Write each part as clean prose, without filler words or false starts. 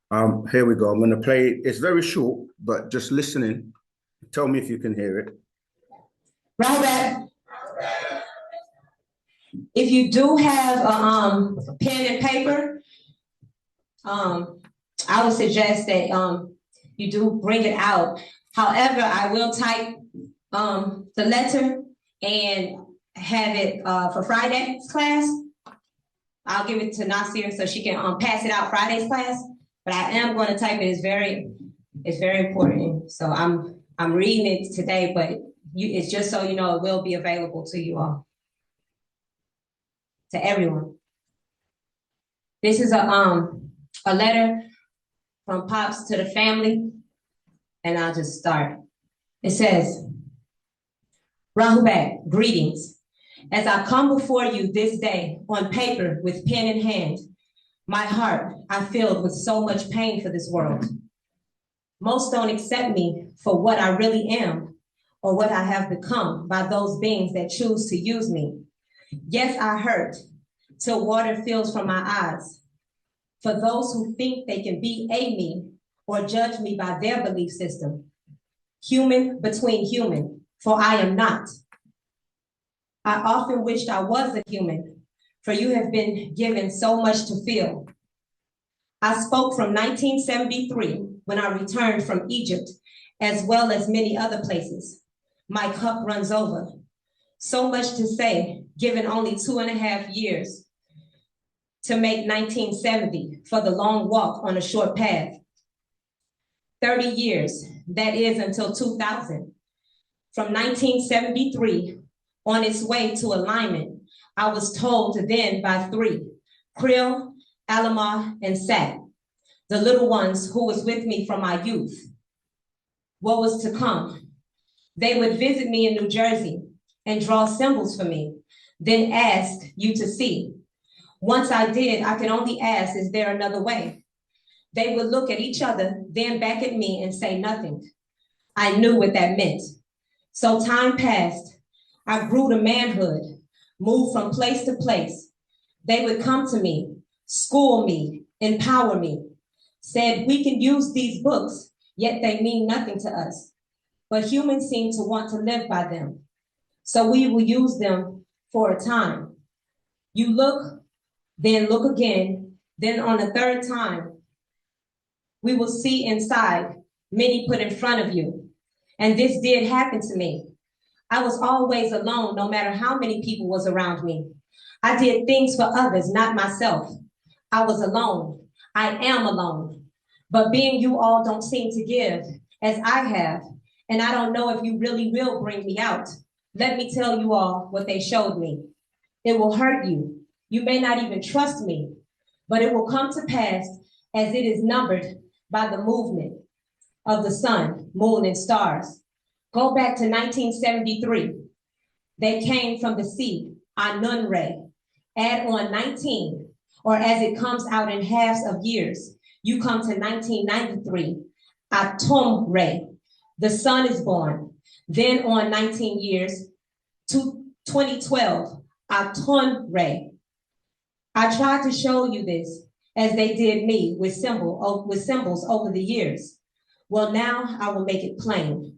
Here we go. I'm going to play. It's very short, but just listening. Tell me if you can hear it. Robert, if you do have a pen and paper, I would suggest that you do bring it out. However, I will type the letter and have it for Friday's class. I'll give it to Nasir so she can pass it out Friday's class. But I am going to type it. It's very important. So I'm reading it today, but it's just so you know it will be available to you all, to everyone. This is a letter from Pops to the family, and I'll just start. It says, Rahubat, greetings. As I come before you this day on paper with pen in hand, my heart I filled with so much pain for this world. Most don't accept me for what I really am or what I have become by those beings that choose to use me. Yes, I hurt till water fills from my eyes. For those who think they can be me or judge me by their belief system. Human between human, for I am not. I often wished I was a human, for you have been given so much to feel. I spoke from 1973 when I returned from Egypt, as well as many other places. My cup runs over. So much to say, given only 2.5 years to make 1970 for the long walk on a short path. 30 years, that is until 2000. From 1973, on its way to alignment, I was told then by 3, Krill, Alama, and Sat, the little ones who was with me from my youth. What was to come? They would visit me in New Jersey and draw symbols for me, then ask you to see. Once I did, I could only ask, is there another way? They would look at each other, then back at me and say nothing. I knew what that meant. So time passed. I grew to manhood, moved from place to place. They would come to me, school me, empower me, said we can use these books, yet they mean nothing to us. But humans seem to want to live by them. So we will use them for a time. You look, then look again, then on the third time, we will see inside, many put in front of you. And this did happen to me. I was always alone, no matter how many people was around me. I did things for others, not myself. I was alone. I am alone. But being you all don't seem to give, as I have, and I don't know if you really will bring me out. Let me tell you all what they showed me. It will hurt you. You may not even trust me, but it will come to pass as it is numbered by the movement of the sun, moon, and stars. Go back to 1973. They came from the sea, Anun Ray. Add on 19, or as it comes out in halves of years, you come to 1993, Atum Ray. The sun is born. Then on 19 years, to 2012, Atun Ray. I tried to show you this as they did me with symbols over the years. Well, now I will make it plain.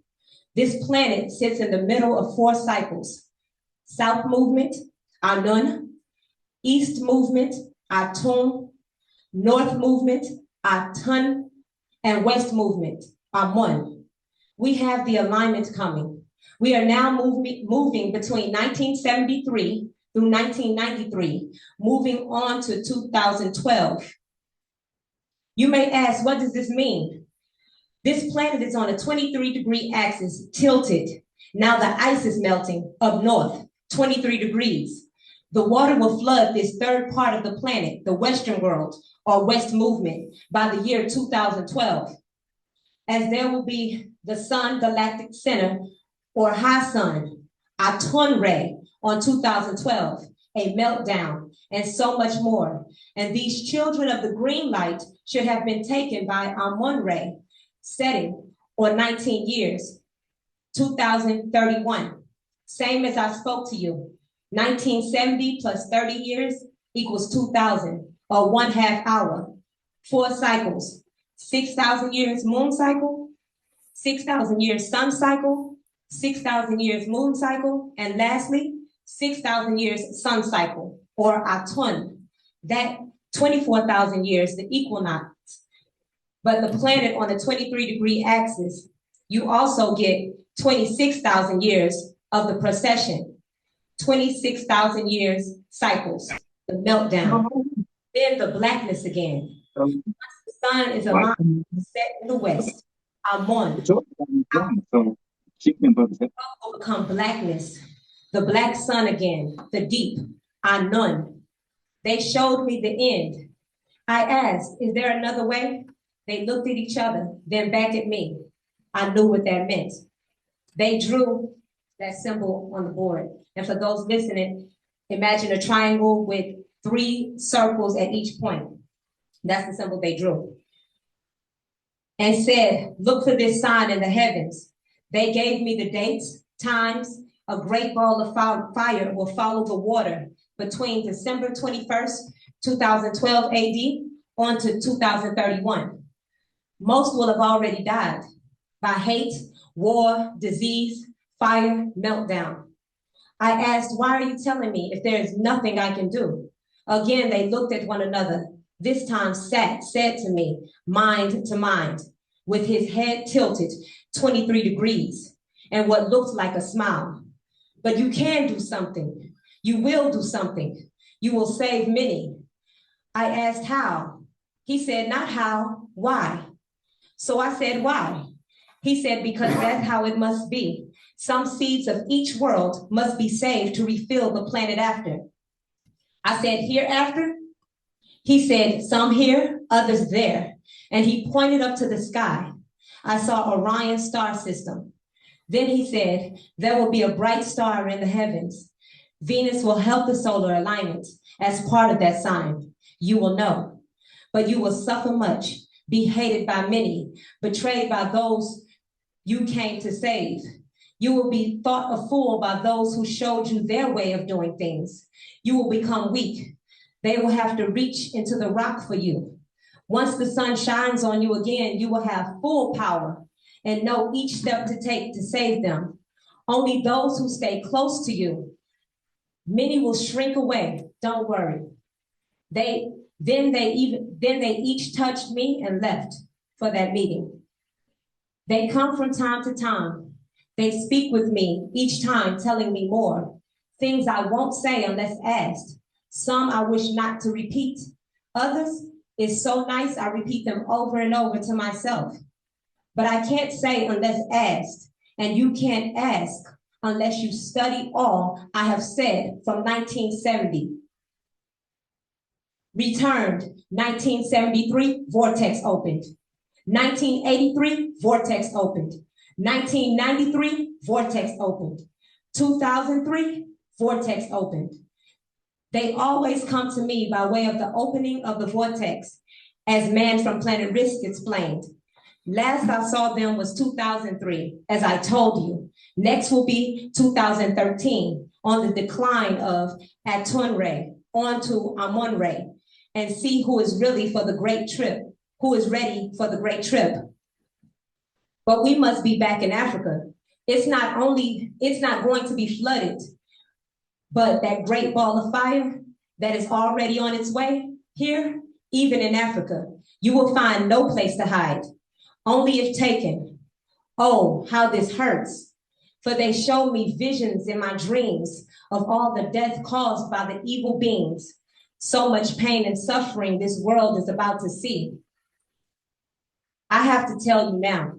This planet sits in the middle of 4 cycles. South movement, Anun. East movement, Atum. North movement, Atun. And West movement, Amun. We have the alignment coming. We are now moving between 1973 through 1993, moving on to 2012. You may ask, what does this mean? This planet is on a 23-degree axis, tilted. Now the ice is melting up north, 23 degrees. The water will flood this third part of the planet, the Western world, or West movement, by the year 2012. As there will be the Sun Galactic Center, or High Sun, Atun Ray, on 2012, a meltdown, and so much more. And these children of the green light should have been taken by Amun Ray, setting, or 19 years, 2031. Same as I spoke to you. 1970 plus 30 years equals 2000, or 1/2 hour. 4 cycles. 6,000 years moon cycle, 6,000 years sun cycle, 6,000 years moon cycle, and lastly, 6,000 years sun cycle, or autumn. That 24,000 years, the equinox. But the planet on the 23-degree axis, you also get 26,000 years of the precession, 26,000 years cycles, the meltdown. Then the blackness again. Once the sun is aligned, set in the west, Amon, will become blackness, the black sun again, the deep, Anun. They showed me the end. I asked, is there another way? They looked at each other, then back at me. I knew what that meant. They drew that symbol on the board. And for those listening, imagine a triangle with 3 circles at each point. That's the symbol they drew. And said, look for this sign in the heavens. They gave me the dates, times. A great ball of fire will follow the water between December 21st, 2012 AD on to 2031. Most will have already died by hate, war, disease, fire, meltdown. I asked, why are you telling me if there is nothing I can do? Again, they looked at one another. This time said to me, mind to mind, with his head tilted 23 degrees and what looked like a smile. But you can do something. You will do something. You will save many. I asked how. He said, not how, why? So I said, why? He said, because that's how it must be. Some seeds of each world must be saved to refill the planet after. I said, hereafter? He said, some here, others there. And he pointed up to the sky. I saw Orion's star system. Then he said, there will be a bright star in the heavens. Venus will help the solar alignment. As part of that sign, you will know. But you will suffer much, be hated by many, betrayed by those you came to save. You will be thought a fool by those who showed you their way of doing things. You will become weak. They will have to reach into the rock for you. Once the sun shines on you again, you will have full power and know each step to take to save them. Only those who stay close to you. Many will shrink away, don't worry. Then they each touched me and left for that meeting. They come from time to time. They speak with me each time, telling me more. Things I won't say unless asked. Some I wish not to repeat. Others, it's so nice I repeat them over and over to myself. But I can't say unless asked, and you can't ask unless you study all I have said from 1970. Returned, 1973, vortex opened. 1983, vortex opened. 1993, vortex opened. 2003, vortex opened. They always come to me by way of the opening of the vortex, as Man from Planet Risk explained. Last I saw them was 2003, as I told you. Next will be 2013, on the decline of Atunre, on to Amun-Re, and see who is really for the great trip, who is ready for the great trip. But we must be back in Africa. It's not going to be flooded, but that great ball of fire that is already on its way here, even in Africa, you will find no place to hide, only if taken. Oh, how this hurts. For they showed me visions in my dreams of all the death caused by the evil beings. So much pain and suffering this world is about to see. I have to tell you now,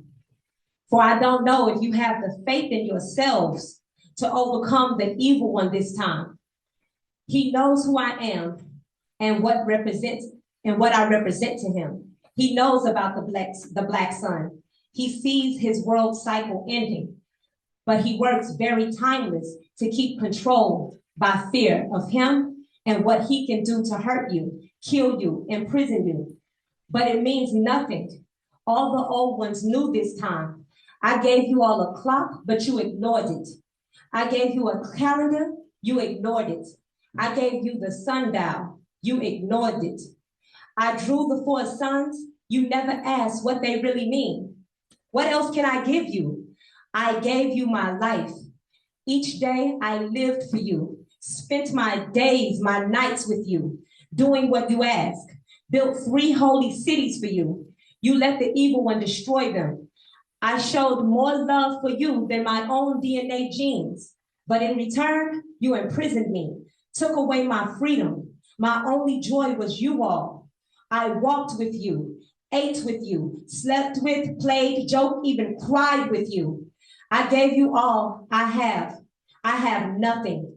for I don't know if you have the faith in yourselves to overcome the evil one this time. He knows who I am and what I represent to him. He knows about the black sun. He sees his world cycle ending, but he works very timeless to keep control by fear of him and what he can do to hurt you, kill you, imprison you. But it means nothing. All the old ones knew this time. I gave you all a clock, but you ignored it. I gave you a calendar, you ignored it. I gave you the sundial, you ignored it. I drew the 4 suns, You never asked what they really mean. What else can I give you? I gave you my life. Each day I lived for you, spent my days, my nights with you, doing what you ask, built 3 holy cities for you. You let the evil one destroy them. I showed more love for you than my own DNA genes. But in return, you imprisoned me, took away my freedom. My only joy was you all. I walked with you, ate with you, slept with, played, joked, even cried with you. I gave you all I have. I have nothing.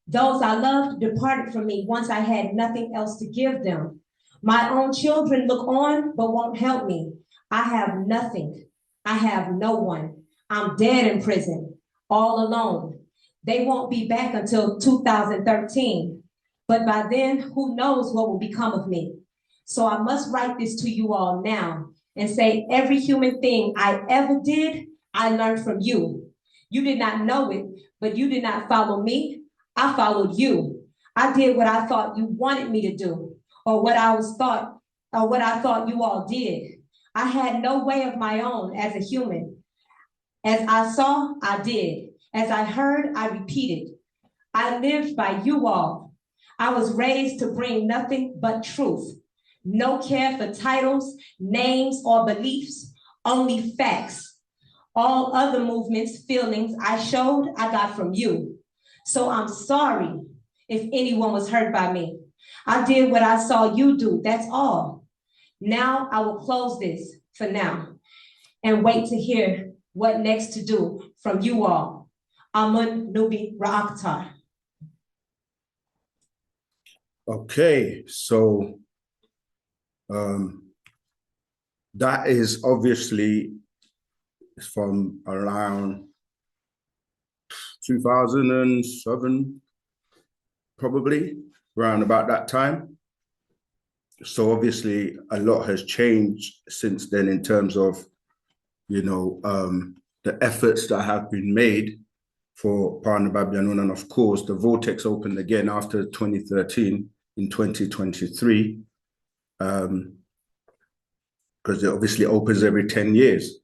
Those I loved departed from me once I had nothing else to give them. My own children look on but won't help me. I have nothing. I have no one. I'm dead in prison, all alone. They won't be back until 2013. But by then, who knows what will become of me? So I must write this to you all now and say every human thing I ever did, I learned from you. You did not know it, but you did not follow me. I followed you. I did what I thought you wanted me to do, or what I thought you all did. I had no way of my own as a human. As I saw, I did. As I heard, I repeated. I lived by you all. I was raised to bring nothing but truth. No care for titles, names, or beliefs, only facts. All other movements, feelings I showed, I got from you. So I'm sorry if anyone was hurt by me. I did what I saw you do, that's all. Now I will close this for now and wait to hear what next to do from you all. Amun Nubi Ra'aktar. Okay, so that is obviously from around 2007, probably around about that time. So obviously a lot has changed since then in terms of, you know, the efforts that have been made for Pana Babyanun. And of course, the vortex opened again after 2013 in 2023, because it obviously opens every 10 years.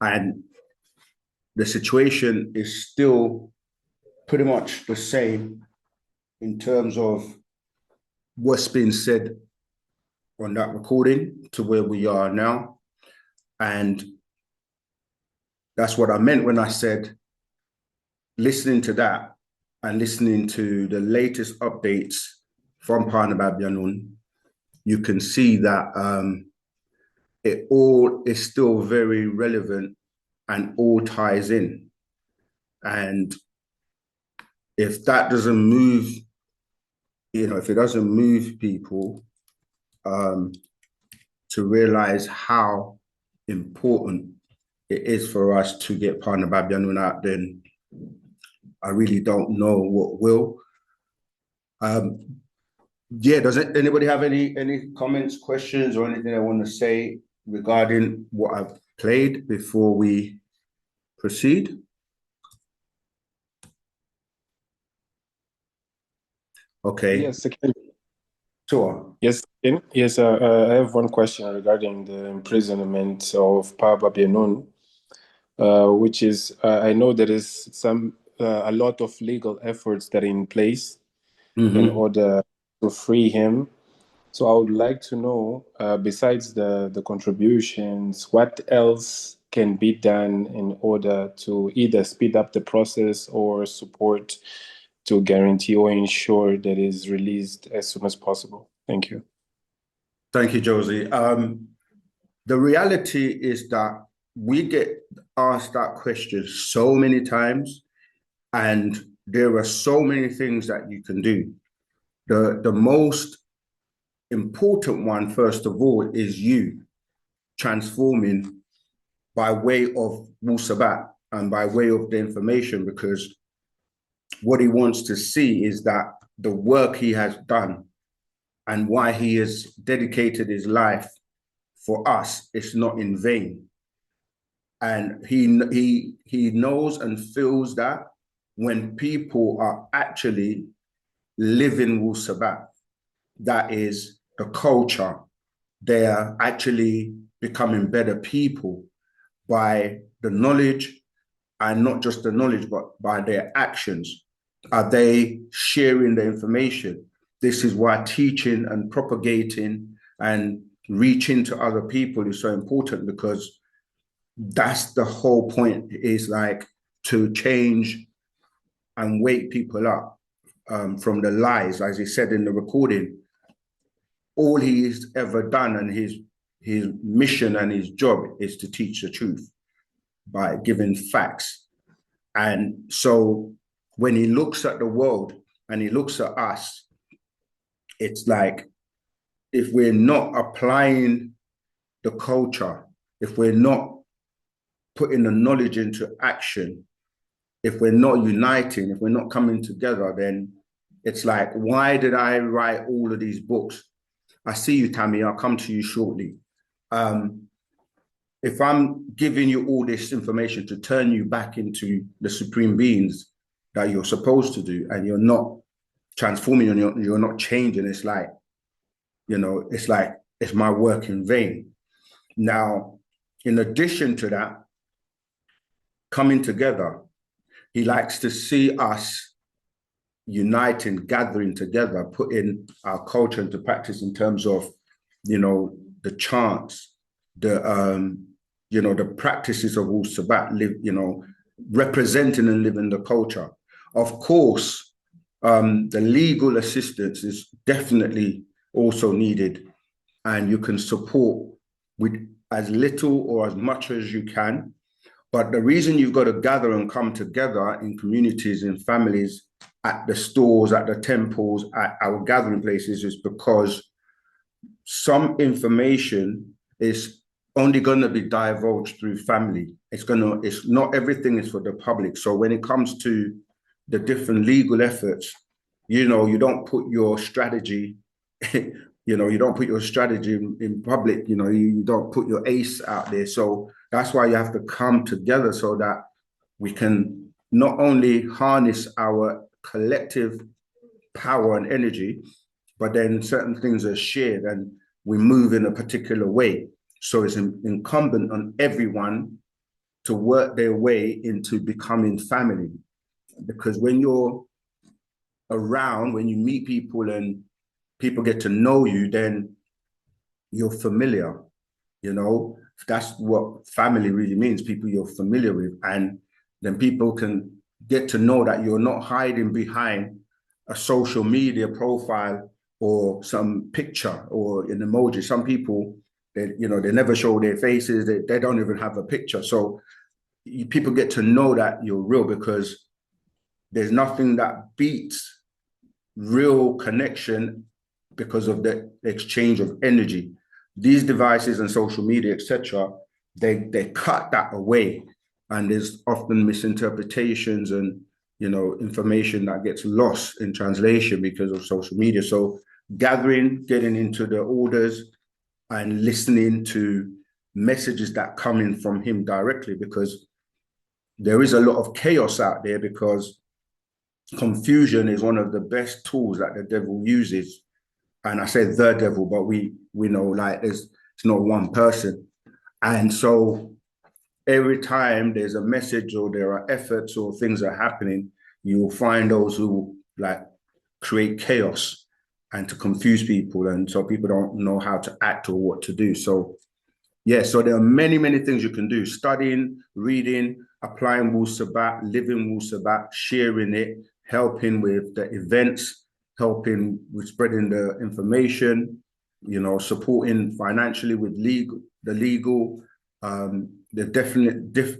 And the situation is still pretty much the same in terms of what's been said on that recording to where we are now. And that's what I meant when I said, listening to that and listening to the latest updates from Pana Babyanun, you can see that it all is still very relevant and all ties in. And if that doesn't move, you know, if it doesn't move people to realize how important it is for us to get Pana Babyanun out, then I really don't know what will. Yeah, does anybody have any comments, questions, or anything I want to say regarding what I've played before we proceed? Okay. Yes, again. Sure. Yes, yes. I have one question regarding the imprisonment of Pa Babyanun, which is I know there is a lot of legal efforts that are in place in order to free him. So I would like to know, besides the contributions, what else can be done in order to either speed up the process or support to guarantee or ensure that he is released as soon as possible. Thank you. Thank you, Josie. The reality is that we get asked that question so many times, and there are so many things that you can do. The most important one, first of all, is you transforming by way of Wu-Sabat and by way of the information, because what he wants to see is that the work he has done and why he has dedicated his life for us is not in vain. And he knows and feels that when people are actually living Wu-Sabat, that is the culture, they are actually becoming better people by the knowledge, and not just the knowledge, but by their actions. Are they sharing the information? This is why teaching and propagating and reaching to other people is so important, because that's the whole point, is like to change and wake people up from the lies. As he said in the recording, all he's ever done and his mission and his job is to teach the truth by giving facts. And so when he looks at the world and he looks at us, it's like, if we're not applying the culture, if we're not putting the knowledge into action, if we're not uniting, if we're not coming together, then it's like, why did I write all of these books? I see you, Tammy, I'll come to you shortly. If I'm giving you all this information to turn you back into the supreme beings that you're supposed to do, and you're not transforming, and you're not changing, it's like, it's like, it's my work in vain. Now, in addition to that, coming together, he likes to see us uniting, gathering together, putting our culture into practice in terms of, the chants, the practices of Wu-Sabat, representing and living the culture. Of course, the legal assistance is definitely also needed, and you can support with as little or as much as you can. But the reason you've got to gather and come together in communities, in families, at the stores, at the temples, at our gathering places, is because some information is only going to be divulged through family. It's not everything is for the public. So when it comes to the different legal efforts, you don't put your strategy, you don't put your strategy in public, you don't put your ace out there. So that's why you have to come together, so that we can not only harness our collective power and energy, but then certain things are shared and we move in a particular way. So it's incumbent on everyone to work their way into becoming family. Because when you're around, when you meet people and people get to know you, then you're familiar. That's what family really means, people you're familiar with. And then people can get to know that you're not hiding behind a social media profile or some picture or an emoji. Some people, they never show their faces. They don't even have a picture. So people get to know that you're real, because there's nothing that beats real connection because of the exchange of energy. These devices and social media, etc., they cut that away, and there's often misinterpretations and information that gets lost in translation because of social media. So getting into the orders and listening to messages that come in from him directly, because there is a lot of chaos out there, because confusion is one of the best tools that the devil uses. And I say the devil, but we know, like, it's not one person. And so every time there's a message or there are efforts or things are happening, you will find those who create chaos and to confuse people. And so people don't know how to act or what to do. So yeah, so there are many, many things you can do: studying, reading, applying Wu-Sabat, living Wu-Sabat, sharing it, helping with the events, helping with spreading the information, supporting financially with the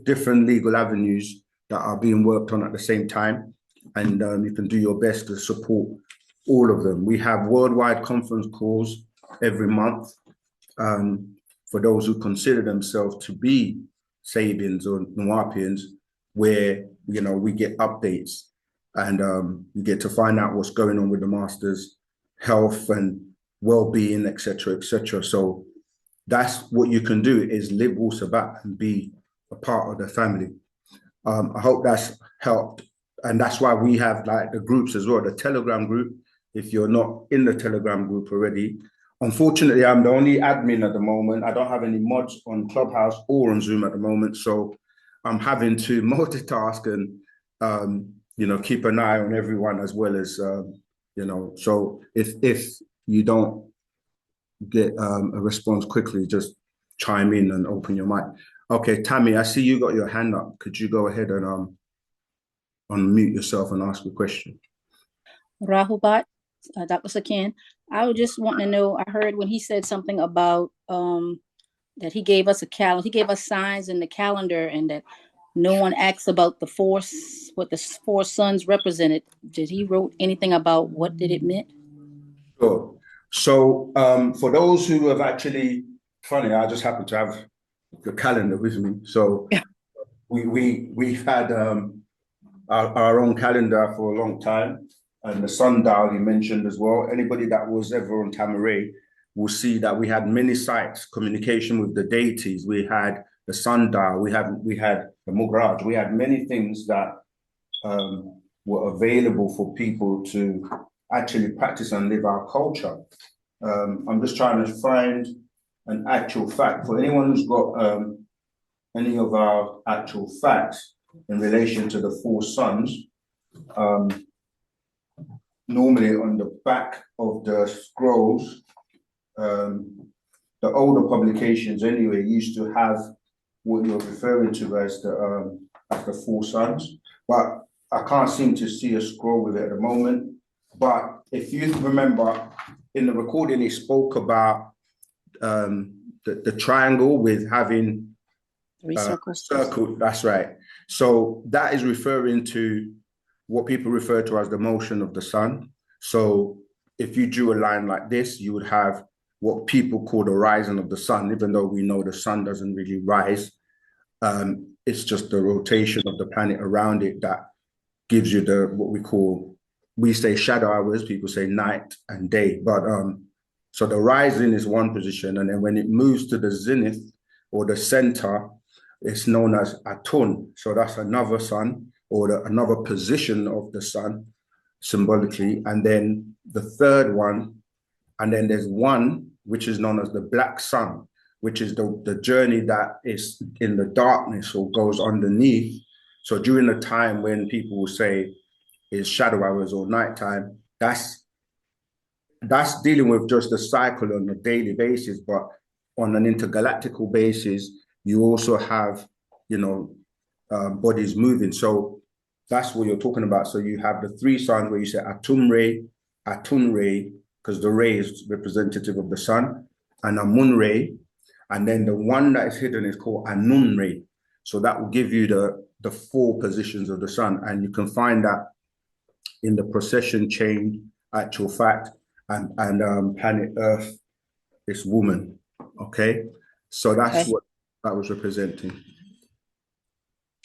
different legal avenues that are being worked on at the same time. And you can do your best to support all of them. We have worldwide conference calls every month for those who consider themselves to be Sabians or Nuwapians, where we get updates and you get to find out what's going on with the masters' health and well-being, etc., etc. So that's what you can do, is live Wu-Sabat and be a part of the family. I hope that's helped. And that's why we have the groups as well, the Telegram group. If you're not in the Telegram group already, Unfortunately, I'm the only admin at the moment. I don't have any mods on Clubhouse or on Zoom at the moment, so I'm having to multitask and keep an eye on everyone as well as So if you don't get a response quickly, just chime in and open your mic. Okay, Tammy, I see you got your hand up. Could you go ahead and unmute yourself and ask a question? Rahubat, Dr. Sakin, I was just wanting to know, I heard when he said something about that he gave us a calendar, he gave us signs in the calendar, and that no one asked about what the four suns represented. Did he wrote anything about what did it meant? Sure. So for those who have actually, funny, I just happen to have the calendar with me. So we've had our own calendar for a long time, and the sundial you mentioned as well. Anybody that was ever on Tamaray will see that we had many sites, communication with the deities. We had the sundial, we had the Mugraj, we had many things that were available for people to actually practice and live our culture. I'm just trying to find an actual fact for anyone who's got any of our actual facts in relation to the four suns. Normally on the back of the scrolls, the older publications anyway used to have what you're referring to as the four suns, but I can't seem to see a scroll with it at the moment. But if you remember in the recording, he spoke about the triangle with having Three circles. Circle, that's right. So that is referring to what people refer to as the motion of the sun. So if you drew a line like this, you would have what people call the rising of the sun, even though we know the sun doesn't really rise. It's just the rotation of the planet around it that gives you we say shadow hours, people say night and day. But so the rising is one position, and then when it moves to the zenith or the center, it's known as Atun. So that's another sun or another position of the sun symbolically. And then the third one, and then there's one which is known as the black sun, which is the journey that is in the darkness or goes underneath. So during the time when people will say is shadow hours or nighttime, that's dealing with just the cycle on a daily basis, but on an intergalactical basis, you also have, bodies moving. So that's what you're talking about. So you have the three suns where you say Atum Ray, Atun Ray, because the ray is representative of the sun, and Amun Ray, and then the one that is hidden is called Anun Ray. So that will give you the four positions of the sun, and you can find that in the procession chain, actual fact, and planet Earth is woman. Okay, so that's what that was representing.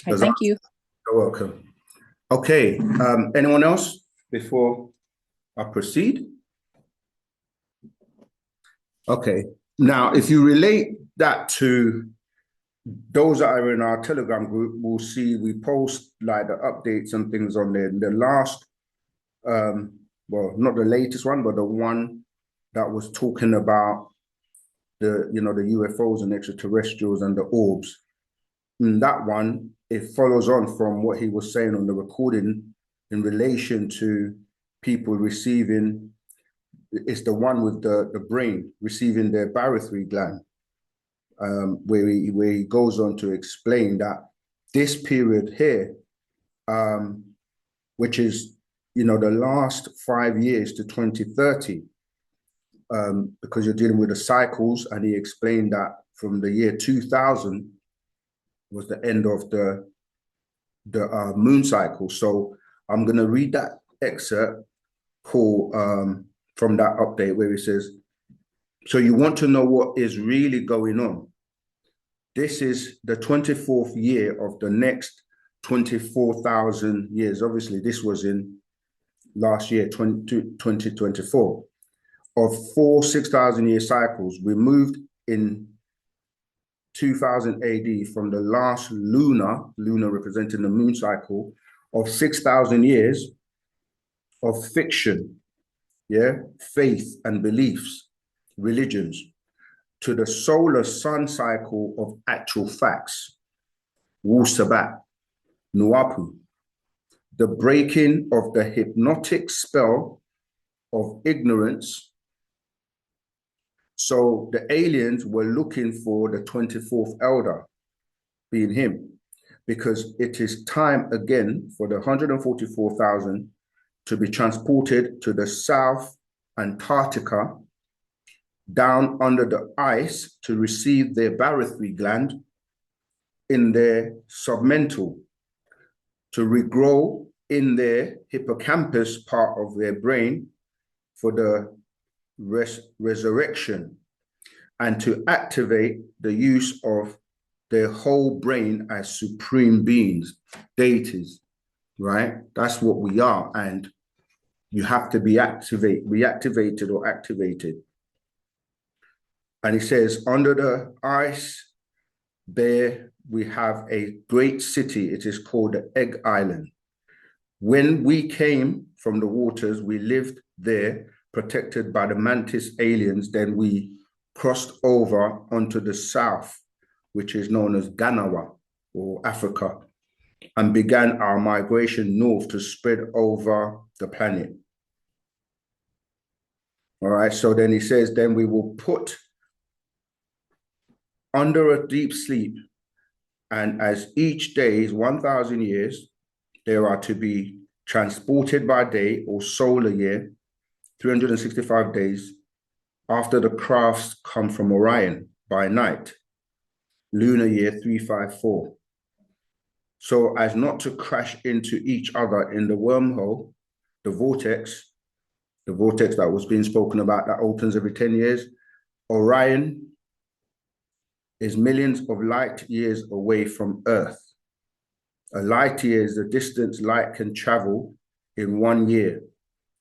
Thank you. You're welcome. Okay, anyone else before I proceed? Okay, now if you relate that to those that are in our Telegram group, will see we post like the updates and things on there. The last, well, not the latest one, but the one that was talking about the UFOs and extraterrestrials and the orbs. In that one, it follows on from what he was saying on the recording in relation to people receiving. It's the one with the brain receiving their barythry gland, where he goes on to explain that this period here, which is the last 5 years to 2030, because you're dealing with the cycles, and he explained that from the year 2000 was the end of the moon cycle. So I'm going to read that excerpt, Paul, from that update where he says, so you want to know what is really going on. This is the 24th year of the next 24,000 years. Obviously, this was in last year, 2024. Of 4 6,000-year cycles, we moved in 2000 AD from the last lunar representing the moon cycle, of 6,000 years of fiction, faith and beliefs, religions, to the solar sun cycle of actual facts, Wu-Sabat, Nuapu, the breaking of the hypnotic spell of ignorance. So the aliens were looking for the 24th elder, being him, because it is time again for the 144,000 to be transported to the South Antarctica, down under the ice to receive their barythry gland in their submental, to regrow in their hippocampus part of their brain for the resurrection, and to activate the use of their whole brain as supreme beings, deities, right? That's what we are. And you have to be reactivated or activated. And he says, under the ice, there we have a great city. It is called the Egg Island. When we came from the waters, we lived there, protected by the mantis aliens. Then we crossed over onto the south, which is known as Ganawa or Africa, and began our migration north to spread over the planet. All right, so then he says, then we will put under a deep sleep, and as each day is 1,000 years, there are to be transported by day or solar year, 365 days, after the crafts come from Orion by night, lunar year 354. So as not to crash into each other in the wormhole, the vortex that was being spoken about that opens every 10 years, Orion is millions of light years away from Earth. A light year is the distance light can travel in 1 year,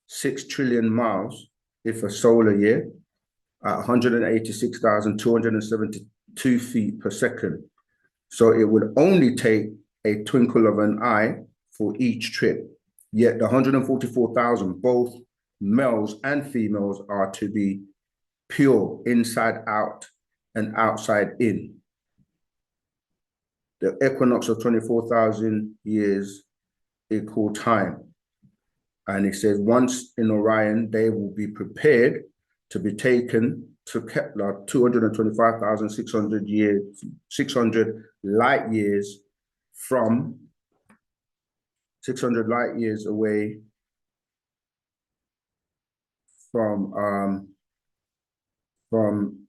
6 trillion miles if a solar year, at 186,272 feet per second. So it would only take a twinkle of an eye for each trip. Yet the 144,000, both males and females, are to be pure inside out and outside in. The equinox of 24,000 years equal time. And it says, once in Orion, they will be prepared to be taken to Kepler, 225,600 years, 600 light years from 600 light years away from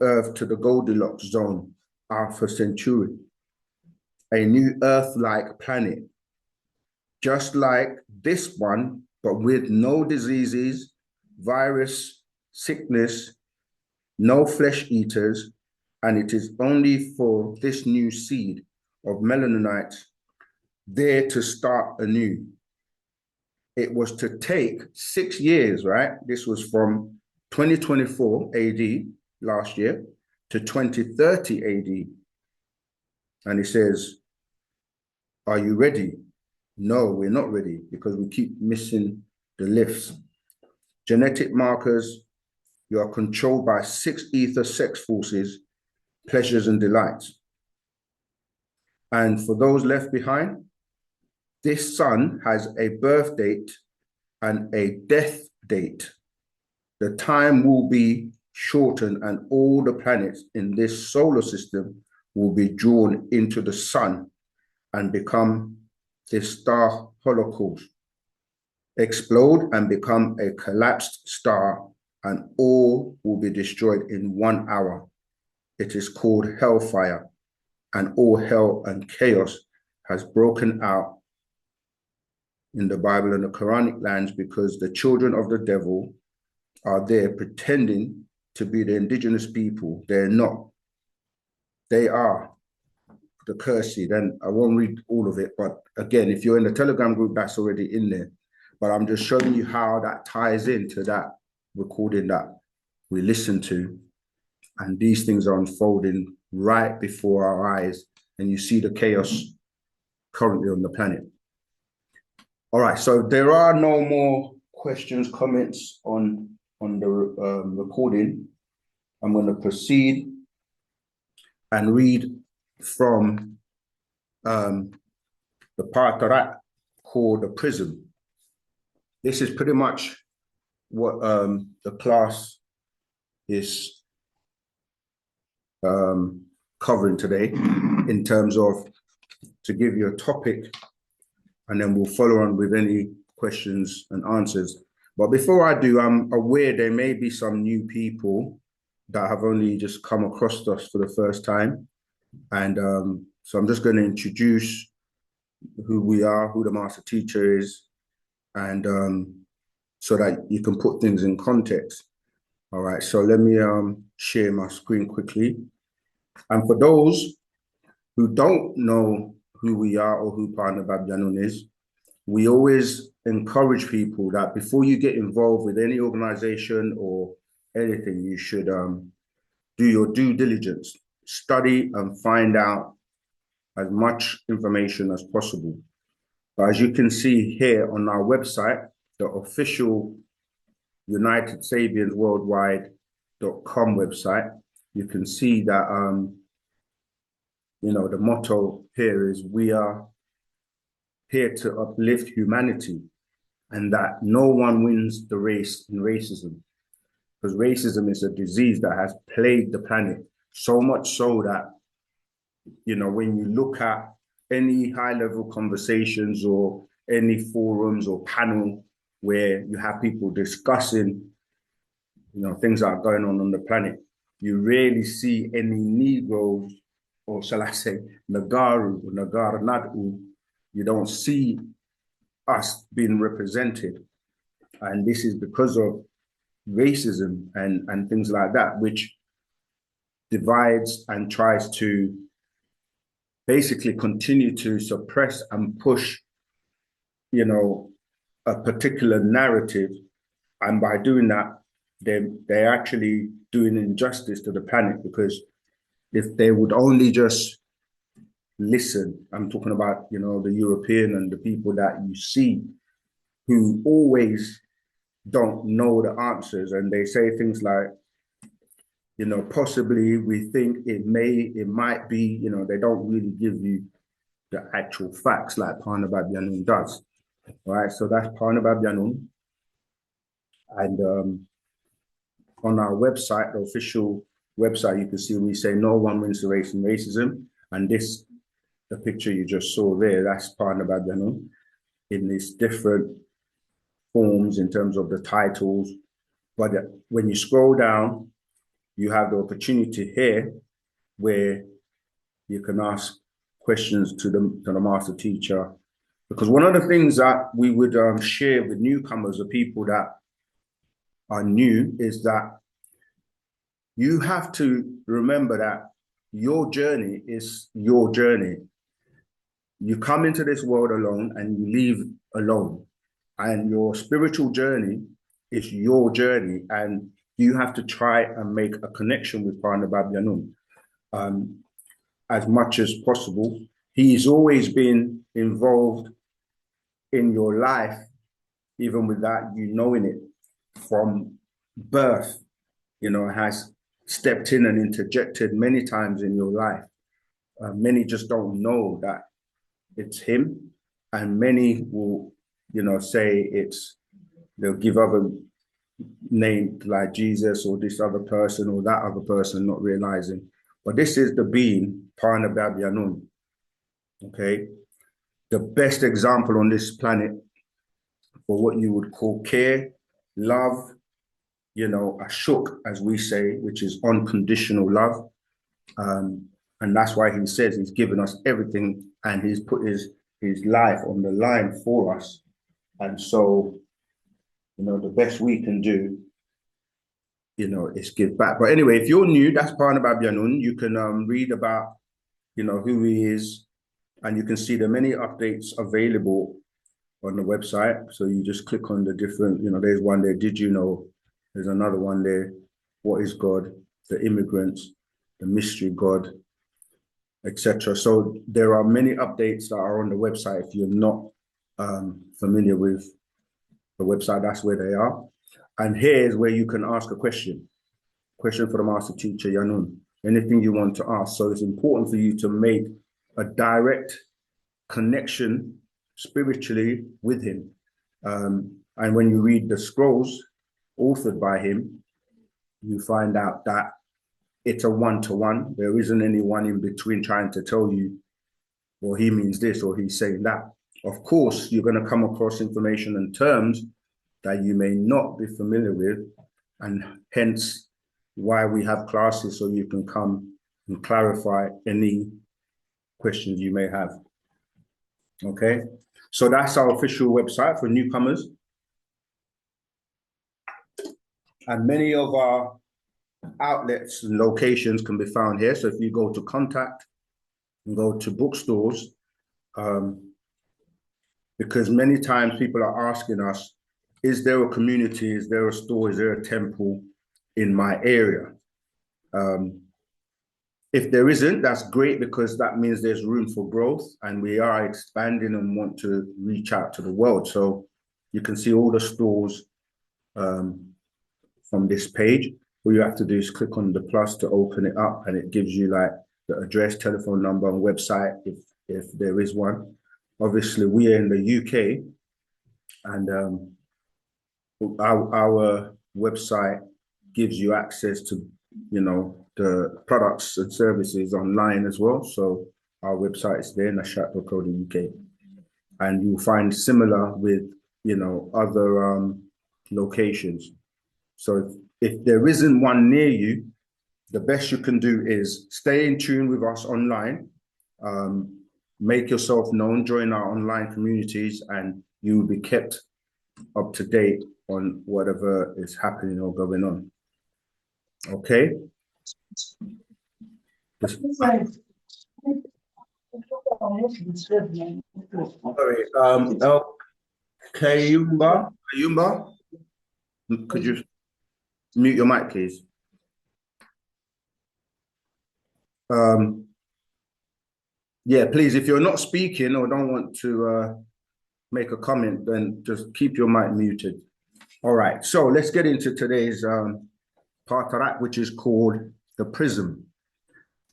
Earth to the Goldilocks zone, Alpha Centauri, a new Earth-like planet, just like this one, but with no diseases, virus, sickness, no flesh eaters, and it is only for this new seed of melanonites there to start anew. It was to take 6 years, right? This was from 2024 AD, last year, to 2030 AD. And he says, are you ready? No, we're not ready, because we keep missing the lifts. Genetic markers, you are controlled by 6 ether sex forces, pleasures and delights. And for those left behind, this sun has a birth date and a death date. The time will be shortened, and all the planets in this solar system will be drawn into the sun and become this star holocaust, explode and become a collapsed star, and all will be destroyed in 1 hour. It is called hellfire, and all hell and chaos has broken out in the Bible and the Quranic lands, because the children of the devil are there pretending to be the indigenous people. They're not. They are the curse seed. And I won't read all of it, but again, if you're in the Telegram group, that's already in there. But I'm just showing you how that ties into that recording that we listened to. And these things are unfolding right before our eyes. And you see the chaos currently on the planet. All right, so there are no more questions, comments on the recording. I'm going to proceed and read from the part of that called the prism. This is pretty much what the class is covering today in terms of to give you a topic, and then we'll follow on with any questions and answers. But before I do, I'm aware there may be some new people that have only just come across us for the first time. And so I'm just going to introduce who we are, who the master teacher is, and so that you can put things in context. All right, so let me share my screen quickly. And for those who don't know who we are or who Partner Bab Yanun is, we always encourage people that before you get involved with any organization or anything, you should do your due diligence, study and find out as much information as possible. But as you can see here on our website, the official United Sabians Worldwide.com website, you can see that the motto here is we are here to uplift humanity, and that no one wins the race in racism, because racism is a disease that has plagued the planet, so much so that when you look at any high-level conversations or any forums or panel where you have people discussing things that are going on the planet, you rarely see any Negroes, or shall I say Nagaru or Nagar Nadu. You don't see us being represented, and this is because of racism and things like that, which divides and tries to basically continue to suppress and push a particular narrative. And by doing that, they're actually doing injustice to the planet, because if they would only just listen, I'm talking about the European and the people that you see who always don't know the answers, and they say things like, possibly, we think it might be, they don't really give you the actual facts like Partner Bab Yanun does. All right, so that's Partner Bab Yanun. And on our website, the official website, you can see we say no one wins the race in racism. And the picture you just saw there, that's Partner Bab Yanun in these different forms in terms of the titles. But when you scroll down, you have the opportunity here where you can ask questions to the master teacher. Because one of the things that we would share with newcomers or people that are new is that you have to remember that your journey is your journey. You come into this world alone and you leave alone. And your spiritual journey is your journey. And you have to try and make a connection with Partner Bab Yanun as much as possible. He's always been involved in your life, even without you knowing it, from birth, has stepped in and interjected many times in your life. Many just don't know that it's him, and many will, say they'll give other names like Jesus or this other person or that other person, not realizing. But this is the being, Partner Bab Yanun, okay? The best example on this planet for what you would call care, love, ashuk, as we say, which is unconditional love. And that's why he says he's given us everything, and he's put his life on the line for us. And so, the best we can do, is give back. But anyway, if you're new, that's Partner Bab Yanun. You can read about, who he is, and you can see the many updates available on the website. So you just click on the different, there's one there, did you know? There's another one there, what is God? The immigrants, the mystery God, etc. So there are many updates that are on the website. If you're not familiar with the website, that's where they are. And here's where you can ask a question. Question for the master teacher, Yanun. Anything you want to ask. So it's important for you to make a direct connection spiritually with him. And when you read the scrolls authored by him, you find out that it's a one-to-one. There isn't anyone in between trying to tell you, well, he means this or he's saying that. Of course, you're going to come across information and terms that you may not be familiar with, and hence why we have classes, so you can come and clarify any questions you may have. Okay, so that's our official website for newcomers. And many of our outlets and locations can be found here. So if you go to contact and go to bookstores, because many times people are asking us, is there a community, is there a store, is there a temple in my area? If there isn't, that's great, because that means there's room for growth and we are expanding and want to reach out to the world. So you can see all the stores from this page. All you have to do is click on the plus to open it up, and it gives you like the address, telephone number, and website if there is one. Obviously, we are in the UK, and our website gives you access to, you know, the products and services online as well. So our website is there, nashat.co.uk, and you'll find similar with, you know, other locations. So if there isn't one near you, the best you can do is stay in tune with us online, make yourself known, join our online communities, and you will be kept up to date on whatever is happening or going on. Okay? Sorry, Kayumba, could you mute your mic, please? Yeah, please, if you're not speaking or don't want to make a comment, then just keep your mic muted. All right, so let's get into today's Patarak, which is called the prism.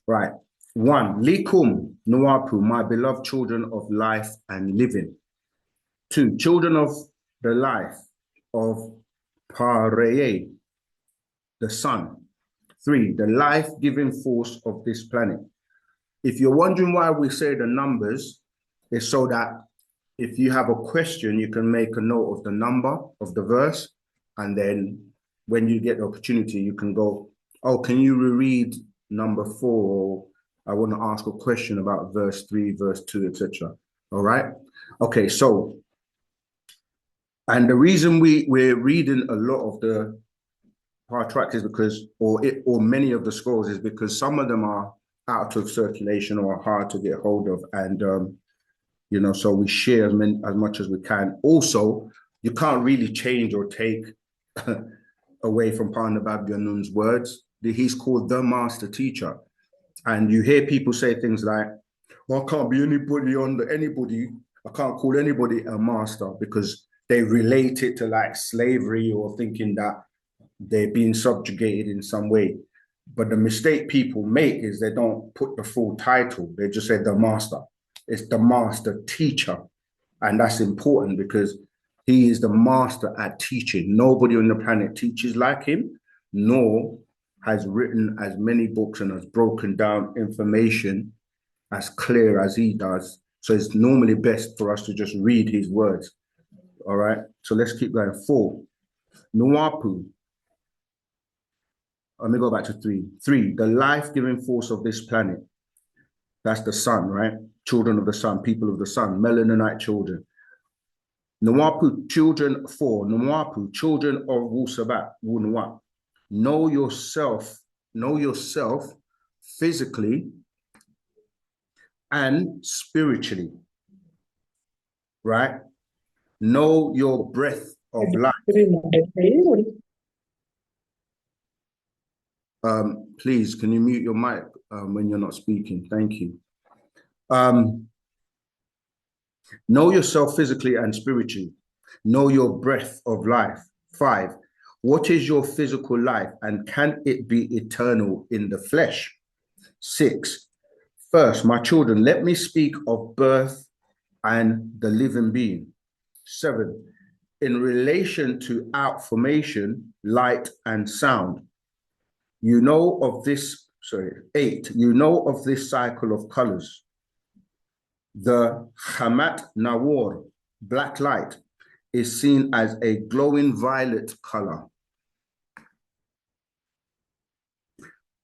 Right. 1. Likum Nuapu, my beloved children of life and living. 2. Children of the life of Pareye, the sun. 3. The life-giving force of this planet. If you're wondering why we say the numbers, it's so that if you have a question, you can make a note of the number of the verse, and then when you get the opportunity, you can go, oh, can you reread number 4? Or I want to ask a question about verse 3, verse 2, etc. All right. Okay. So, and the reason we're reading a lot of the Patriarchs is because, or many of the scrolls is because some of them are out of circulation or are hard to get hold of, and you know, so we share as much as we can. Also, you can't really change or take away from Pana Babyanun's words. He's called the master teacher. And you hear people say things like, well, I can't be anybody under anybody. I can't call anybody a master, because they relate it to like slavery or thinking that they're being subjugated in some way. But the mistake people make is they don't put the full title. They just say the master. It's the master teacher. And that's important because he is the master at teaching. Nobody on the planet teaches like him, nor has written as many books and has broken down information as clear as he does. So it's normally best for us to just read his words. All right. So let's keep going. 4. Nuapu. Let me go back to 3. 3. The life-giving force of this planet. That's the sun, right? Children of the sun, people of the sun, melanite children. Nuapu, children 4. Nuapu, children of Wu-Sabat, Wu-Nuap. Know yourself physically and spiritually, right? Know your breath of life. Please, can you mute your mic when you're not speaking? Thank you. Know yourself physically and spiritually. Know your breath of life. 5. What is your physical life, and can it be eternal in the flesh? 6. First, my children, let me speak of birth and the living being. 7. In relation to outformation, light and sound. You know of this, 8. You know of this cycle of colors. The Hamat Nawar, black light, is seen as a glowing violet color.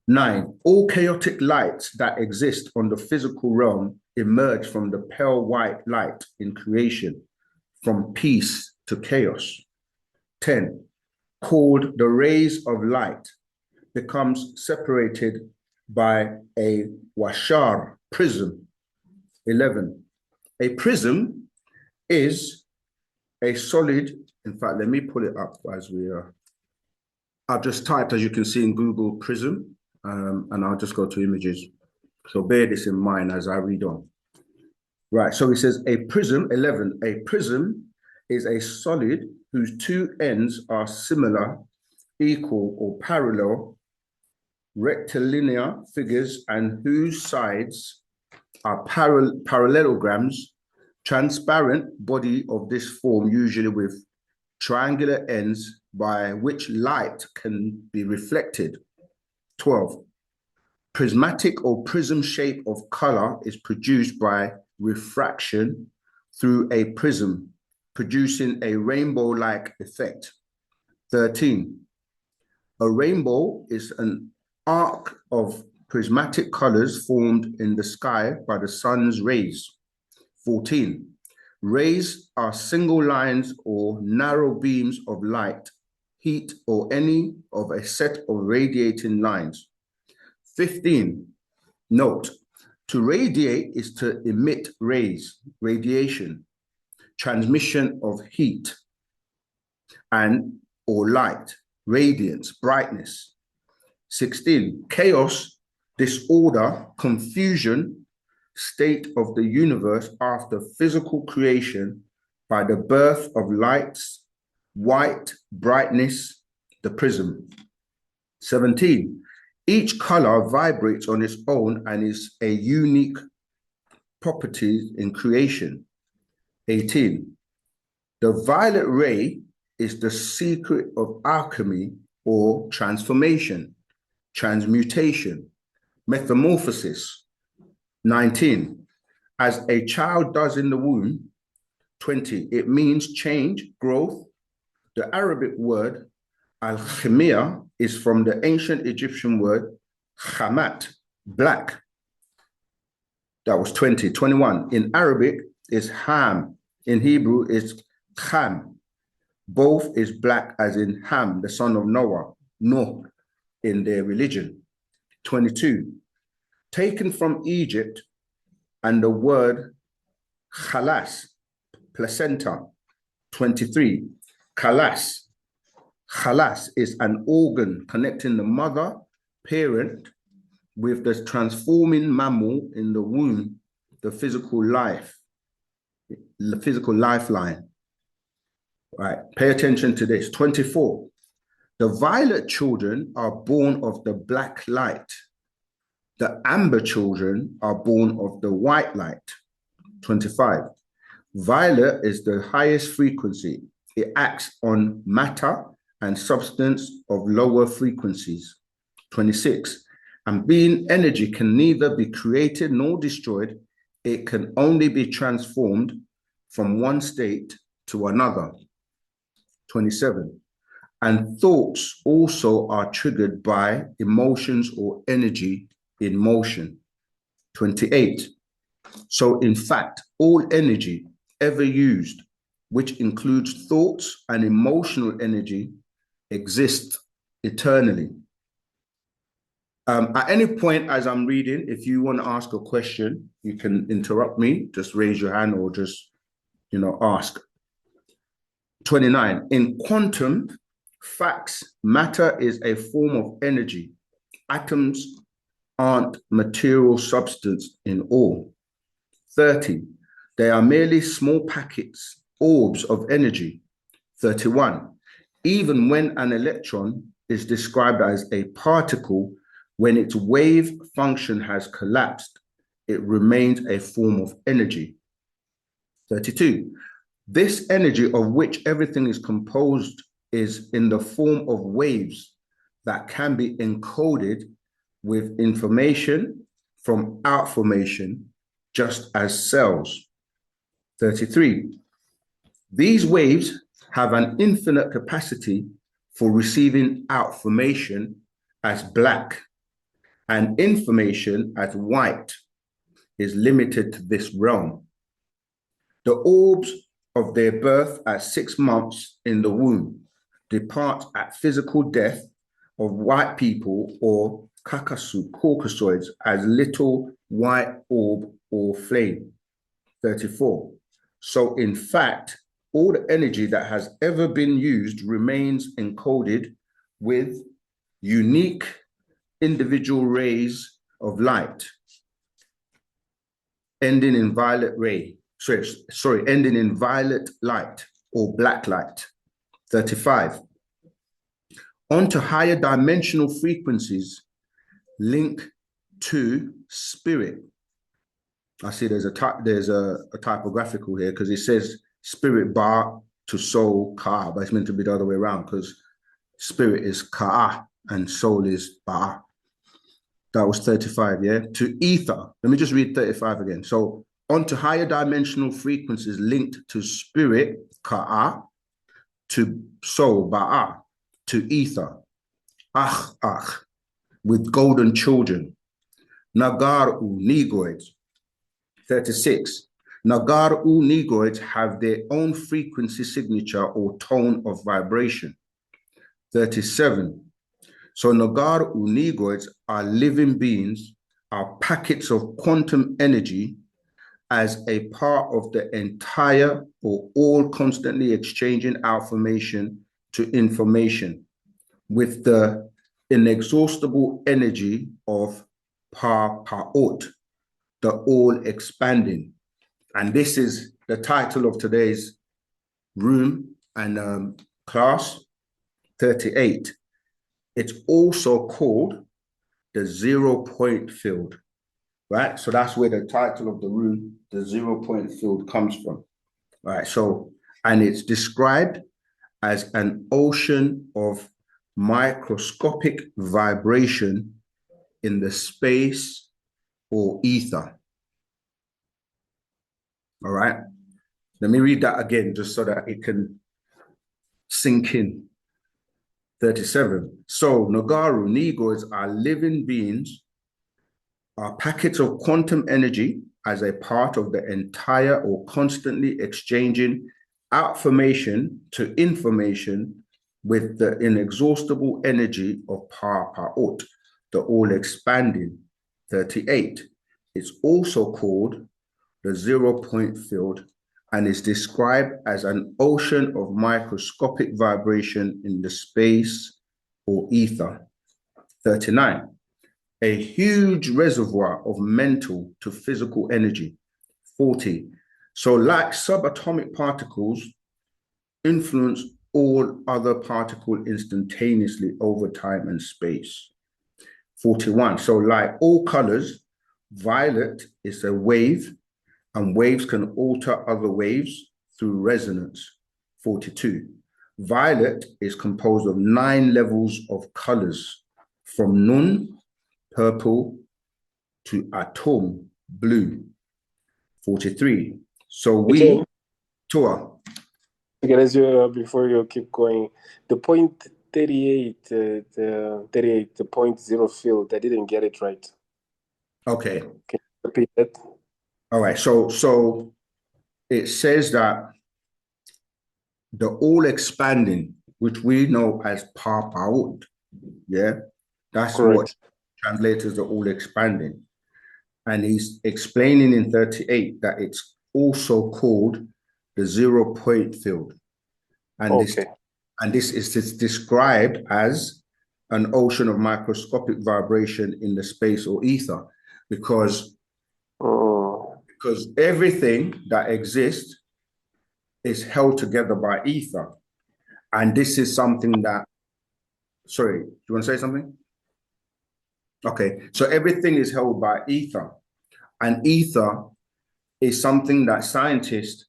9. All chaotic lights that exist on the physical realm emerge from the pale white light in creation, from peace to chaos. 10. Called the rays of light, becomes separated by a washar, prism. 11. A prism is a solid, in fact, let me pull it up as we are. I've just typed, as you can see in Google, prism, and I'll just go to images. So bear this in mind as I read on. Right, so it says a prism, 11, a prism is a solid whose two ends are similar, equal, or parallel rectilinear figures and whose sides are parallelograms, transparent body of this form, usually with triangular ends by which light can be reflected. 12. Prismatic or prism shape of color is produced by refraction through a prism, producing a rainbow-like effect. 13. A rainbow is an arc of prismatic colors formed in the sky by the sun's rays. 14. Rays are single lines or narrow beams of light, heat, or any of a set of radiating lines. 15. Note, to radiate is to emit rays, radiation, transmission of heat, and or light, radiance, brightness. 16. Chaos, disorder, confusion, state of the universe after physical creation by the birth of lights, white, brightness, the prism. 17. Each color vibrates on its own and is a unique property in creation. 18. The violet ray is the secret of alchemy or transformation, transmutation, metamorphosis. 19. As a child does in the womb. 20. It means change, growth. The Arabic word al-khimiyah is from the ancient Egyptian word khamat, black. That was 20. 21. In Arabic is ham. In Hebrew is kham. Both is black, as in Ham, the son of Noah, Noah, in their religion. 22. Taken from Egypt, and the word khalas, placenta. 23. Khalas. Khalas is an organ connecting the mother, parent, with the transforming mammal in the womb, the physical life, the physical lifeline. All right, pay attention to this. 24. The violet children are born of the black light. The amber children are born of the white light. 25. Violet is the highest frequency. It acts on matter and substance of lower frequencies. 26. And being energy can neither be created nor destroyed. It can only be transformed from one state to another. 27. And thoughts also are triggered by emotions or energy in motion. 28. So in fact, all energy ever used, which includes thoughts and emotional energy, exists eternally. At any point as I'm reading, if you want to ask a question, you can interrupt me, just raise your hand or just, ask. 29. In quantum facts, matter is a form of energy. Atoms aren't material substance in all. 30. They are merely small packets, orbs of energy. 31. Even when an electron is described as a particle, when its wave function has collapsed, it remains a form of energy. 32. This energy of which everything is composed is in the form of waves that can be encoded with information from outformation, just as cells. 33. These waves have an infinite capacity for receiving outformation as black, and information as white is limited to this realm. The orbs of their birth at 6 months in the womb depart at physical death of white people or Caucasoids as little white orb or flame. 34. So in fact, all the energy that has ever been used remains encoded with unique individual rays of light, ending in violet ray. Ending in violet light or black light. 35. Onto higher dimensional frequencies link to spirit. I see there's a typographical here because it says spirit bar to soul ka, but it's meant to be the other way around because spirit is ka and soul is ba. That was 35, yeah? To ether. Let me just read 35 again. So onto higher dimensional frequencies linked to spirit, ka'a, to soul, ba'a, to ether, ach, with golden children, nagaru, negroids. 36. Nagaru negroids have their own frequency signature or tone of vibration. 37. So Nagaru negroids are living beings, are packets of quantum energy as a part of the entire or all constantly exchanging outformation to information with the inexhaustible energy of Pa'ut, the all expanding. And this is the title of today's room and class 38. It's also called the 0 point field, right? So that's where the title of the room, the 0 point field, comes from, right? So, and it's described as an ocean of microscopic vibration in the space or ether. All right. Let me read that again just so that it can sink in. 37. So Nagaru negroids are living beings, are packets of quantum energy as a part of the entire or constantly exchanging outformation to information with the inexhaustible energy of Pa'ut, the all expanding. 38. It's also called the 0 point field and is described as an ocean of microscopic vibration in the space or ether. 39. A huge reservoir of mental to physical energy. 40. So like subatomic particles influence all other particles instantaneously over time and space. 41. So like all colors, violet is a wave, and waves can alter other waves through resonance. 42. Violet is composed of 9 levels of colors, from nun, purple, to atom, blue. 43. So we, Tua. Again, as you, before you keep going, the point 38, the point 0 field, I didn't get it right. Okay. Can you repeat that? All right. So it says that the all expanding, which we know as Pa'ut, yeah, that's Correct. what translators are all expanding. And he's explaining in 38 that it's also called the 0 point field. And Okay. this is described as an ocean of microscopic vibration in the space or ether, because everything that exists is held together by ether. And this is something that, sorry, do you want to say something? Okay, so everything is held by ether, and ether is something that scientists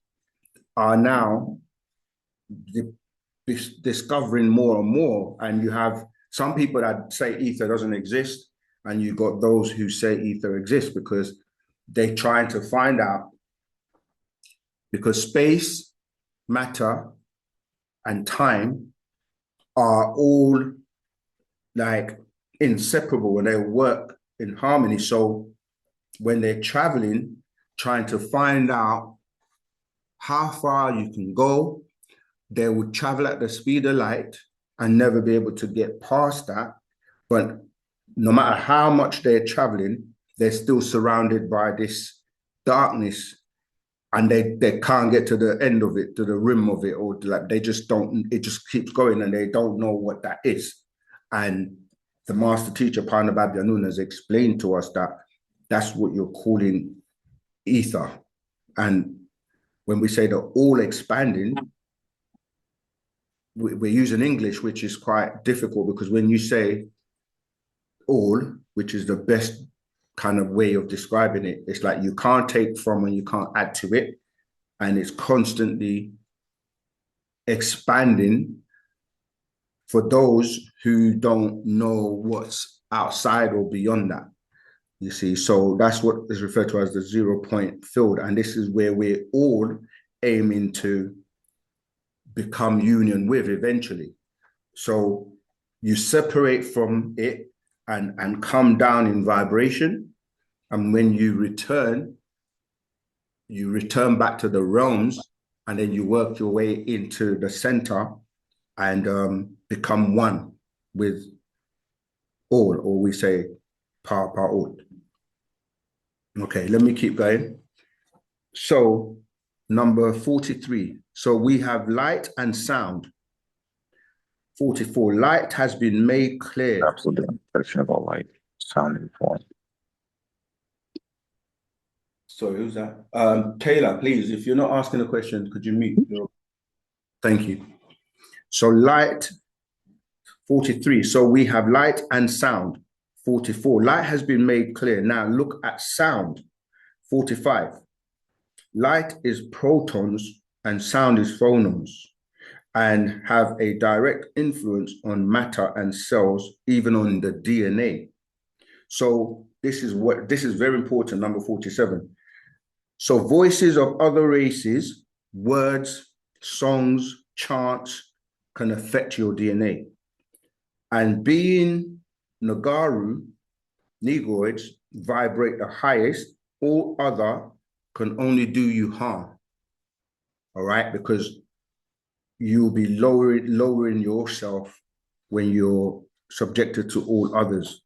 are now discovering more and more. And you have some people that say ether doesn't exist, and you got those who say ether exists because they're trying to find out, because space, matter, and time are all like inseparable and they work in harmony. So when they're traveling, trying to find out how far you can go, they would travel at the speed of light and never be able to get past that. But no matter how much they're traveling, they're still surrounded by this darkness, and they can't get to the end of it, to the rim of it, or like they just don't, it just keeps going and they don't know what that is. And the master teacher, Pana Babyanun, has explained to us that that's what you're calling ether. And when we say the all expanding, we're using English, which is quite difficult, because when you say all, which is the best kind of way of describing it, it's like you can't take from and you can't add to it. And it's constantly expanding for those who don't know what's outside or beyond that. You see, so that's what is referred to as the 0-point field. And this is where we're all aiming to become union with eventually. So you separate from it and come down in vibration. And when you return back to the realms, and then you work your way into the center and become one with all, or we say Pa all. Okay, let me keep going. So number 43. So we have light and sound. 44. Light has been made clear. Absolutely. Section about light, sound, and form. Sorry, who's that? Taylor, please, if you're not asking a question, could you mute? Thank you. So light, 43. So we have light and sound. 44. Light has been made clear. Now look at sound. 45. Light is protons and sound is phonons, and have a direct influence on matter and cells, even on the DNA. So this is very important, number 47. So voices of other races, words, songs, chants can affect your DNA. And being Nagaru, Negroids vibrate the highest, all other can only do you harm. All right, because you'll be lowering yourself when you're subjected to all others.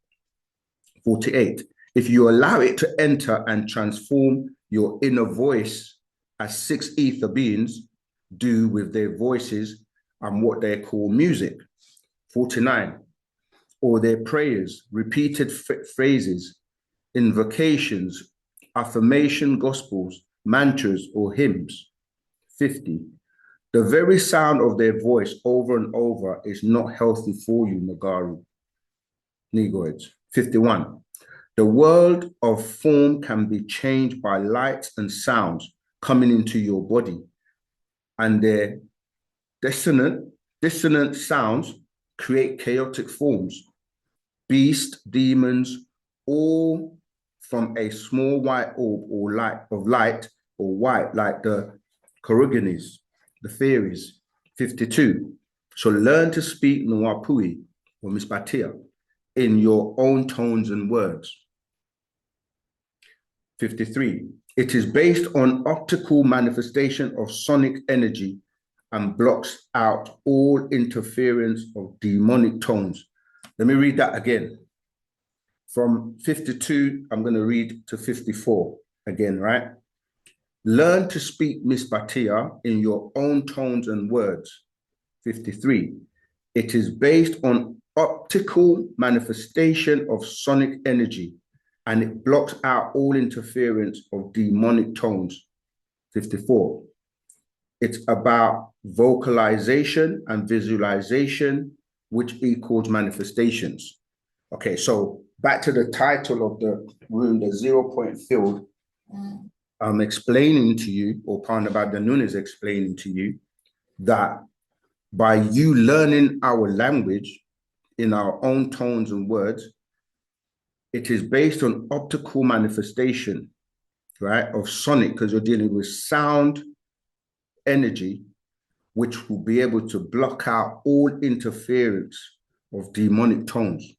48. If you allow it to enter and transform your inner voice, as 6 ether beings do with their voices and what they call music. 49. Or their prayers, repeated phrases, invocations, affirmation gospels, mantras, or hymns. 50. The very sound of their voice over and over is not healthy for you, Nagaru, Negroids. 51. The world of form can be changed by lights and sounds coming into your body, and their dissonant sounds create chaotic forms, beasts, demons, all from a small white orb or light or white, like the Koruganis, the fairies. 52. So learn to speak Nwapui or Mispatia in your own tones and words. 53. It is based on optical manifestation of sonic energy and blocks out all interference of demonic tones. Let me read that again. From 52, I'm going to read to 54 again, right? Learn to speak Mispatia in your own tones and words. 53. It is based on optical manifestation of sonic energy, and it blocks out all interference of demonic tones. 54. It's about vocalization and visualization, which equals manifestations. Okay, so back to the title of the room, the 0-point field. I'm explaining to you, or Panabab Danun is explaining to you, that by you learning our language in our own tones and words, it is based on optical manifestation, right, of sonic, because you're dealing with sound energy, which will be able to block out all interference of demonic tones.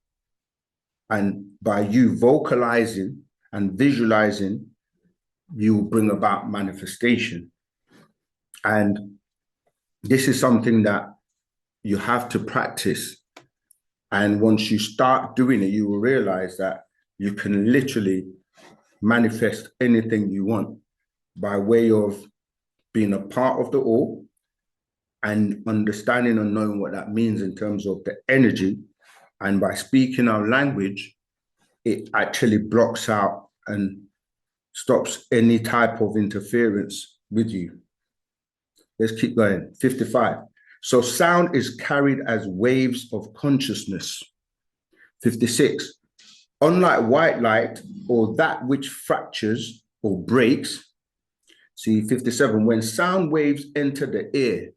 And by you vocalizing and visualizing, you will bring about manifestation. And this is something that you have to practice. And once you start doing it, you will realize that you can literally manifest anything you want by way of being a part of the all and understanding and knowing what that means in terms of the energy. And by speaking our language, it actually blocks out and stops any type of interference with you. Let's keep going. 55. So sound is carried as waves of consciousness. 56. Unlike white light or that which fractures or breaks, see 57, when sound waves enter the ear,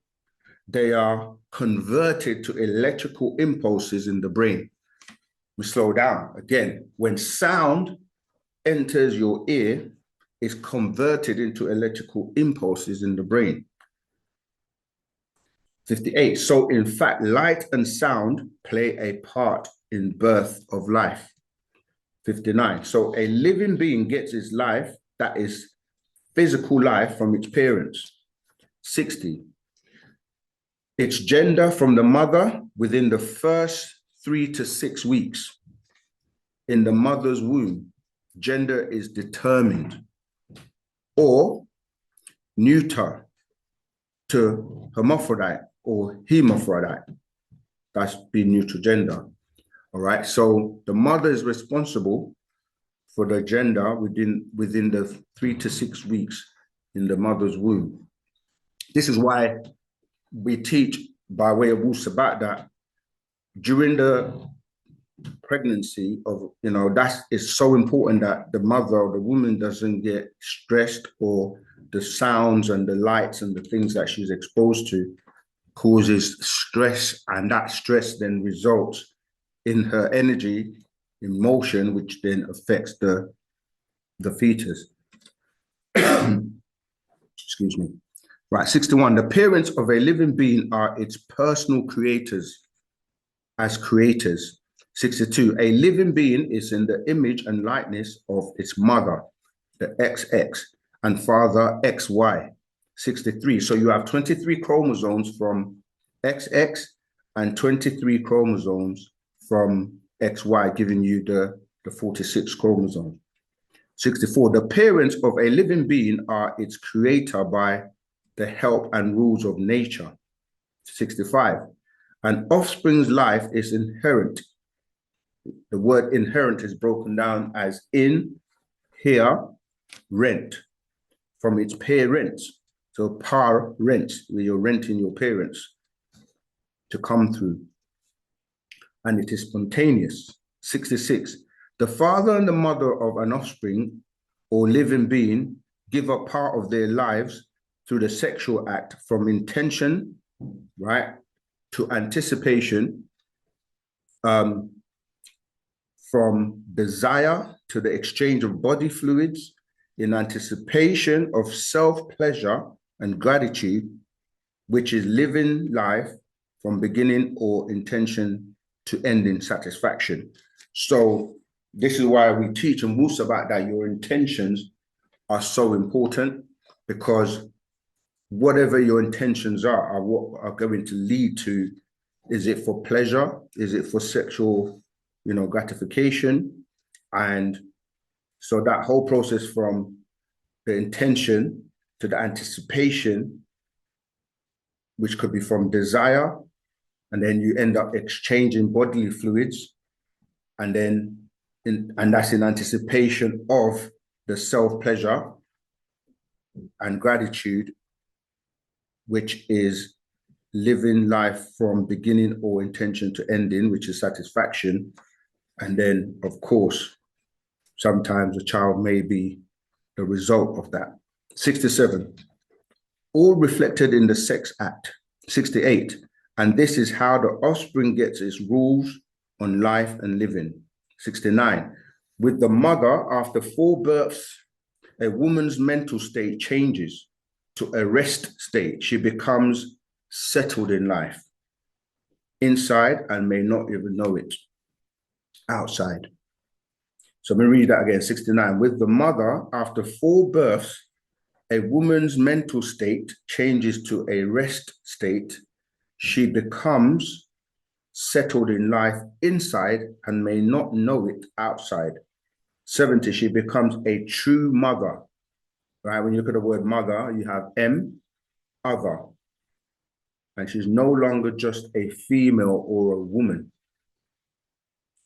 they are converted to electrical impulses in the brain. We slow down. Again, when sound enters your ear, it's converted into electrical impulses in the brain. 58. So in fact, light and sound play a part in birth of life. 59. So a living being gets its life, that is physical life, from its parents. 60. Its gender from the mother within the first 3 to 6 weeks. In the mother's womb, gender is determined. Or neuter to hermaphrodite or hermaphrodite. That's being neutral gender. All right. So the mother is responsible for the gender within the 3 to 6 weeks in the mother's womb. This is why we teach by way of Wu-Sabat that during the pregnancy of, that is so important that the mother or the woman doesn't get stressed, or the sounds and the lights and the things that she's exposed to causes stress, and that stress then results in her energy in motion, which then affects the fetus. Excuse me. Right, 61. The parents of a living being are its personal creators as creators. 62. A living being is in the image and likeness of its mother, the XX, and father, XY. 63. So you have 23 chromosomes from XX and 23 chromosomes from XY, giving you the 46 chromosomes. 64. The parents of a living being are its creator by the help and rules of nature. 65. An offspring's life is inherent. The word inherent is broken down as in, here, rent, from its parents. So par rent, where you're renting your parents to come through. And it is spontaneous. 66. The father and the mother of an offspring or living being give a part of their lives through the sexual act, from intention, right, to anticipation, from desire to the exchange of body fluids, in anticipation of self-pleasure and gratitude, which is living life from beginning or intention to ending satisfaction. So this is why we teach in Wu-Sabat that your intentions are so important, because whatever your intentions are what are going to lead to, is it for pleasure? Is it for sexual, gratification? And so that whole process from the intention to the anticipation, which could be from desire, and then you end up exchanging bodily fluids, and then and that's in anticipation of the self-pleasure and gratitude, which is living life from beginning or intention to ending, which is satisfaction. And then, of course, sometimes a child may be the result of that. 67, all reflected in the sex act. 68, and this is how the offspring gets its rules on life and living. 69, with the mother, after 4 births, a woman's mental state changes to a rest state. She becomes settled in life, inside, and may not even know it outside. So I'm going to read that again. 69, with the mother, after 4 births, a woman's mental state changes to a rest state. She becomes settled in life inside and may not know it outside. 70, she becomes a true mother, right? When you look at the word mother, you have M, other. And she's no longer just a female or a woman.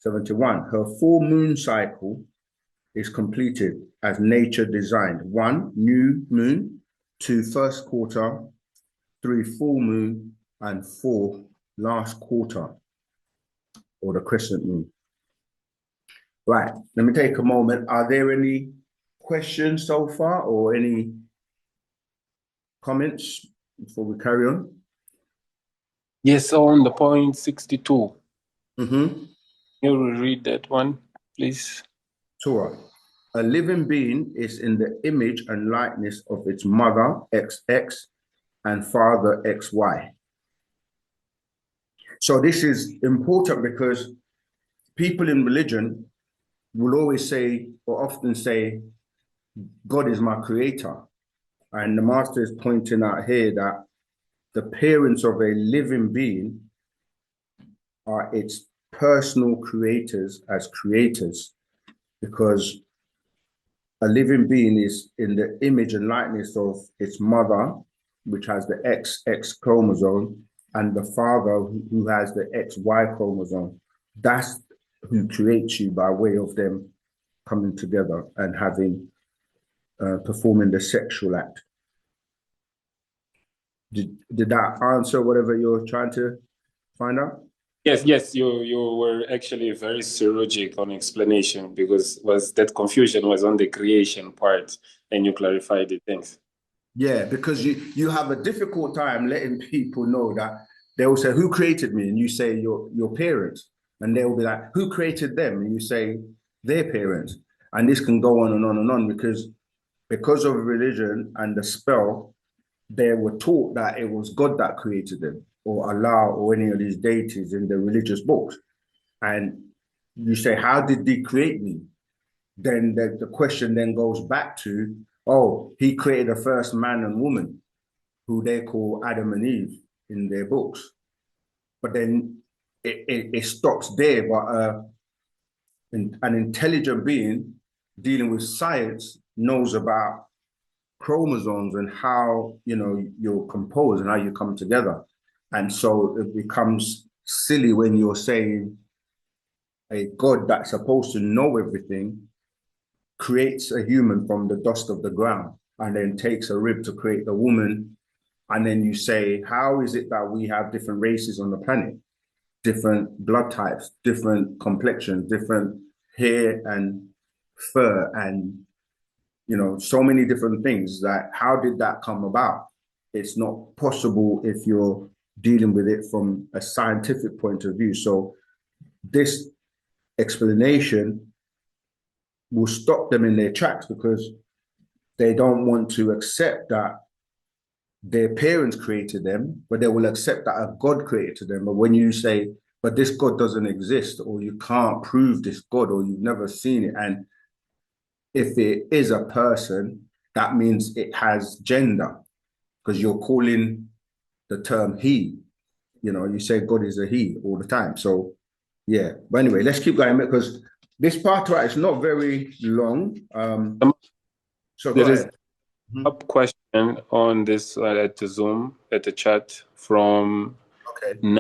71, her full moon cycle is completed as nature designed. 1, new moon, 2, first quarter, 3, full moon, and 4, last quarter, or the crescent moon. Right, let me take a moment. Are there any questions so far or any comments before we carry on? Yes, on the point 62. Mm-hmm. You read that one, please. Torah. A living being is in the image and likeness of its mother, XX, and father, XY. So this is important because people in religion will always say, or often say, God is my creator. And the master is pointing out here that the parents of a living being are its personal creators as creators, because a living being is in the image and likeness of its mother, which has the XX chromosome, and the father who has the XY chromosome. That's who creates you by way of them coming together and having performing the sexual act. Did that answer whatever you're trying to find out? Yes, you were actually very surgical on explanation, because that confusion was on the creation part, and you clarified it. Thanks. Yeah, because you have a difficult time letting people know that they will say, who created me? And you say your parents. And they will be like, who created them? And you say their parents. And this can go on and on and on because of religion and the spell, they were taught that it was God that created them, or Allah, or any of these deities in the religious books. And you say, how did he create me? Then the question then goes back to, oh, he created the first man and woman, who they call Adam and Eve in their books. But then it stops there. But an intelligent being dealing with science knows about chromosomes and how you're composed and how you come together. And so it becomes silly when you're saying a God that's supposed to know everything creates a human from the dust of the ground and then takes a rib to create the woman. And then you say, how is it that we have different races on the planet, different blood types, different complexions, different hair and fur, and so many different things? That how did that come about? It's not possible if you're dealing with it from a scientific point of view. So this explanation will stop them in their tracks, because they don't want to accept that their parents created them, but they will accept that a God created them. But when you say, but this God doesn't exist, or you can't prove this God, or you've never seen it, and if it is a person, that means it has gender, because you're calling the term he. You say God is a he all the time. So yeah, but anyway, let's keep going, because this part right is not very long. So go There is ahead. a question on this at the Zoom, at the chat from Okay.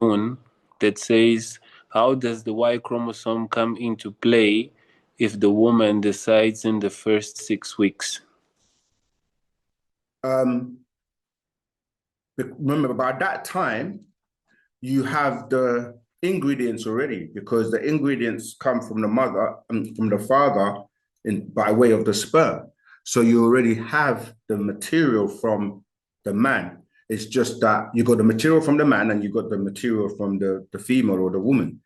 Noon, that says, how does the Y chromosome come into play if the woman decides in the first 6 weeks? remember, by that time, you have the ingredients already, because the ingredients come from the mother and from the father by way of the sperm. So you already have the material from the man. It's just that you got the material from the man and you got the material from the female or the woman.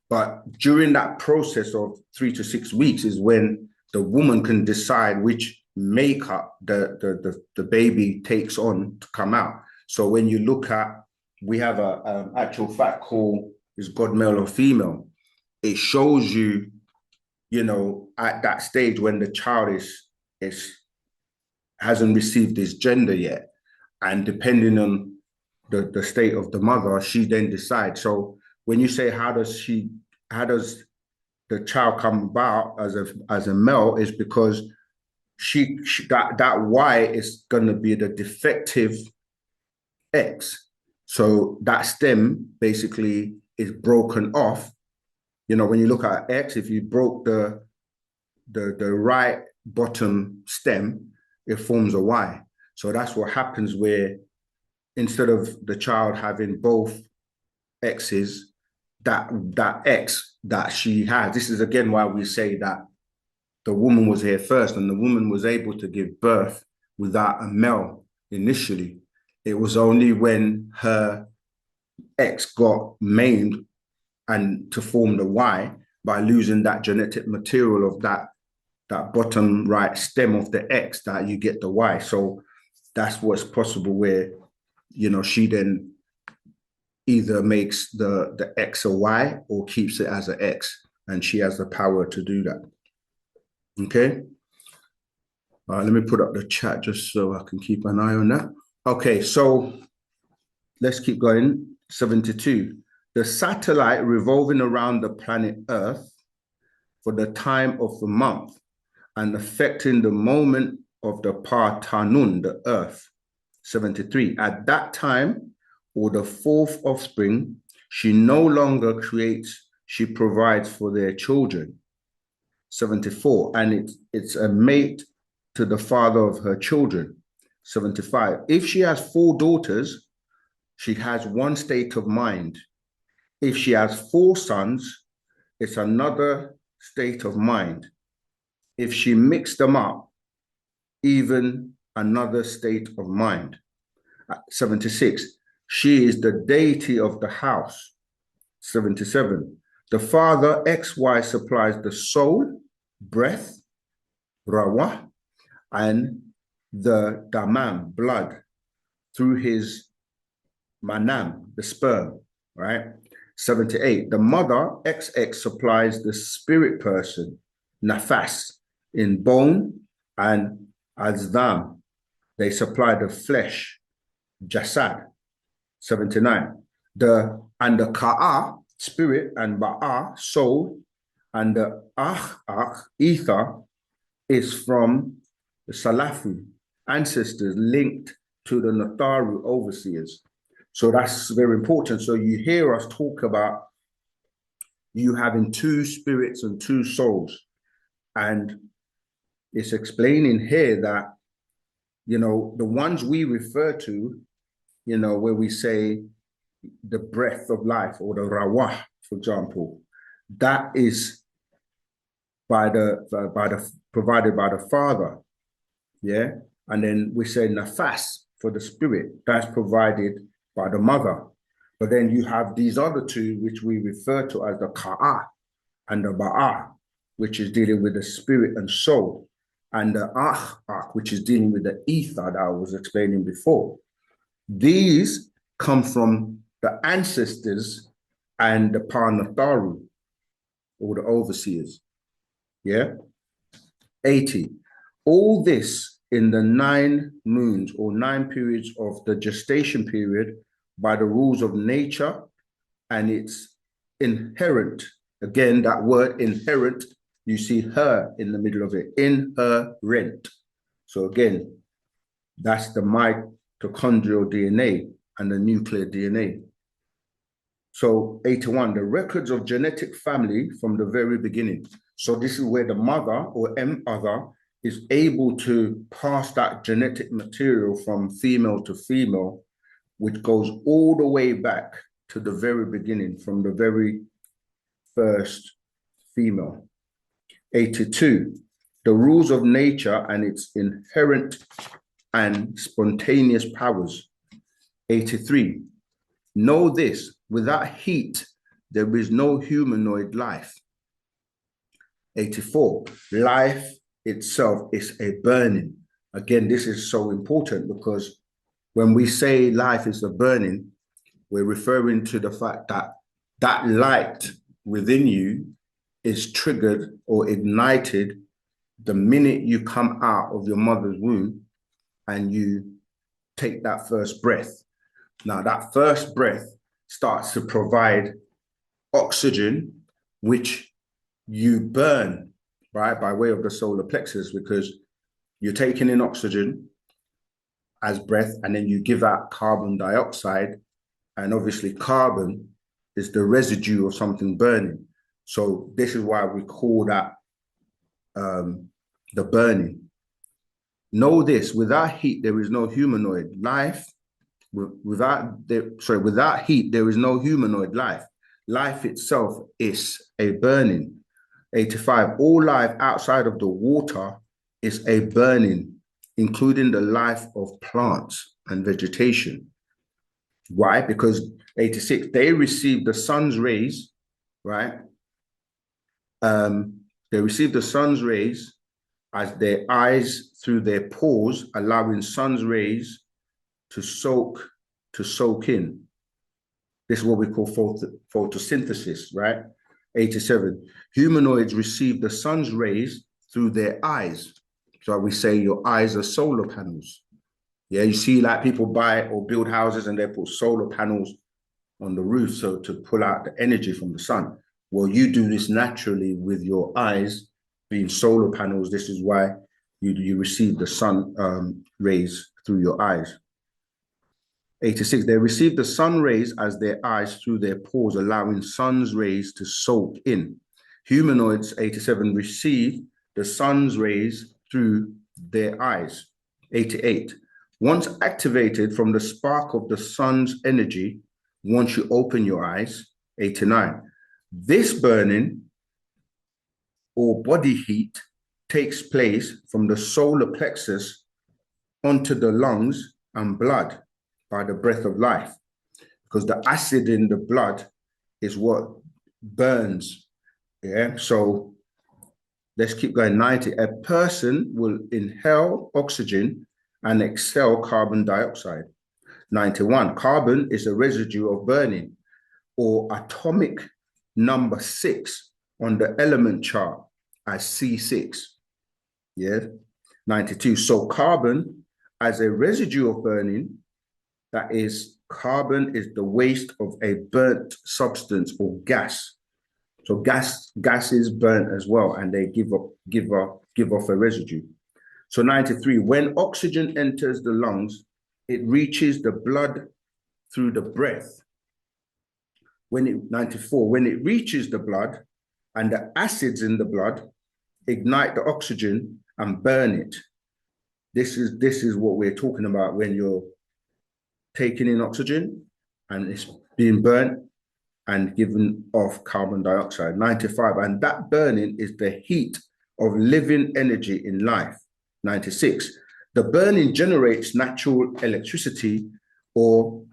But during that process of 3 to 6 weeks is when the woman can decide which makeup the baby takes on to come out. So when you look at, we have a actual fact called is God male or female. It shows you, you know, at that stage when the child hasn't received his gender yet, and depending on the state of the mother, she then decides. So when you say how does the child come about as a male, is because that Y is going to be the defective X. So that stem basically is broken off. You know, when you look at X, if you broke the right bottom stem, it forms a Y. So that's what happens, where instead of the child having both X's, that X that she has, this is again why we say that the woman was here first, and the woman was able to give birth without a male initially. It was only when her X got maimed and to form the Y by losing that genetic material of that bottom right stem of the X that you get the Y. So that's what's possible, where, you know, she then either makes the X a Y or keeps it as an X, and she has the power to do that. Okay. Let me put up the chat just so I can keep an eye on that. Okay, so let's keep going. 72. The satellite revolving around the planet Earth for the time of the month and affecting the moment of the Partanun, the Earth. 73. At that time, or the fourth offspring, she no longer creates, she provides for their children. 74. And it's a mate to the father of her children. 75. If she has 4 daughters, she has one state of mind. If she has 4 sons, it's another state of mind. If she mixed them up, even another state of mind. 76. She is the deity of the house. 77. The father, XY, supplies the soul, breath, rawah, and the damam, blood, through his manam, the sperm, right? 78. The mother, XX, supplies the spirit person, nafas, in bone, and azdam, they supply the flesh, jasad. 79. The ka'a, spirit, and ba'a, soul, and the ether, is from the Salafi ancestors linked to the Natharu overseers. So that's very important. So you hear us talk about you having 2 spirits and 2 souls. And it's explaining here that, you know, the ones we refer to, you know, where we say the breath of life or the rawah, for example, that is provided by the father. Yeah. And then we say nafas for the spirit, that's provided by the mother. But then you have these other 2, which we refer to as the ka'a and the ba'a, which is dealing with the spirit and soul, and the which is dealing with the ether that I was explaining before. These come from the ancestors and the Parnatharu, or the overseers. Yeah. 80. All this in the 9 moons or 9 periods of the gestation period by the rules of nature, and it's inherent. Again, that word inherent, you see her in the middle of it, inherent. So again, that's the mitochondrial DNA and the nuclear DNA. So 81, the records of genetic family from the very beginning. So this is where the mother or M-other is able to pass that genetic material from female to female which goes all the way back to the very beginning, from the very first female. 82, the rules of nature and its inherent and spontaneous powers. 83, know this, without heat, there is no humanoid life. 84, life itself is a burning. Again, this is so important because when we say life is a burning, we're referring to the fact that that light within you is triggered or ignited the minute you come out of your mother's womb and you take that first breath. Now, that first breath starts to provide oxygen, which you burn, right, by way of the solar plexus, because you're taking in oxygen as breath, and then you give out carbon dioxide. And obviously carbon is the residue of something burning. So this is why we call that the burning. Know this, without heat, there is no humanoid life. Without heat, there is no humanoid life. Life itself is a burning. 85, all life outside of the water is a burning, including the life of plants and vegetation. Why? Because 86, they receive the sun's rays, right? They receive the sun's rays as their eyes through their pores, allowing sun's rays to soak in. This is what we call photosynthesis, right? 87, humanoids receive the sun's rays through their eyes. So we say your eyes are solar panels. Yeah, you see like people buy or build houses and they put solar panels on the roof so to pull out the energy from the sun. Well, you do this naturally with your eyes being solar panels. This is why you receive the sun rays through your eyes. 86, they receive the sun rays as their eyes through their pores, allowing sun's rays to soak in. Humanoids, 87, receive the sun's rays through their eyes. 88, once activated from the spark of the sun's energy, once you open your eyes. 89, this burning or body heat takes place from the solar plexus onto the lungs and blood by the breath of life, because the acid in the blood is what burns. Yeah, so let's keep going. 90, a person will inhale oxygen and exhale carbon dioxide. 91, carbon is a residue of burning, or atomic number 6 on the element chart as C6. Yeah. 92, so carbon as a residue of burning, that is, carbon is the waste of a burnt substance or gas. So gas is burnt as well, and they give off a residue. So 93, when oxygen enters the lungs, it reaches the blood through the breath. 94, when it reaches the blood and the acids in the blood ignite the oxygen and burn it. This is what we're talking about when you're taking in oxygen and it's being burnt and given off carbon dioxide. 95, and that burning is the heat of living energy in life. 96, the burning generates natural electricity or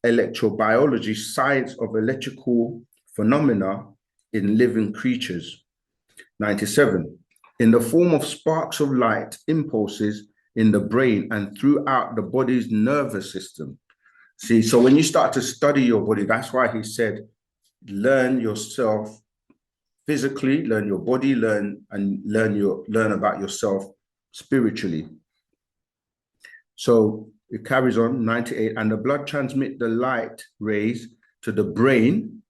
electrobiology, science of electrical phenomena in living creatures. 97, in the form of sparks of light, impulses in the brain and throughout the body's nervous system. See, so when you start to study your body, that's why he said, learn yourself physically, learn your body, learn about yourself spiritually. So it carries on. 98, and the blood transmit the light rays to the brain,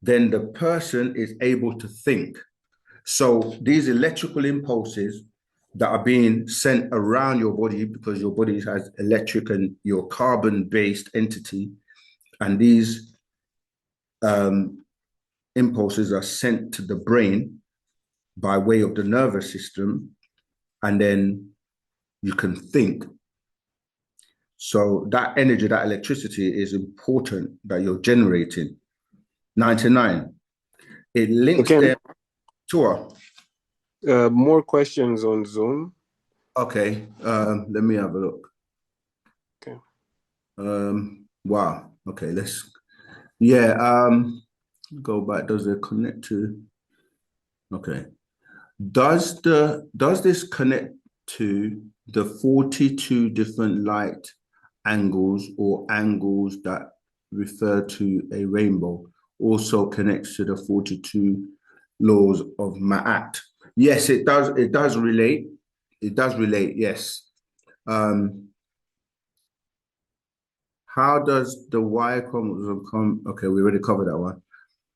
then the person is able to think. So these electrical impulses that are being sent around your body, because your body has electric and your carbon-based entity, and these impulses are sent to the brain by way of the nervous system, and then you can think. So that energy, that electricity is important that you're generating. 99. It links Okay. them to a. More questions on Zoom. Okay, let me have a look. Okay. Wow. Okay, let's go back. Does it connect to? Okay. Does this connect to the 42 different light angles or angles that refer to a rainbow? Also connects to the 42 laws of Ma'at. Yes, it does. It does relate. It does relate. Yes. How does the Y chromosome come? Okay, we already covered that one.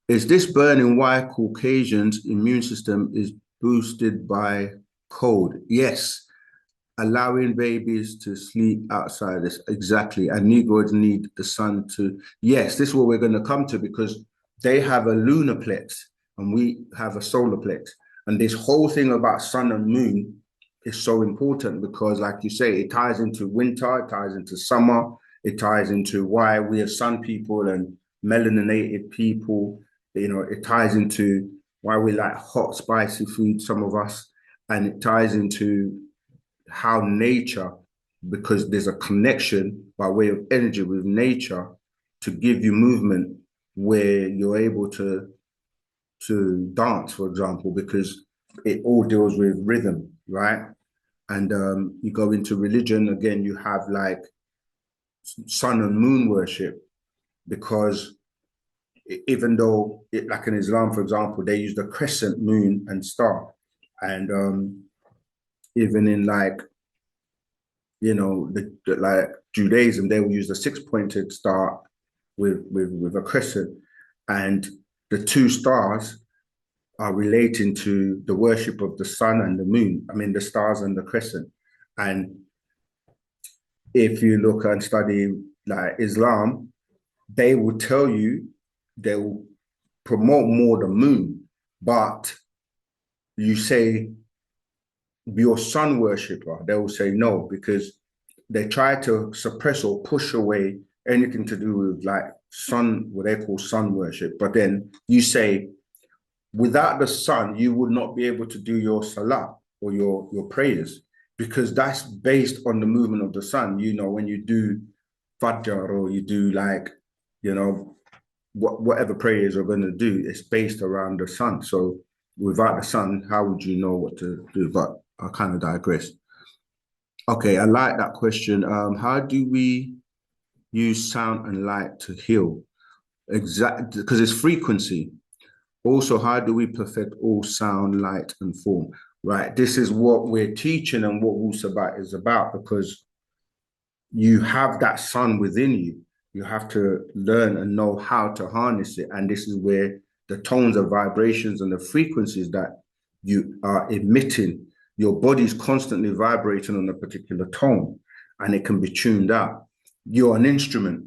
Is this burning why Caucasians' immune system is boosted by cold? Yes, allowing babies to sleep outside is exactly. And Negroids need the sun to. Yes, this is what we're going to come to because they have a lunar plex and we have a solar plex. And this whole thing about sun and moon is so important because, like you say, it ties into winter, it ties into summer, it ties into why we are sun people and melaninated people. You know, it ties into why we like hot, spicy food, some of us, and it ties into how nature, because there's a connection by way of energy with nature to give you movement where you're able to dance, for example, because it all deals with rhythm, right? And you go into religion, again, you have like sun and moon worship, because even though, like in Islam, for example, they use the crescent moon and star. And even in like, like Judaism, they will use the six-pointed star with a crescent. And the two stars are relating to the worship of the sun and the moon. I mean, the stars and the crescent. And if you look and study like Islam, they will tell you, they will promote more the moon, but you say your sun worshiper, they will say no, because they try to suppress or push away anything to do with like sun, what they call sun worship. But then you say, without the sun, you would not be able to do your salah or your prayers, because that's based on the movement of the sun. You know, when you do Fajr or you do like, whatever prayers are going to do, it's based around the sun. So without the sun, how would you know what to do? But I kind of digress. Okay, I like that question. How do we use sound and light to heal? Exactly, because it's frequency. Also, how do we perfect all sound, light, and form? Right. This is what we're teaching and what Wu-Sabat is about, because you have that sun within you. You have to learn and know how to harness it. And this is where the tones and vibrations and the frequencies that you are emitting, your body's constantly vibrating on a particular tone, and it can be tuned out. You're an instrument.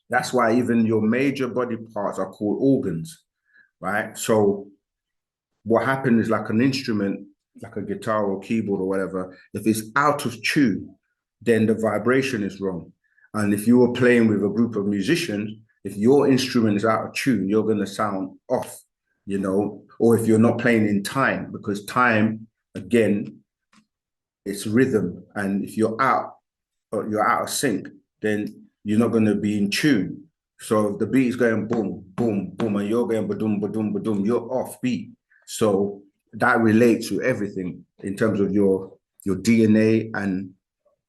That's why even your major body parts are called organs, right? So what happens is, like an instrument, like a guitar or keyboard or whatever, if it's out of tune, then the vibration is wrong. And if you were playing with a group of musicians, if your instrument is out of tune, you're going to sound off, or if you're not playing in time, because time, again, it's rhythm. And if you're out of sync, then you're not going to be in tune. So if the beat is going boom, boom, boom, and you're going ba-dum, ba-dum, ba-dum, you're off beat. So that relates to everything in terms of your DNA, and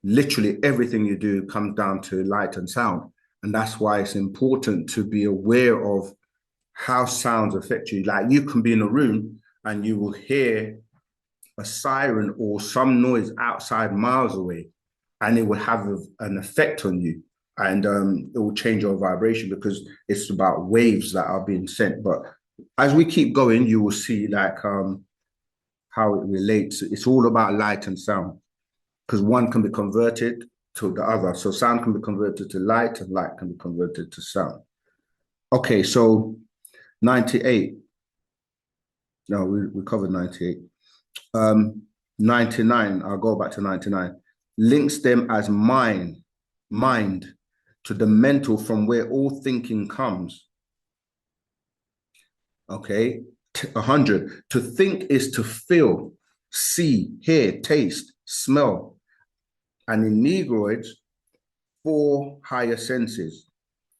literally everything you do comes down to light and sound. And that's why it's important to be aware of how sounds affect you. Like, you can be in a room and you will hear a siren or some noise outside miles away, and it will have an effect on you, and it will change your vibration, because it's about waves that are being sent. But as we keep going, you will see like how it relates. It's all about light and sound, because one can be converted to the other. So sound can be converted to light, and light can be converted to sound. Okay, so 98. No, we covered 98. 99, I'll go back to 99. Links them as mine. mind, to the mental, from where all thinking comes. Okay, 100. To think is to feel, see, hear, taste, smell. And in Negroids, 4 higher senses.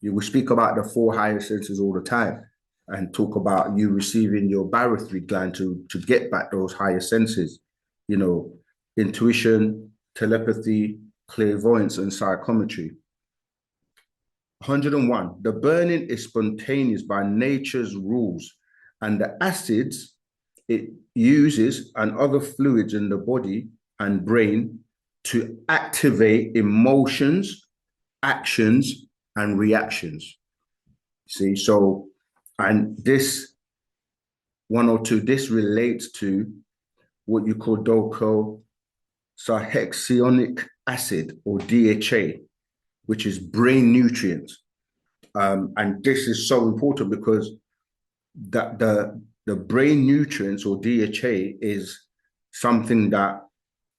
You will speak about the 4 higher senses all the time and talk about you receiving your barothry gland to get back those higher senses, you know, intuition, telepathy, clairvoyance, and psychometry. 101. The burning is spontaneous by nature's rules, and the acids it uses and other fluids in the body and brain to activate emotions, actions, and reactions. See, so, and this 102, this relates to what you call docosahexaenoic acid, or DHA, which is brain nutrients. And this is so important because the brain nutrients, or DHA, is something that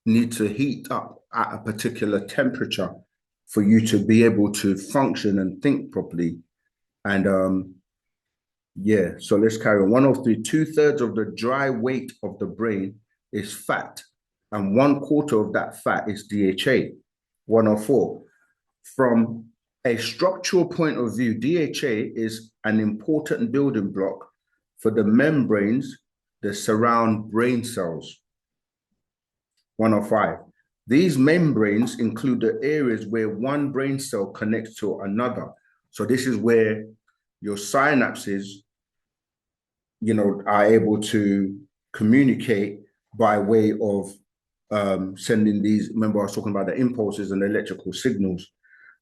needs to heat up at a particular temperature for you to be able to function and think properly. And yeah, so let's carry on. 103, 2/3 of the dry weight of the brain is fat, and 1/4 of that fat is DHA. 104, from a structural point of view, DHA is an important building block for the membranes that surround brain cells. 105, these membranes include the areas where one brain cell connects to another. So this is where your synapses, you know, are able to communicate by way of sending these. Remember, I was talking about the impulses and the electrical signals.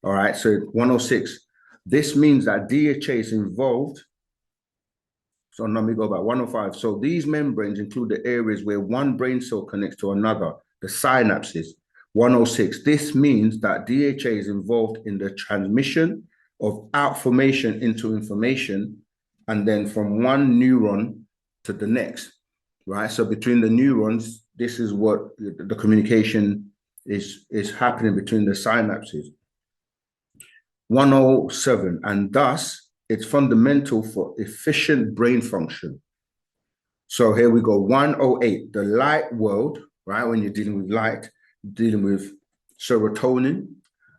All right, so 106, this means that DHA is involved. So let me go back, 105. So these membranes include the areas where one brain cell connects to another, the synapses. 106, this means that DHA is involved in the transmission of outformation into information, and then from one neuron to the next, right? So between the neurons, this is what the communication is happening between the synapses. 107, and thus it's fundamental for efficient brain function. So here we go, 108, the light world, right? When you're dealing with light, dealing with serotonin.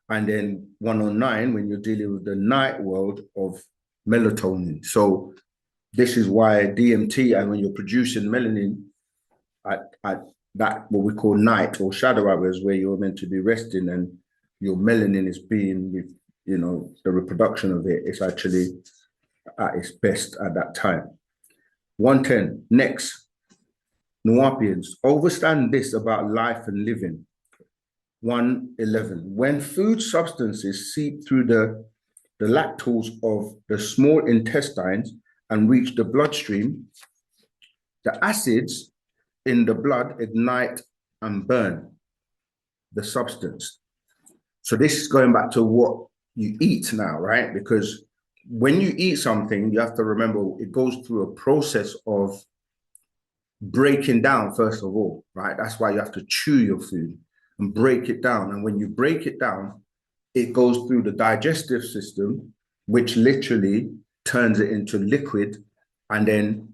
And then 109, when you're dealing with the night world of melatonin. So this is why DMT, and when you're producing melanin at that, what we call night or shadow hours, where you're meant to be resting, and your melanin is being with, you know, the reproduction of it is actually at its best at that time. 110, next, Nuapians, understand this about life and living. 111, when food substances seep through the lactose of the small intestines and reach the bloodstream, the acids in the blood ignite and burn the substance. So this is going back to what you eat now, right? Because when you eat something, you have to remember it goes through a process of breaking down, first of all, right? That's why you have to chew your food and break it down. And when you break it down, it goes through the digestive system, which literally turns it into liquid. And then,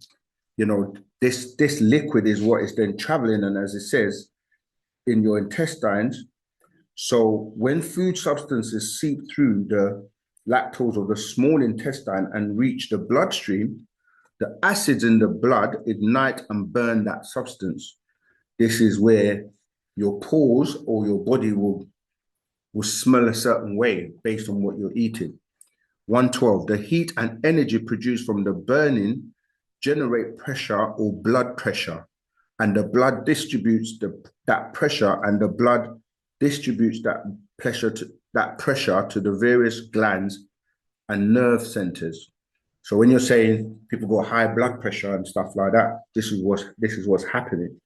you know, this liquid is what is then traveling, and as it says, in your intestines. So when food substances seep through the lactose of the small intestine and reach the bloodstream, the acids in the blood ignite and burn that substance. This is where your pores or your body will smell a certain way based on what you're eating. 112, the heat and energy produced from the burning generate pressure or blood pressure, and the blood distributes that pressure, and the blood distributes that pressure to the various glands and nerve centers. So when you're saying people got high blood pressure and stuff like that, this is what's happening.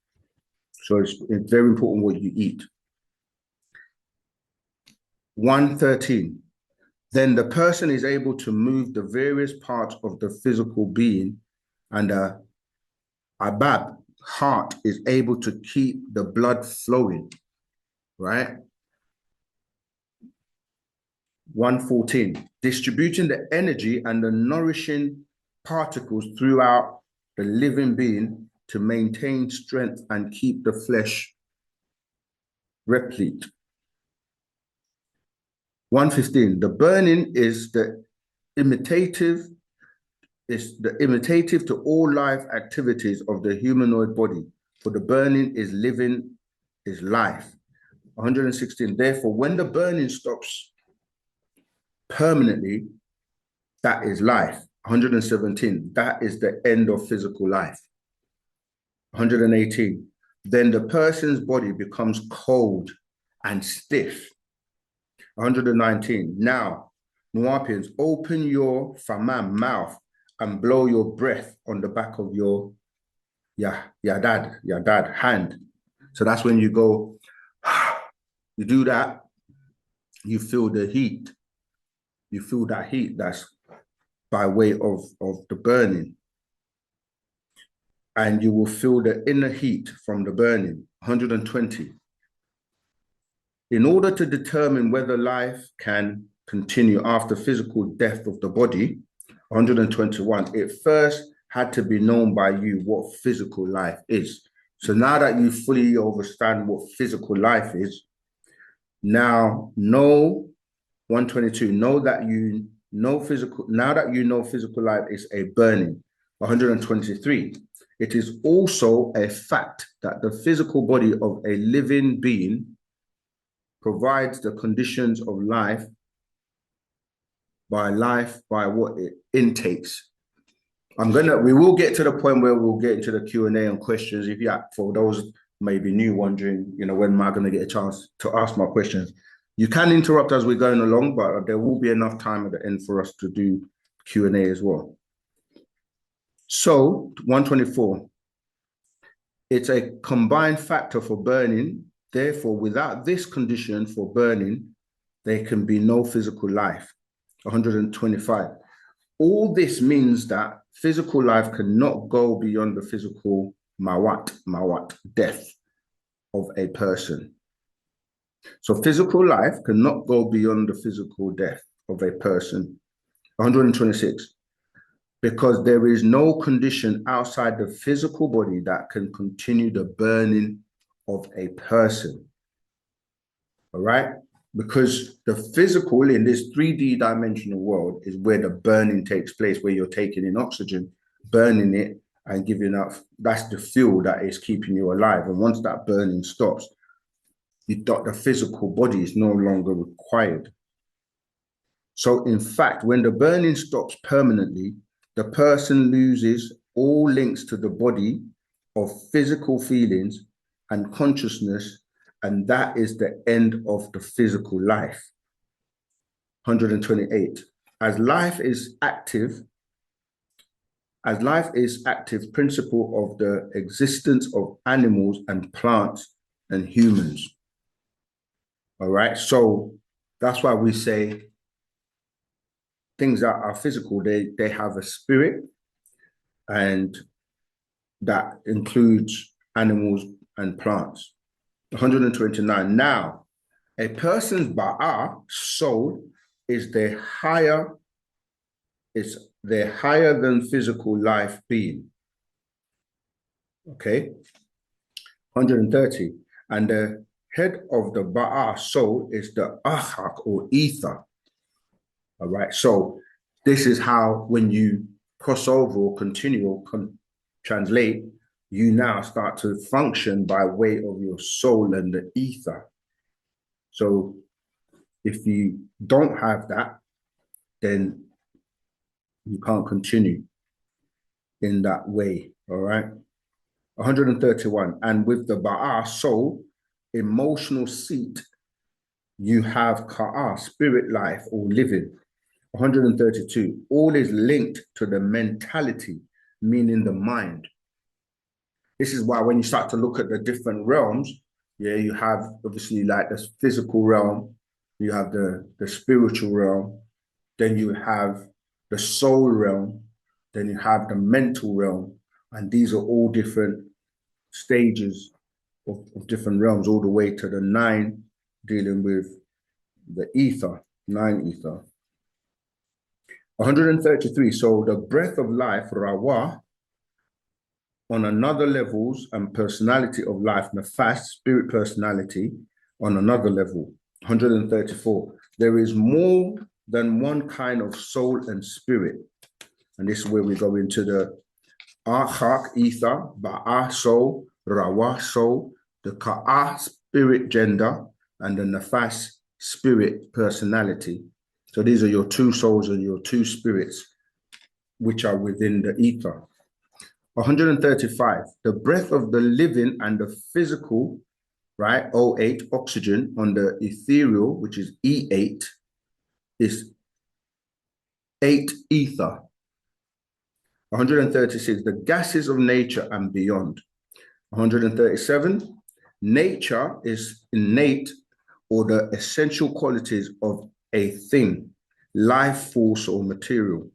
So it's very important what you eat. 113, then the person is able to move the various parts of the physical being, and abab, heart, is able to keep the blood flowing, right? 114, distributing the energy and the nourishing particles throughout the living being to maintain strength and keep the flesh replete. 115, the burning is the imitative to all life activities of the humanoid body, for the burning is living, is life. 116, therefore, when the burning stops permanently, that is life. 117, that is the end of physical life. 118, then the person's body becomes cold and stiff. 119, now, Nuapians, open your famam mouth and blow your breath on the back of your dad hand. So that's when you go, you do that, you feel the heat. You feel that heat that's by way of the burning. And you will feel the inner heat from the burning. 120. In order to determine whether life can continue after physical death of the body, 121, it first had to be known by you what physical life is. So now that you fully understand what physical life is, now know 122, now that you know physical life is a burning. 123, it is also a fact that the physical body of a living being provides the conditions of life by what it intakes. We will get to the point where we'll get into the Q&A and questions. If you, for those maybe new wondering, when am I going to get a chance to ask my questions? You can interrupt as we're going along, but there will be enough time at the end for us to do Q&A as well. So 124, it's a combined factor for burning. Therefore, without this condition for burning, there can be no physical life. 125. All this means that physical life cannot go beyond the physical mawat, death of a person. So physical life cannot go beyond the physical death of a person. 126. Because there is no condition outside the physical body that can continue the burning of a person. All right? Because the physical in this 3D dimensional world is where the burning takes place, where you're taking in oxygen, burning it and giving up. That's the fuel that is keeping you alive. And once that burning stops, the physical body is no longer required. So in fact, when the burning stops permanently, the person loses all links to the body of physical feelings and consciousness, and that is the end of the physical life. 128. As life is active, principle of the existence of animals and plants and humans. All right, so that's why we say things that are physical, they have a spirit, and that includes animals and plants. 129. Now, a person's ba'a, soul, is their higher than physical life being. Okay. 130. And the head of the ba'a, soul, is the ahak or ether. All right. So this is how, when you cross over or continue or translate, you now start to function by way of your soul and the ether. So if you don't have that, then you can't continue in that way. All right. 131. And with the ba'a, soul, emotional seat, you have ka'a, spirit life or living. 132. All is linked to the mentality, meaning the mind. This is why when you start to look at the different realms, you have obviously like the physical realm, you have the spiritual realm, then you have the soul realm, then you have the mental realm, and these are all different stages of different realms, all the way to the 9 dealing with the ether. 9 ether. 133. So the breath of life, rawa, on another levels and personality of life, nafas, spirit personality, on another level. 134. There is more than one kind of soul and spirit. And this is where we go into the ahak, ether, ba'ah, soul, rawa, soul, the ka'ah, spirit, gender, and the nafas, spirit, personality. So these are your two souls and your two spirits, which are within the ether. 135, the breath of the living and the physical, right? O8, oxygen on the ethereal, which is E8, is 8 ether. 136, the gases of nature and beyond. 137, nature is innate or the essential qualities of a thing, life force or material.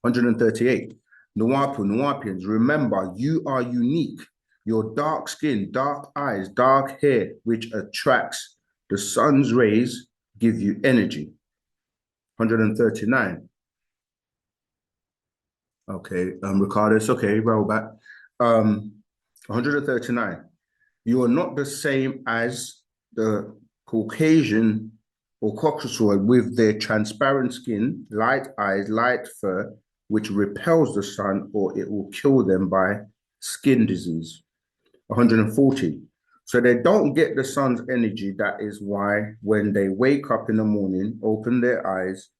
138, Nuwapians, remember you are unique. Your dark skin, dark eyes, dark hair, which attracts the sun's rays, give you energy. 139. Okay, Ricardo, it's okay, roll back. 139. You are not the same as the Caucasian or Caucasoid with their transparent skin, light eyes, light fur, which repels the sun or it will kill them by skin disease. 140. So they don't get the sun's energy. That is why when they wake up in the morning, open their eyes,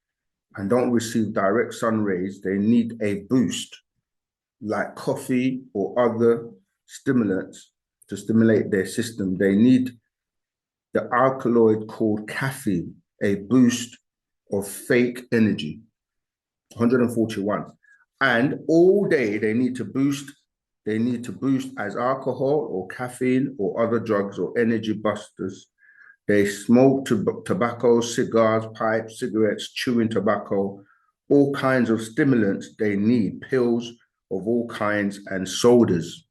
and don't receive direct sun rays, they need a boost like coffee or other stimulants to stimulate their system. They need the alkaloid called caffeine, a boost of fake energy. 141. And all day they need to boost as alcohol or caffeine or other drugs or energy busters. They smoke tobacco, cigars, pipes, cigarettes, chewing tobacco, all kinds of stimulants they need, pills of all kinds and sodas.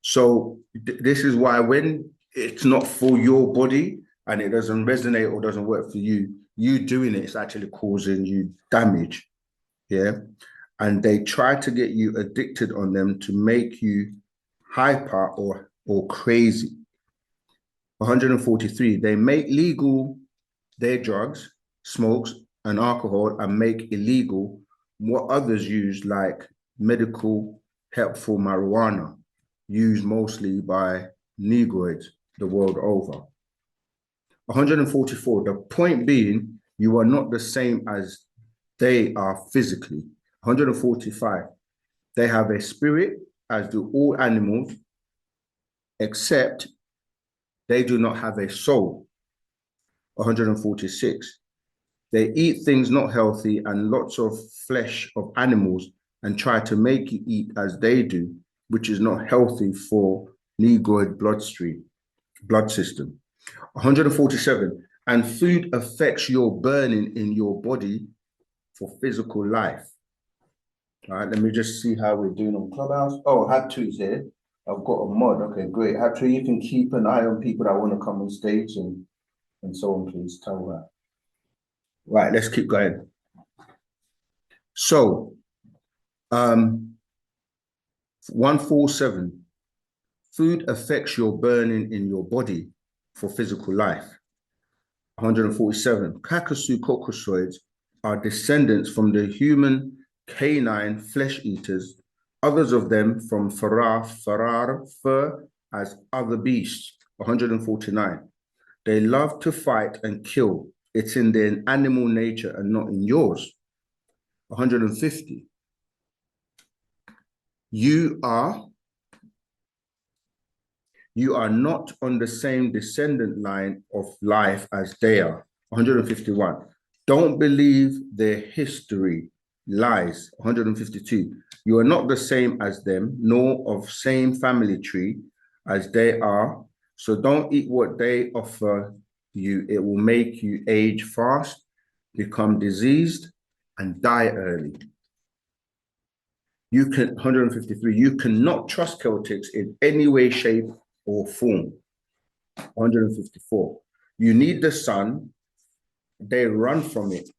So this is why when it's not for your body and it doesn't resonate or doesn't work for you, you doing it is actually causing you damage. Yeah. And they try to get you addicted on them to make you hyper or crazy. 143, they make legal their drugs, smokes, and alcohol and make illegal what others use, like medical helpful marijuana, used mostly by Negroids the world over. 144, the point being, you are not the same as they are physically. 145, they have a spirit, as do all animals, except they do not have a soul. 146, they eat things not healthy and lots of flesh of animals and try to make you eat as they do, which is not healthy for Negroid blood system. 147, and food affects your burning in your body for physical life. All right, let me just see how we're doing on Clubhouse. Oh, Hatu's here. I've got a mod. Okay, great. Hatu, you can keep an eye on people that want to come on stage and so on, please. Tell that. Right, let's keep going. So, 147, food affects your burning in your body for physical life. 147, Caucasus caucasoids are descendants from the human canine flesh eaters, others of them from fur as other beasts. 149, they love to fight and kill. It's in their animal nature and not in yours. 150, you are not on the same descendant line of life as they are. 151, don't believe their history lies. 152, you are not the same as them, nor of same family tree as they are. So don't eat what they offer you. It will make you age fast, become diseased, and die early. 153, you cannot trust Celtics in any way, shape, or form. 154, you need the sun they run from it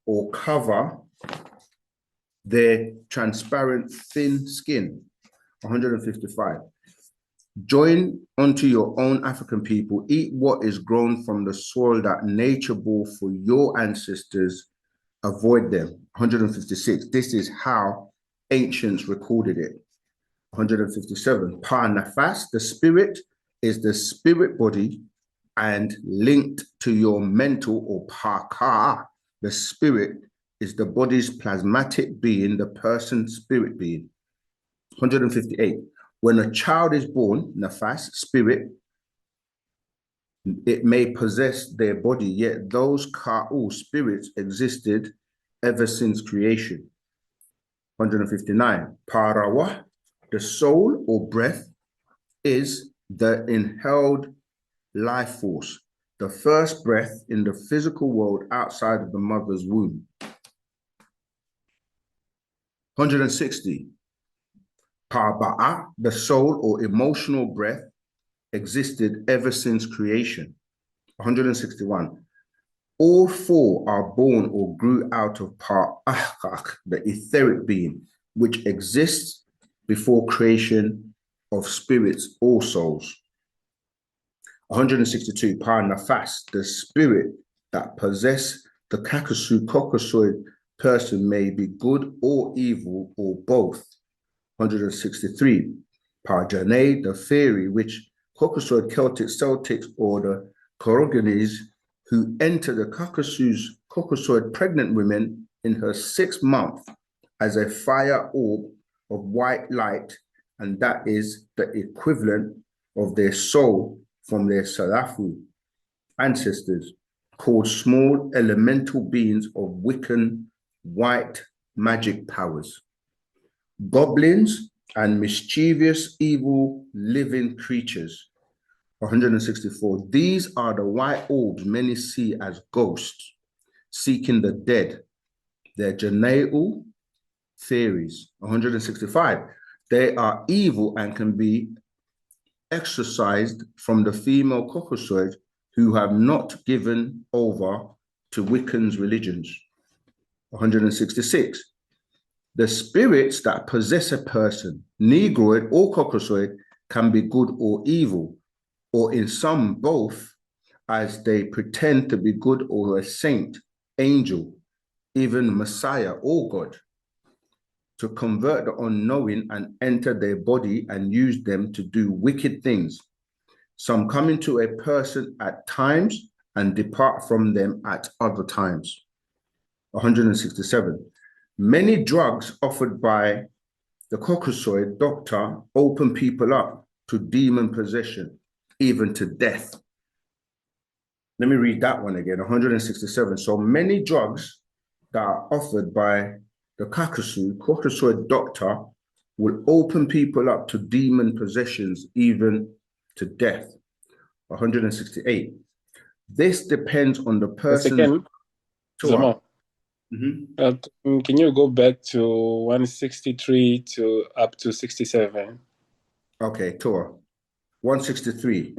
or cover their transparent thin skin. 155. Join unto your own African people, eat what is grown from the soil that nature bore for your ancestors, avoid them. 156. This is how ancients recorded it. 157. Pa nafas, the spirit is the spirit body and linked to your mental, or pa ka, the spirit is the body's plasmatic being, the person's spirit being. 158. When a child is born, nafas, spirit, it may possess their body, yet those ka'u, spirits, existed ever since creation. 159. Parawah, the soul or breath, is the inhaled life force, the first breath in the physical world outside of the mother's womb. 160. Paba'a, the soul or emotional breath, existed ever since creation. 161. All four are born or grew out of Pa'ahkak, the etheric being, which exists before creation of spirits or souls. 162. Pa-nafas, the spirit that possess the Kakasu Caucasoid person may be good or evil or both. 163. Pa-Jane, the fairy which Caucasoid Celtic Celtics or the Corogenes who enter the Caucasoid pregnant women in her 6th month as a fire orb of white light, and that is the equivalent of their soul from their Salafu ancestors, called small elemental beings of Wiccan white magic powers. Goblins and mischievous evil living creatures. 164. These are the white orbs many see as ghosts, seeking the dead. They're Janeu theories. 165. They are evil and can be exorcised from the female Caucasoid who have not given over to Wiccan's religions. 166. The spirits that possess a person, Negroid or Caucasoid, can be good or evil, or in some both, as they pretend to be good or a saint, angel, even Messiah or God, to convert the unknowing and enter their body and use them to do wicked things. Some come into a person at times and depart from them at other times. 167. Many drugs offered by the Caucasoid doctor open people up to demon possession, even to death. Let me read that one again, 167. So many drugs that are offered by the Caucasoid doctor will open people up to demon possessions, even to death. 168. This depends on the person's Torah. Can you go back to 163 to up to 67? Okay, Torah. 163.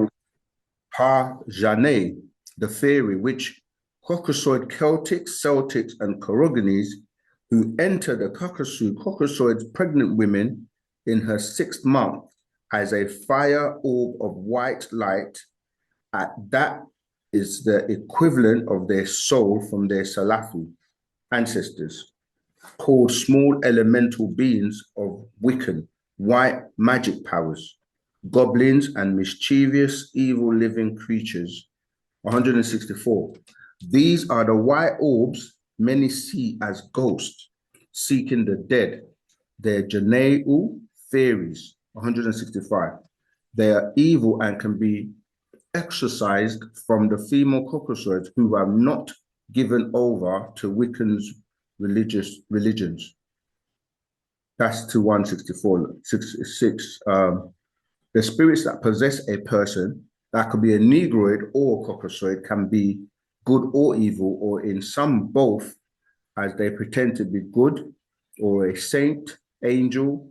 Pa-Jane, the fairy, which Caucasoid Celtics, Celtics, and Corogenes, who enter the Caucasoid's pregnant women in her 6th month as a fire orb of white light, that is the equivalent of their soul from their Salafi ancestors, called small elemental beings of Wiccan, white magic powers, goblins and mischievous evil living creatures. 164. These are the white orbs many see as ghosts, seeking the dead. They're Janeu fairies. 165. They are evil and can be exorcised from the female Caucasoids who have not given over to Wiccan's religions. That's to 164. 66. The spirits that possess a person, that could be a Negroid or Caucasoid, can be good or evil, or in some both, as they pretend to be good, or a saint, angel,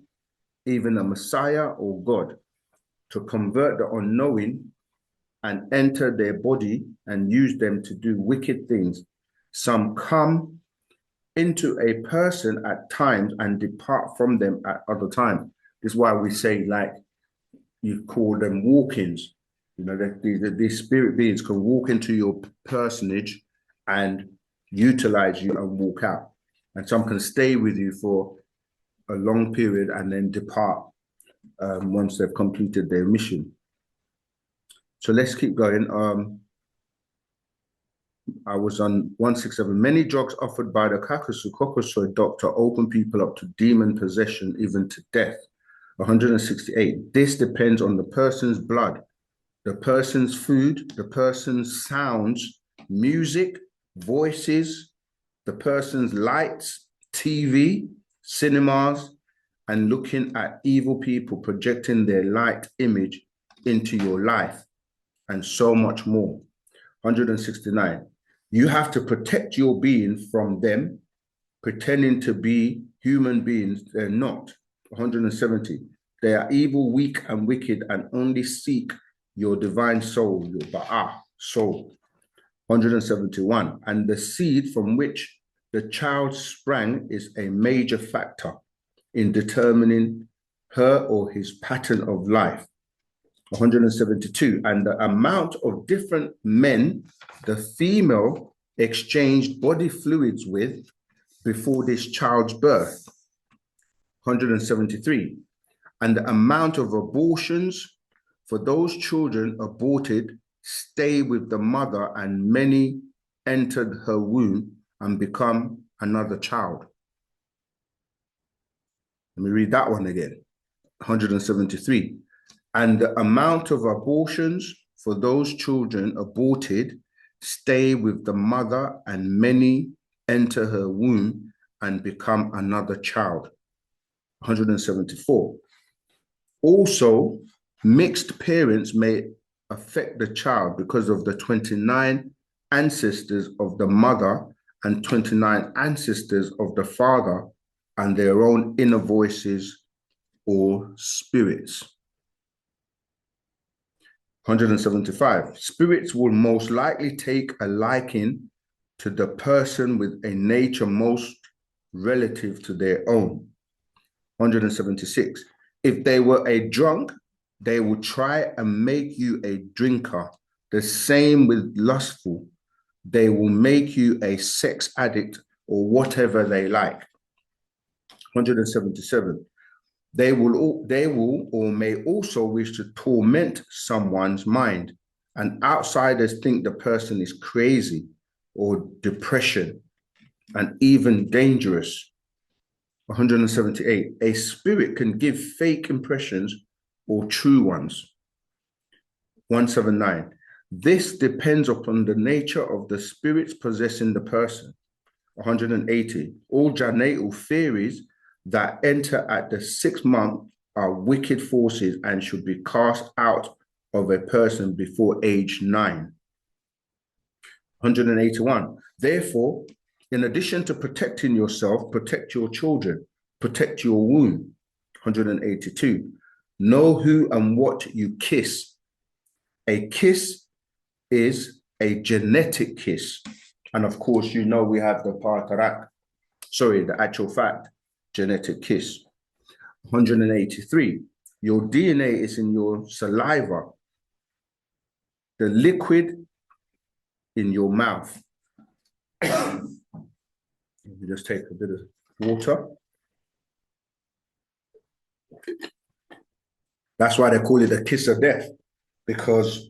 even a Messiah or God, to convert the unknowing and enter their body and use them to do wicked things. Some come into a person at times and depart from them at other times. This is why we say, like, you call them walk-ins. You know, that these spirit beings can walk into your personage and utilize you and walk out. And some can stay with you for a long period and then depart once they've completed their mission. So let's keep going. I was on 167. Many drugs offered by the Kokosoy doctor open people up to demon possession, even to death. 168. This depends on the person's blood, the person's food, the person's sounds, music, voices, the person's lights, TV, cinemas, and looking at evil people projecting their light image into your life, and so much more. 169. You have to protect your being from them, pretending to be human beings. They're not. 170. They are evil, weak, and wicked, and only seek your divine soul, your Ba'ah soul. 171. And the seed from which the child sprang is a major factor in determining her or his pattern of life. 172. And the amount of different men the female exchanged body fluids with before this child's birth. 173. And the amount of abortions for those children aborted stay with the mother, and many entered her womb and become another child. Let me read that one again. 173. And the amount of abortions for those children aborted stay with the mother, and many enter her womb and become another child. 174. Also, mixed parents may affect the child because of the 29 ancestors of the mother and 29 ancestors of the father and their own inner voices or spirits. 175. Spirits will most likely take a liking to the person with a nature most relative to their own. 176. If they were a drunk, they will try and make you a drinker. The same with lustful. They will make you a sex addict or whatever they like. 177. They will or may also wish to torment someone's mind, and outsiders think the person is crazy or depression and even dangerous. 178. A spirit can give fake impressions or true ones. 179. This depends upon the nature of the spirits possessing the person. 180. All Janatal theories that enter at the 6th month are wicked forces and should be cast out of a person before age 9. 181. Therefore, in addition to protecting yourself, protect your children, protect your womb. 182. Know who and what you kiss. A kiss is a genetic kiss. And of course, you know we have the the actual fact, genetic kiss. 183. Your DNA is in your saliva, the liquid in your mouth. Let me just take a bit of water. That's why they call it a kiss of death, because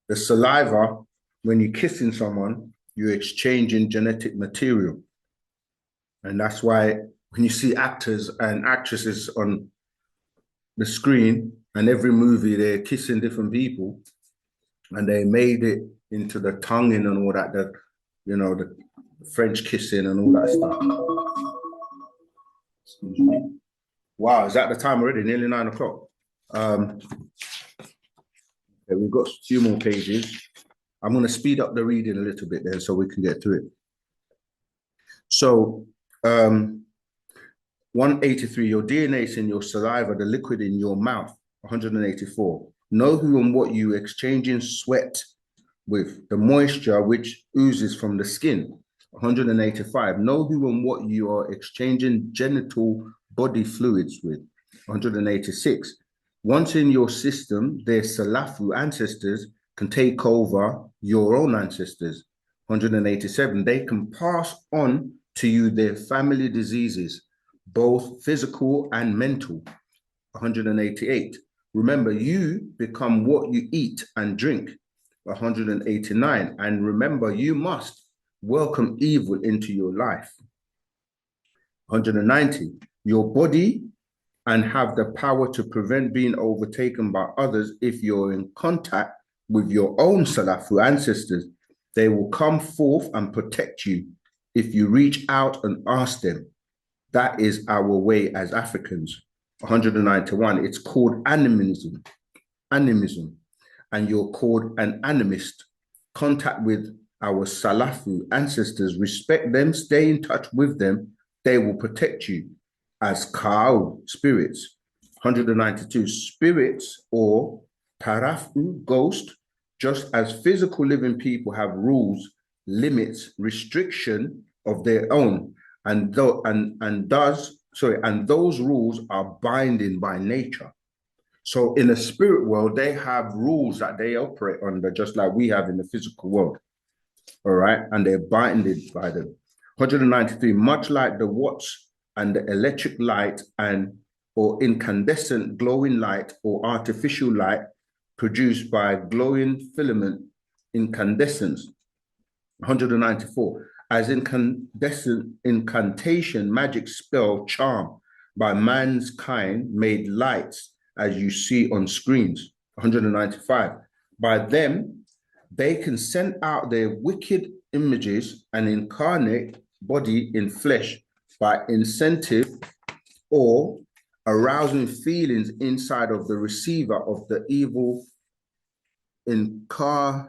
the saliva, when you're kissing someone, you're exchanging genetic material. And that's why when you see actors and actresses on the screen, and every movie they're kissing different people, and they made it into the tonguing and all that, the French kissing and all that stuff. Excuse me. Wow, is that the time already? Nearly 9 o'clock. Okay, we've got a few more pages. I'm going to speed up the reading a little bit there so we can get through it. So, 183, your DNA is in your saliva, the liquid in your mouth. 184. Know who and what you exchanging sweat with, the moisture which oozes from the skin. 185. Know who and what you are exchanging genital body fluids with. 186. Once in your system, their Salafu ancestors can take over your own ancestors. 187. They can pass on to you their family diseases, both physical and mental. 188. Remember, you become what you eat and drink. 189. And remember, you must welcome evil into your life. 190. Your body and have the power to prevent being overtaken by others if you're in contact with your own Salafu ancestors. They will come forth and protect you if you reach out and ask them. That is our way as Africans. 191. It's called animism. And you're called an animist. Contact with our Salafu ancestors, respect them, stay in touch with them. They will protect you as Ka'au, spirits. 192. Spirits or Parafu, ghost, just as physical living people have rules, limits, restriction of their own, and those rules are binding by nature. So in the spirit world, they have rules that they operate under, just like we have in the physical world. All right. And they're binded by them. 193, much like the watch and the electric light or incandescent glowing light or artificial light produced by glowing filament incandescence. 194, as incandescent incantation, magic spell, charm by man's kind made lights as you see on screens. 195, by them, they can send out their wicked images and incarnate body in flesh by incentive or arousing feelings inside of the receiver of the evil incarnadine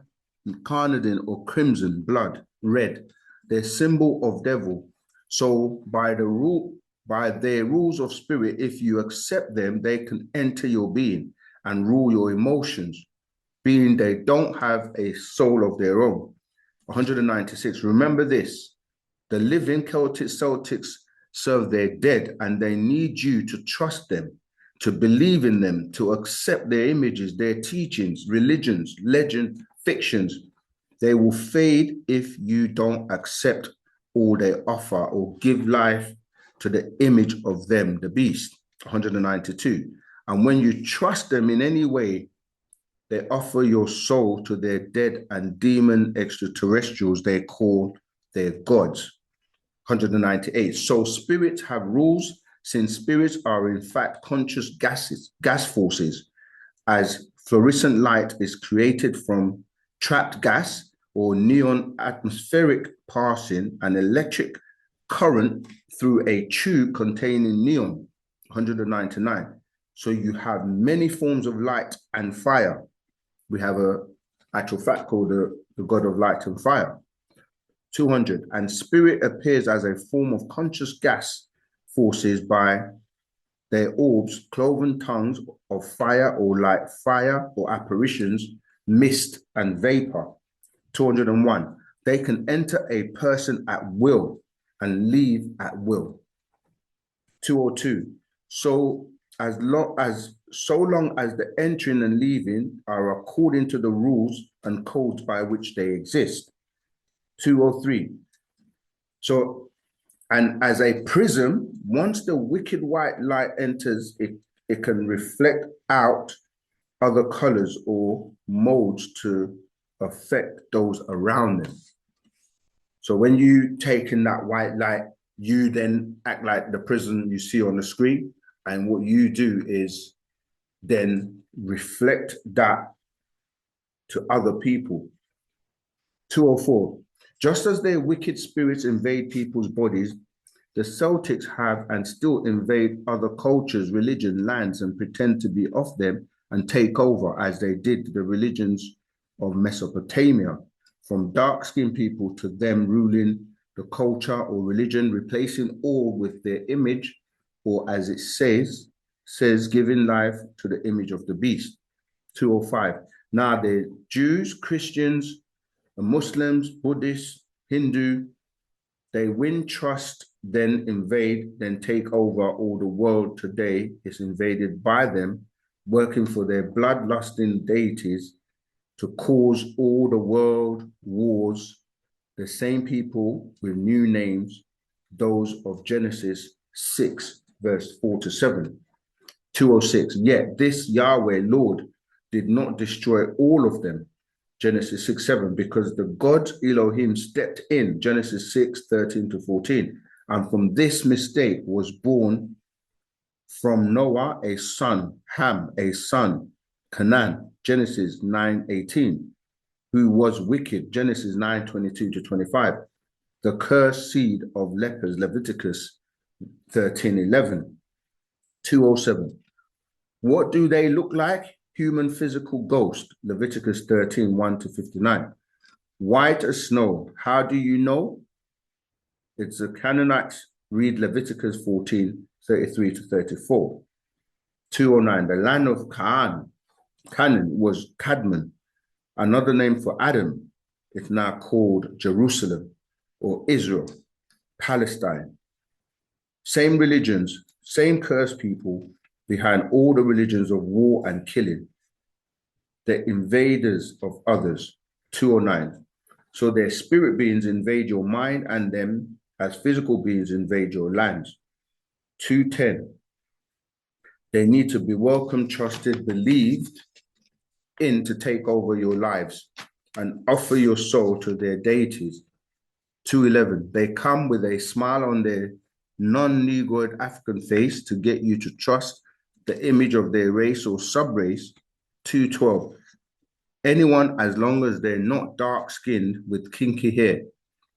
or crimson blood, red, their symbol of devil. So by their rules of spirit, if you accept them, they can enter your being and rule your emotions, being they don't have a soul of their own. 196, remember this, the living Celtics serve their dead and they need you to trust them, to believe in them, to accept their images, their teachings, religions, legend, fictions. They will fade if you don't accept all they offer or give life to the image of them, the beast. 192. And when you trust them in any way, they offer your soul to their dead and demon extraterrestrials they call their gods. 198. So spirits have rules, since spirits are in fact conscious gas forces, as fluorescent light is created from trapped gas or neon atmospheric passing an electric current through a tube containing neon. 199. So you have many forms of light and fire. We have a actual fact called the God of light and fire. 200. And spirit appears as a form of conscious gas forces by their orbs, cloven tongues of fire or light, fire or apparitions, mist and vapor. 201. They can enter a person at will and leave at will. 202. So long as the entering and leaving are according to the rules and codes by which they exist. 203. So, and as a prism, once the wicked white light enters, it can reflect out other colors or modes to affect those around them. So when you take in that white light, you then act like the prism you see on the screen. And what you do is then reflect that to other people. 204. Just as their wicked spirits invade people's bodies, the Celtics have and still invade other cultures, religion, lands, and pretend to be of them and take over, as they did the religions of Mesopotamia, from dark-skinned people to them ruling the culture or religion, replacing all with their image, or as it says, giving life to the image of the beast. 205. Now the Jews, Christians, Muslims, Buddhists, Hindu, they win trust, then invade, then take over all the world today is invaded by them, working for their bloodlusting deities to cause all the world wars, the same people with new names, those of Genesis 6, verse 4 to 7. 206, yet this Yahweh Lord did not destroy all of them, Genesis 6, 7, because the God Elohim stepped in, Genesis 6, 13 to 14. And from this mistake was born from Noah a son, Ham a son, Canaan, Genesis 9, 18, who was wicked, Genesis 9, 22 to 25. The cursed seed of lepers, Leviticus 13, 11. 207. What do they look like? Human physical ghost, Leviticus 13, 1 to 59. White as snow. How do you know? It's the Canaanites. Read Leviticus 14, 33 to 34. 209. The land of Canaan was Cadmon, another name for Adam. It's now called Jerusalem or Israel, Palestine. Same religions, same cursed people behind all the religions of war and killing. The invaders of others, 209. So their spirit beings invade your mind and them as physical beings invade your lands. 210. They need to be welcomed, trusted, believed in to take over your lives and offer your soul to their deities. 211. They come with a smile on their non-Negroid African face to get you to trust the image of their race or sub-race. 212. Anyone, as long as they're not dark-skinned with kinky hair.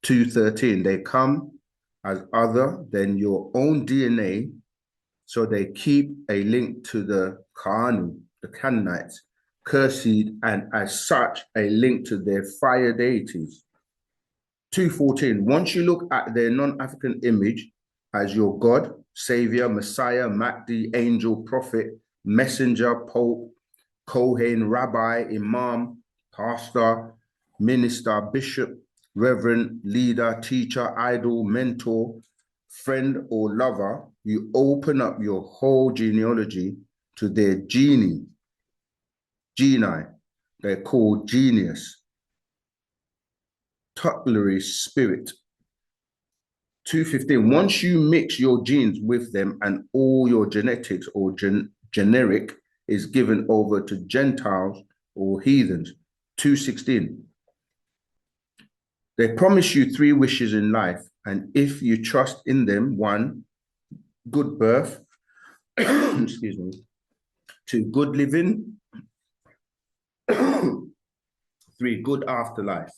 213. They come as other than your own DNA, so they keep a link to the Kaanu, the Canaanites, cursed seed, and as such, a link to their fire deities. 214. Once you look at their non-African image as your God, Savior, Messiah, Mahdi, angel, prophet, messenger, pope, Kohen, rabbi, imam, pastor, minister, bishop, reverend, leader, teacher, idol, mentor, friend, or lover, you open up your whole genealogy to their genie. They're called genius. Tutelary spirit. 215. Once you mix your genes with them and all your genetics or generic is given over to Gentiles or heathens. 216. They promise you 3 wishes in life, and if you trust in them, 1, good birth, excuse me, 2, good living, 3, good afterlife.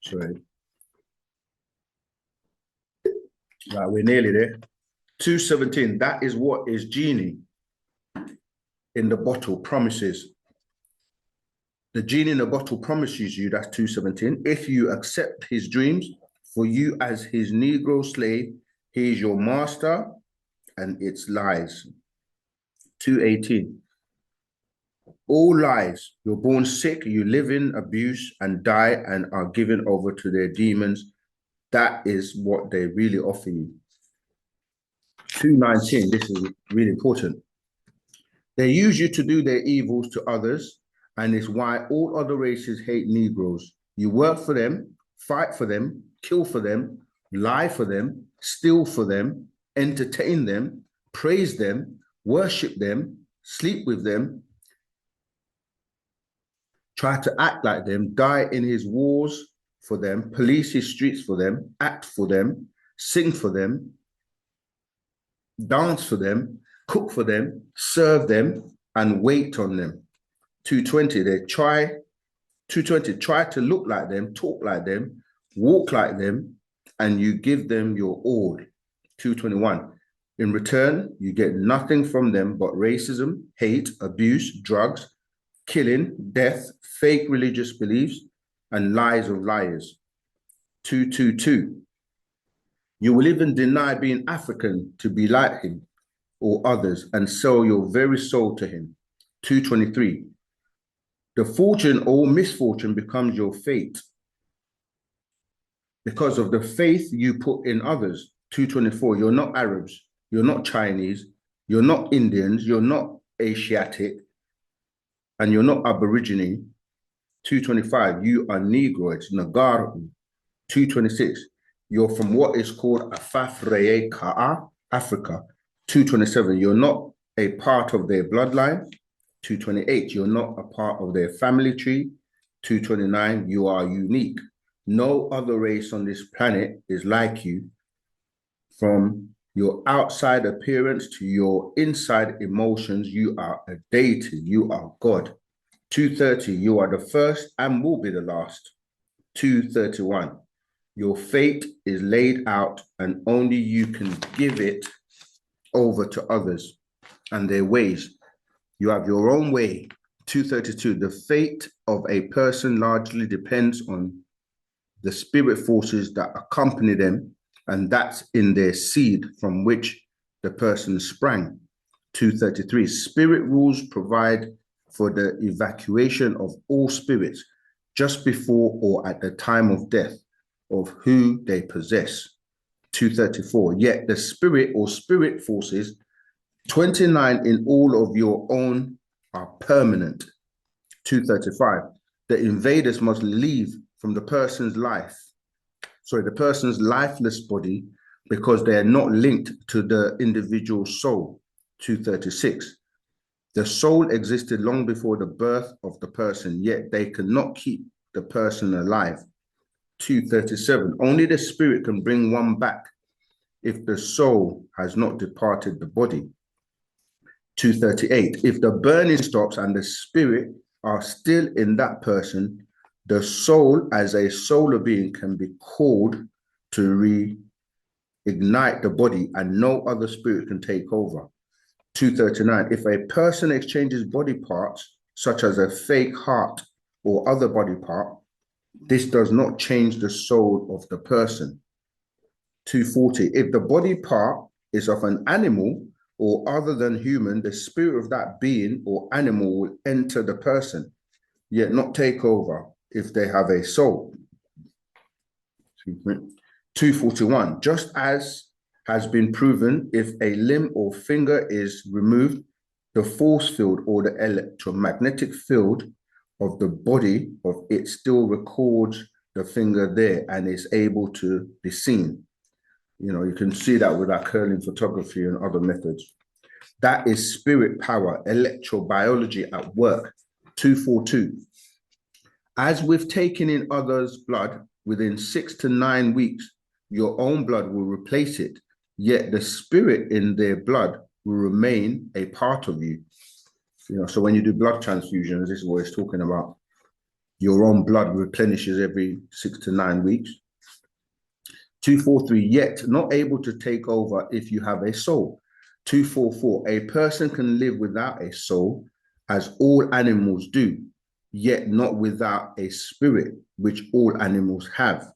Sorry. Right, we're nearly there. 217, that is what is genie in the bottle promises. The genie in the bottle promises you, that's 217. If you accept his dreams, for you as his Negro slave, he is your master and it's lies. 218. All lies. You're born sick, you live in abuse and die and are given over to their demons. That is what they really offer you. 219, this is really important. They use you to do their evils to others, and it's why all other races hate Negroes. You work for them, fight for them, kill for them, lie for them, steal for them, entertain them, praise them, worship them, sleep with them, try to act like them, die in his wars for them, police his streets for them, act for them, sing for them, dance for them, cook for them, serve them, and wait on them. 220, try to look like them, talk like them, walk like them, and you give them your all. 221, in return, you get nothing from them but racism, hate, abuse, drugs, killing, death, fake religious beliefs, and lies of liars. 222, you will even deny being African to be like him. or others and sell your very soul to him. 223. The fortune or misfortune becomes your fate because of the faith you put in others. 224. You're not Arabs. You're not Chinese. You're not Indians. You're not Asiatic. And you're not Aborigine. 225. You are Negroids, Nagaru. 226. You're from what is called Afafreye Ka'a, Africa. 227. You're not a part of their bloodline. 228. You're not a part of their family tree. 229. You are unique. No other race on this planet is like you. From your outside appearance to your inside emotions, you are a deity. You are God. 230. You are the first and will be the last. 231. Your fate is laid out and only you can give it over to others and their ways. You have your own way. 232. The fate of a person largely depends on the spirit forces that accompany them, and that's in their seed from which the person sprang. 233. Spirit rules provide for the evacuation of all spirits just before or at the time of death of who they possess. 234. Yet the spirit or spirit forces, 29 in all of your own, are permanent. 235. The invaders must leave from the person's lifeless body because they are not linked to the individual soul. 236. The soul existed long before the birth of the person, yet they cannot keep the person alive. 237. Only the spirit can bring one back if the soul has not departed the body. 238. If the burning stops and the spirit are still in that person, the soul as a solar being can be called to reignite the body and no other spirit can take over. 239. If a person exchanges body parts, such as a fake heart or other body part, this does not change the soul of the person. 240. If the body part is of an animal or other than human, the spirit of that being or animal will enter the person, yet not take over if they have a soul. 241. Just as has been proven, if a limb or finger is removed, the force field or the electromagnetic field of the body of it still records the finger there and is able to be seen. You know, you can see that with our curling photography and other methods. That is spirit power, electrobiology at work. 242. As with taking in others' blood, within 6 to 9 weeks, your own blood will replace it, yet the spirit in their blood will remain a part of you. You know, so when you do blood transfusions, this is what it's talking about. Your own blood replenishes every 6 to 9 weeks. 243, yet not able to take over if you have a soul. 244, a person can live without a soul, as all animals do, yet not without a spirit, which all animals have.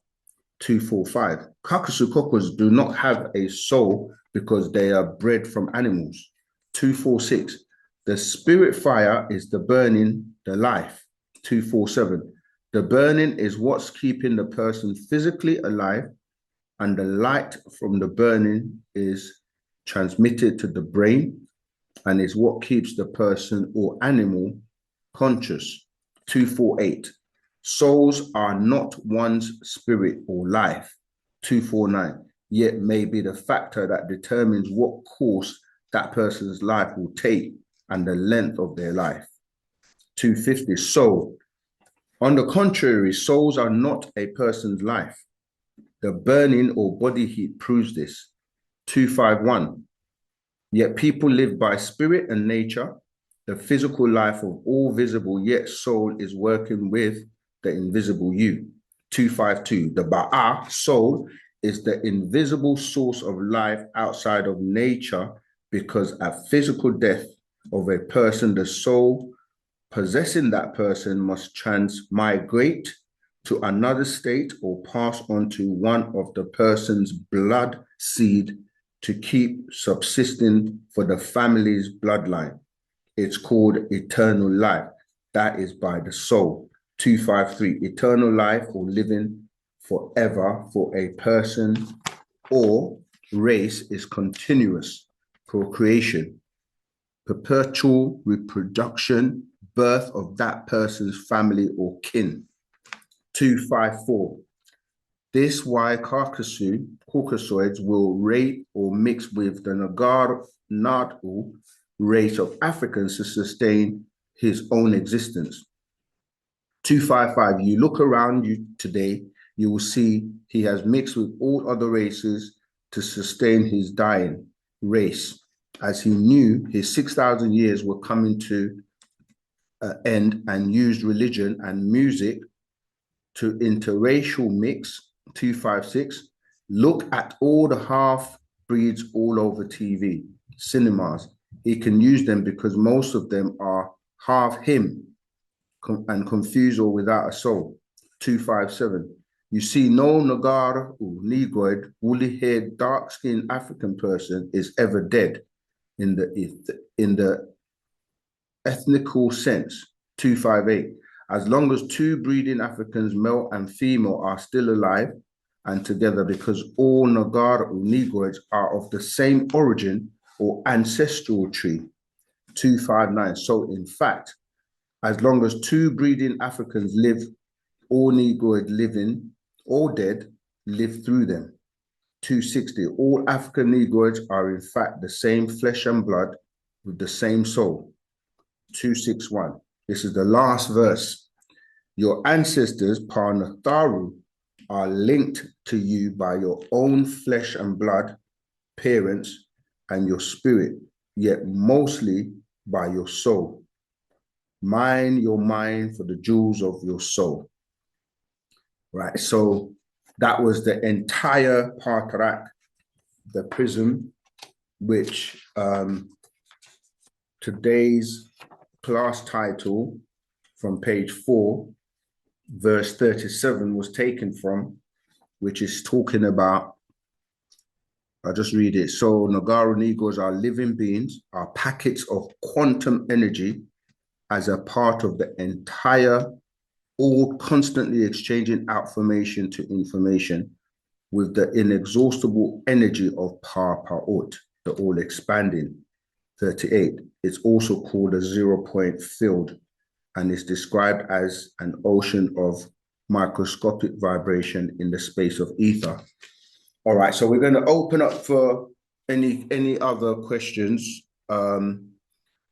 245, kakasukokos do not have a soul because they are bred from animals. 246, the spirit fire is the burning, the life. 247, the burning is what's keeping the person physically alive, and the light from the burning is transmitted to the brain and is what keeps the person or animal conscious. 248, souls are not one's spirit or life. 249, yet may be the factor that determines what course that person's life will take and the length of their life. 250, soul. On the contrary, souls are not a person's life. The burning or body heat proves this. 251, yet people live by spirit and nature. The physical life of all visible, yet soul is working with the invisible you. 252, the Ba'a, soul, is the invisible source of life outside of nature, because at physical death of a person, the soul possessing that person must transmigrate to another state or pass on to one of the person's blood seed to keep subsisting for the family's bloodline. It's called eternal life. That is by the soul. 253, eternal life or living forever for a person or race is continuous procreation, perpetual reproduction, birth of that person's family or kin. 254, this Y Caucasoids will rate or mix with the Nadu race of Africans to sustain his own existence. 255, you look around you today, you will see he has mixed with all other races to sustain his dying race, as he knew his 6,000 years were coming to an end and used religion and music to interracial mix. 256, look at all the half breeds all over TV, cinemas. He can use them because most of them are half him and confused or without a soul. 257, you see no Nagar or Negroid, woolly-haired, dark-skinned African person is ever dead in the ethnical sense. 258, as long as two breeding Africans, male and female, are still alive and together, because all Nagar or Negroids are of the same origin or ancestral tree. 259, so in fact, as long as two breeding Africans live, all Negroid living or dead live through them. 260, all African Negroids are in fact the same flesh and blood with the same soul. 261, this is the last verse. Your ancestors, Parnatharu, are linked to you by your own flesh and blood, parents, and your spirit, yet mostly by your soul. Mine your mind for the jewels of your soul. Right, so that was the entire Patarak, the prism, which today's class title from page 4, verse 37 was taken from, which is talking about, I'll just read it. So Nagaru Negroes are living beings, are packets of quantum energy as a part of the entire, all constantly exchanging information to information with the inexhaustible energy of Pa'ut, the all expanding. 38, it's also called a 0-point field and is described as an ocean of microscopic vibration in the space of ether. All right, so we're going to open up for any other questions.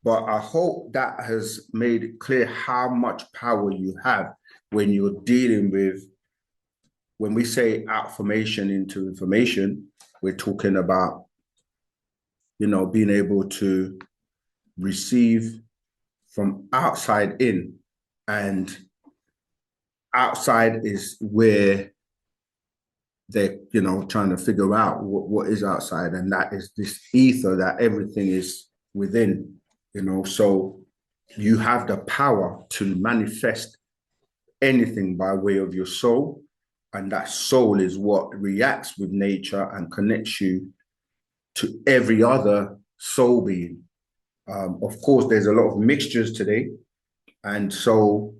But I hope that has made it clear how much power you have when you're dealing with, when we say affirmation into information, we're talking about, you know, being able to receive from outside in, and outside is where they're, you know, trying to figure out what is outside, and that is this ether that everything is within, you know. So you have the power to manifest anything by way of your soul, and that soul is what reacts with nature and connects you to every other soul being. Of course, there's a lot of mixtures today, and so,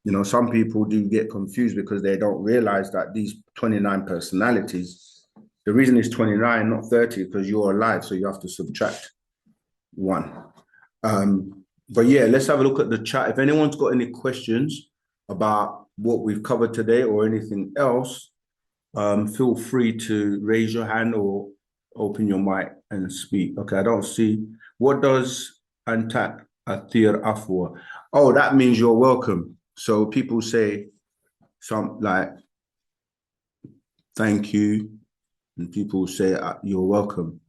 you know, some people do get confused because they don't realize that these 29 personalities, the reason it's 29, not 30, because you're alive, so you have to subtract 1. But yeah, let's have a look at the chat. If anyone's got any questions about what we've covered today or anything else, feel free to raise your hand or open your mic and speak. Okay, I don't see. What does Antak Athir Afwa? Oh, that means you're welcome. So people say some like, thank you, and people say you're welcome.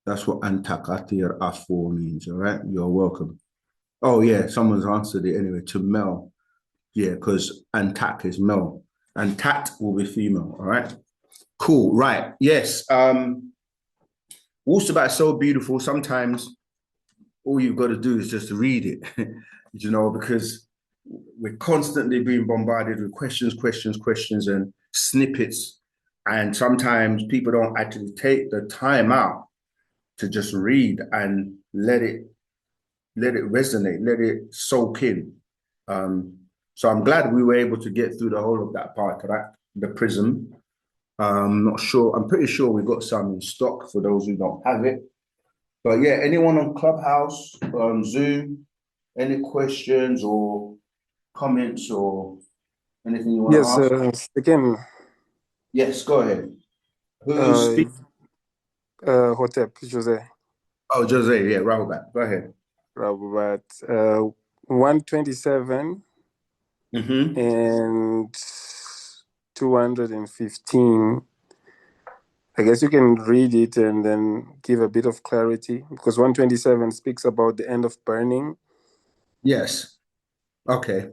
That's what Antak Athir Afwa means, all right? You're welcome. Oh yeah, someone's answered it anyway, to Mel. Yeah, because Antak is male. And Tat will be female, all right? Cool, right, yes. Wu-Sabat is so beautiful. Sometimes all you've got to do is just read it, you know, because we're constantly being bombarded with questions, and snippets. And sometimes people don't actually take the time out to just read and let it resonate, let it soak in. So I'm glad we were able to get through the whole of that part of that, the prism. Not sure, I'm pretty sure we got some in stock for those who don't have it. But yeah, anyone on Clubhouse, Zoom, any questions or comments or anything you want Yes, to ask? again, Yes, go ahead. Who's speaking? Hotep, Jose, Oh, Jose, yeah, Rahubat, go ahead. Rabat, 127 and 215. I guess you can read it and then give a bit of clarity, because 127 speaks about the end of burning. Yes. Okay.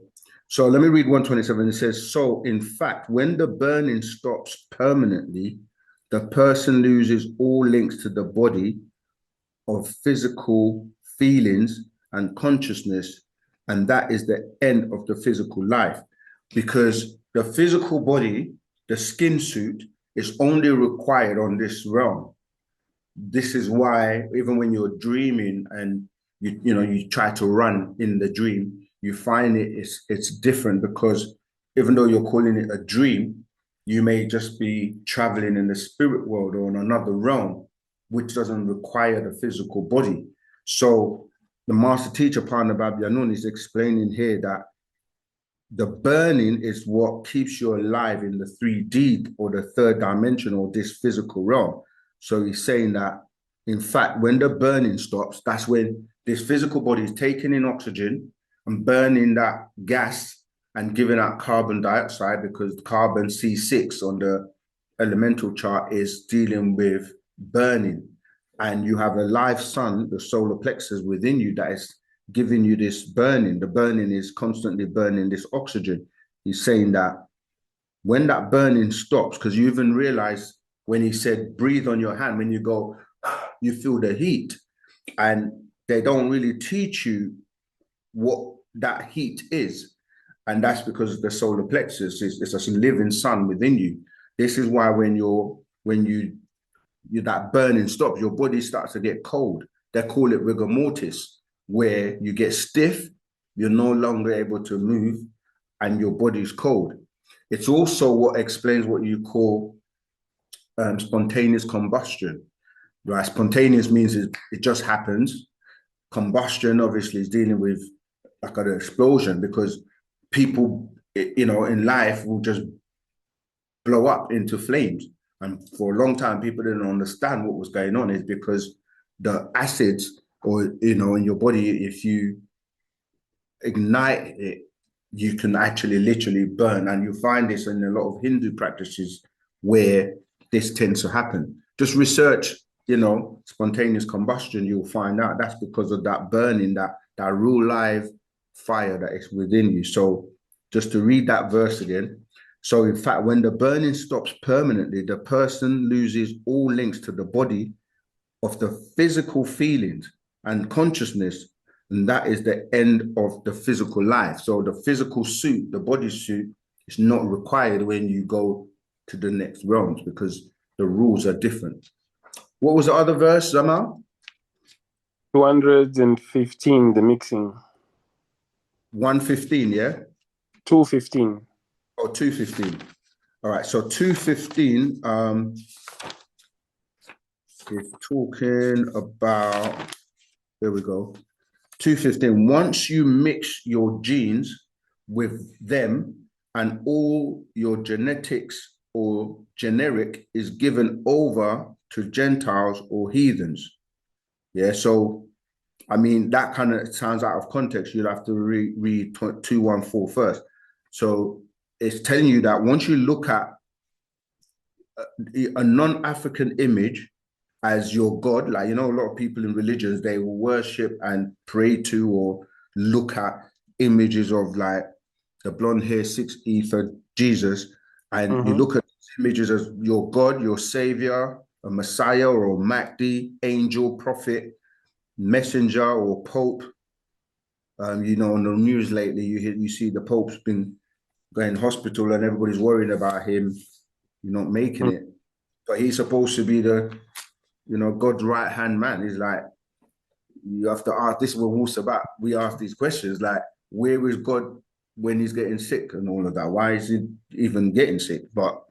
So let me read 127. It says, so in fact, when the burning stops permanently, the person loses all links to the body of physical feelings and consciousness, and that is the end of the physical life. Because the physical body, the skin suit, is only required on this realm. This is why even when you're dreaming and you try to run in the dream, you find it's different, because even though you're calling it a dream, you may just be traveling in the spirit world or in another realm, which doesn't require the physical body. So the master teacher, Partner Yanun, is explaining here that the burning is what keeps you alive in the 3D or the third dimension or this physical realm. So he's saying that, in fact, when the burning stops, that's when this physical body is taking in oxygen and burning that gas and giving out carbon dioxide, because carbon C6 on the elemental chart is dealing with burning. And you have a live sun, the solar plexus within you, that is giving you this burning. The burning is constantly burning this oxygen. He's saying that when that burning stops, because you even realize when he said breathe on your hand, when you go, you feel the heat. And they don't really teach you what that heat is. And that's because the solar plexus is a living sun within you. This is why when you that burning stops, your body starts to get cold. They call it rigor mortis, where you get stiff, you're no longer able to move, and your body's cold. It's also what explains what you call spontaneous combustion, right? Spontaneous means it just happens. Combustion obviously is dealing with like an explosion, because people, in life will just blow up into flames. And for a long time, people didn't understand what was going on, is because the acids, or in your body, if you ignite it, you can actually literally burn. And you find this in a lot of Hindu practices where this tends to happen. Just research, spontaneous combustion, you'll find out that's because of that burning, that real live fire that is within you. So just to read that verse again. So in fact, when the burning stops permanently, the person loses all links to the body of the physical feelings and consciousness, and that is the end of the physical life. So the physical suit, the body suit, is not required when you go to the next realms, because the rules are different. What was the other verse, Zamal? 215, the mixing. 115, yeah? 215. Oh, 215. All right, so 215 is talking about, there we go. 215, once you mix your genes with them, and all your genetics or generic is given over to Gentiles or heathens. Yeah, so I mean, that kind of sounds out of context. You'll have to read 214 first. So it's telling you that once you look at a non-African image as your God, like, a lot of people in religions, they will worship and pray to or look at images of like the blonde hair, 6 ether Jesus, and you look at images as your God, your savior, a Messiah or a Mahdi, angel, prophet, messenger, or Pope. On the news lately, you see the Pope's been going hospital and everybody's worried about him. You're not making it. But he's supposed to be the, God's right hand man. He's like, you have to ask. This is what Wu-Sabat. We ask these questions like, where is God when he's getting sick and all of that? Why is he even getting sick? But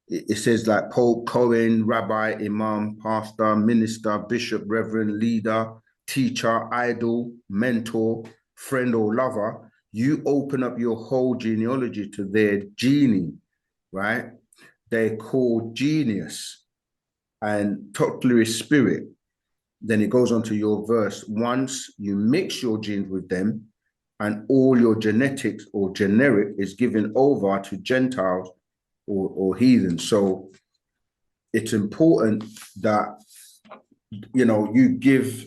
it says like Pope, Cohen, Rabbi, Imam, Pastor, Minister, Bishop, Reverend, Leader, Teacher, Idol, Mentor, Friend, or Lover. You open up your whole genealogy to their genie, right? They're called genius and Totally spirit. Then it goes on to your verse. Once you mix your genes with them, and all your genetics or generic is given over to Gentiles or heathens. So it's important that you give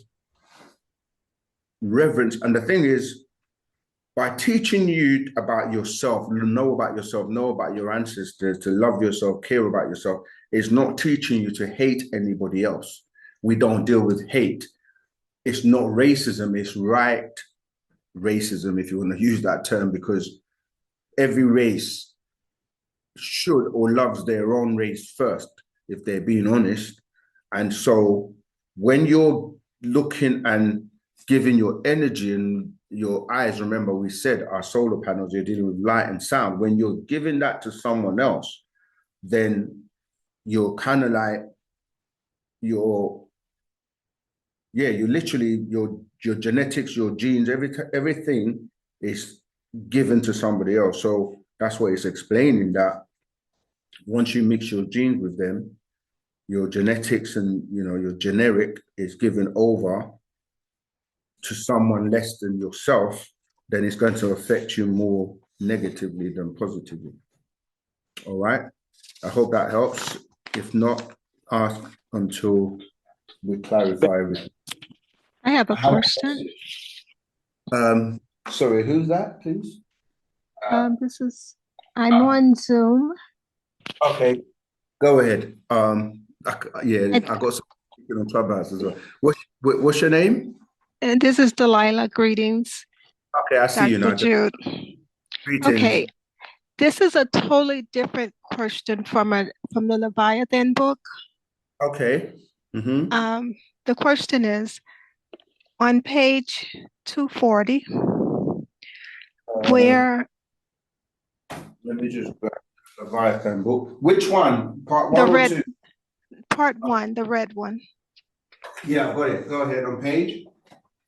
reverence. And the thing is, by teaching you about yourself, know about yourself, know about your ancestors, to love yourself, care about yourself, it's not teaching you to hate anybody else. We don't deal with hate. It's not racism, it's right racism, if you want to use that term, because every race should or loves their own race first, if they're being honest. And so when you're looking and giving your energy and your eyes, remember we said our solar panels, you're dealing with light and sound. When you're giving that to someone else, then you're kind of like you're literally your genetics, your genes, everything is given to somebody else. So that's what it's explaining, that once you mix your genes with them, your genetics and your generic is given over to someone less than yourself, then it's going to affect you more negatively than positively. All right. I hope that helps. If not, ask until we clarify everything. I have a question. Sorry, who's that, please? I'm on Zoom. Okay, go ahead. I got some on Clubhouse as well. What's your name? And this is Delilah. Greetings. Okay, I see you now. Dr. Jude. Greetings. Okay, this is a totally different question from the Leviathan book. Okay. Mm-hmm. The question is on page 240, where let me just grab the Leviathan book. Which one? Part one or two? Part one, the red one. Yeah, got it. Go ahead on page.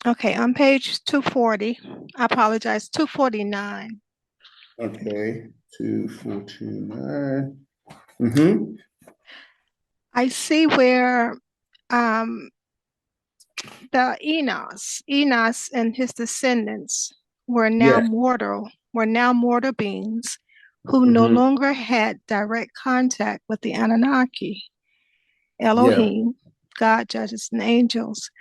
Okay, on page 240, I apologize, 249. Okay, 249. Mm-hmm. I see where the Enos and his descendants were now mortal beings who no longer had direct contact with the Anunnaki, Elohim, God, judges, and angels.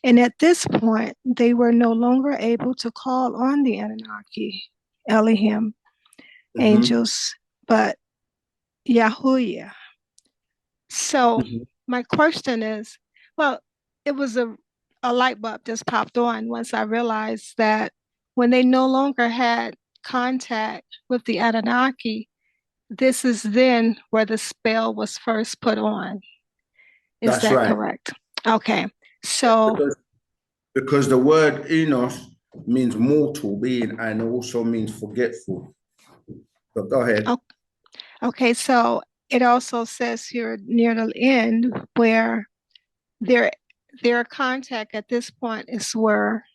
And at this point, they were no longer able to call on the Anunnaki, Elohim, angels, but Yahuwah. So my question is, well, it was a light bulb just popped on once I realized that when they no longer had contact with the Anunnaki, this is then where the spell was first put on. Is that correct? Okay. So because the word Enos means mortal being and also means forgetful. But go ahead. Okay, so it also says here near the end where their contact at this point is where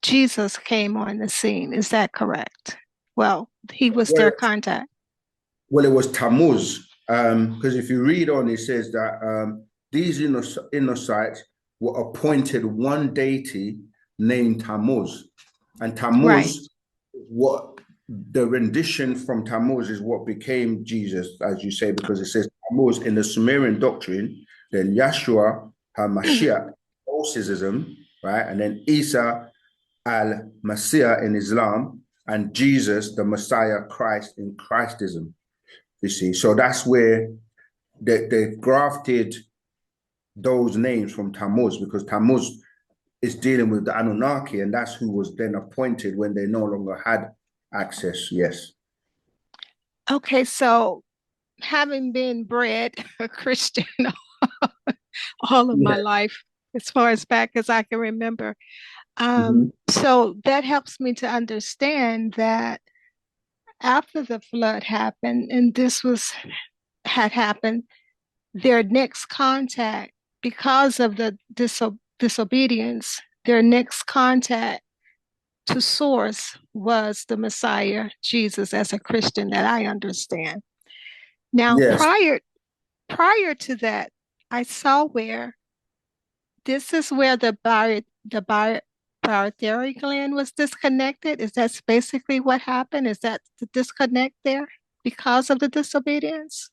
Jesus came on the scene. Is that correct? Well, he was their contact. Well, it was Tammuz, because if you read on, it says that these Enocytes were appointed one deity named Tammuz. And Tammuz, what the rendition from Tammuz is what became Jesus, as you say, because it says Tammuz in the Sumerian doctrine, then Yahshua HaMashiach, Catholicism, right? And then Isa al-Masih in Islam, and Jesus, the Messiah Christ in Christism. You see, so that's where they grafted those names from Tammuz, because Tammuz is dealing with the Anunnaki, and that's who was then appointed when they no longer had access. Yes. Okay, so having been bred a Christian all of my Yeah. life, as far as back as I can remember. Mhm. So that helps me to understand that after the flood happened, and had happened, their next contact, because of the disobedience, their next contact to source was the Messiah, Jesus, as a Christian that I understand. Now, Yes. prior to that, I saw where this is where the pituitary gland was disconnected. Is that basically what happened? Is that the disconnect there because of the disobedience?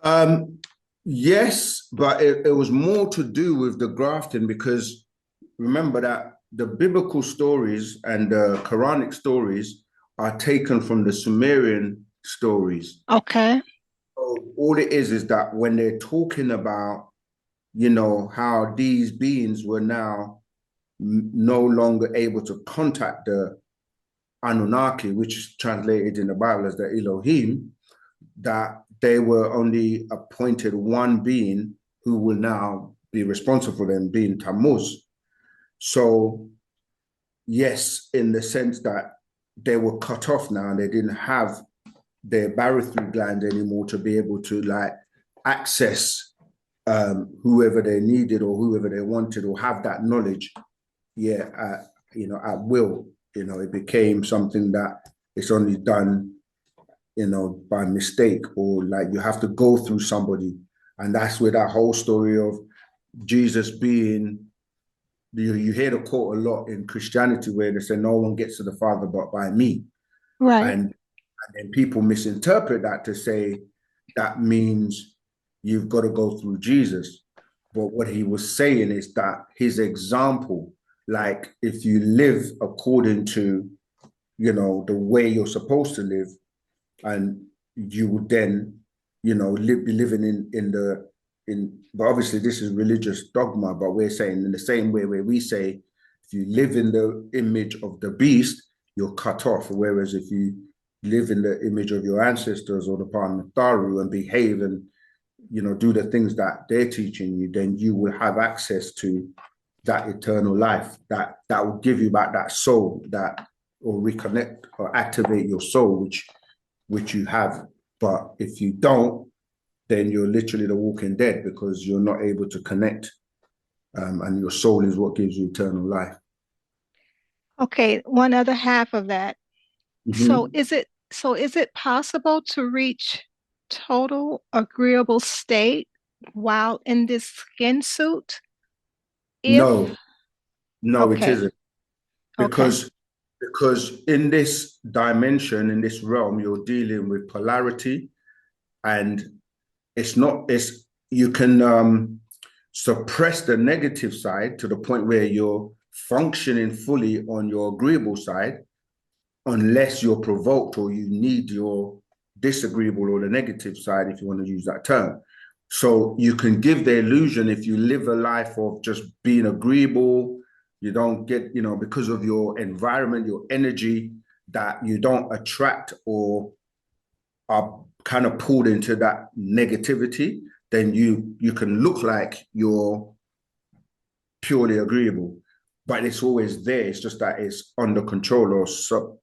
Um, yes, but it was more to do with the grafting because remember that the biblical stories and the Quranic stories are taken from the Sumerian stories. Okay, So all it is that when they're talking about, how these beings were now no longer able to contact the Anunnaki, which is translated in the Bible as the Elohim, that they were only appointed one being who will now be responsible for them, being Tammuz. So, yes, in the sense that they were cut off now and they didn't have their barythroid gland anymore to be able to access whoever they needed or whoever they wanted or have that knowledge, at will. It became something that it's only done by mistake or like you have to go through somebody. And that's where that whole story of Jesus being, you hear the quote a lot in Christianity where they say, no one gets to the Father but by me. right. And then people misinterpret that to say that means you've got to go through Jesus. But what he was saying is that his example, like if you live according to, the way you're supposed to live, and you would then, be living but obviously this is religious dogma, but we're saying in the same way where we say, if you live in the image of the beast, you're cut off. Whereas if you live in the image of your ancestors or the Parnatharu and behave and, do the things that they're teaching you, then you will have access to that eternal life that will give you back that soul or reconnect or activate your soul, which you have. But if you don't, then you're literally the walking dead because you're not able to connect. And your soul is what gives you eternal life. Okay, one other half of that. So Mm-hmm. is it possible to reach total agreeable state while in this skin suit? If No, no, it okay, isn't. okay, Because in this dimension, in this realm, you're dealing with polarity, and it's you can suppress the negative side to the point where you're functioning fully on your agreeable side, unless you're provoked or you need your disagreeable or the negative side, if you want to use that term. So you can give the illusion if you live a life of just being agreeable, you don't get, because of your environment, your energy, that you don't attract or are kind of pulled into that negativity, then you can look like you're purely agreeable, but it's always there. It's just that it's under control or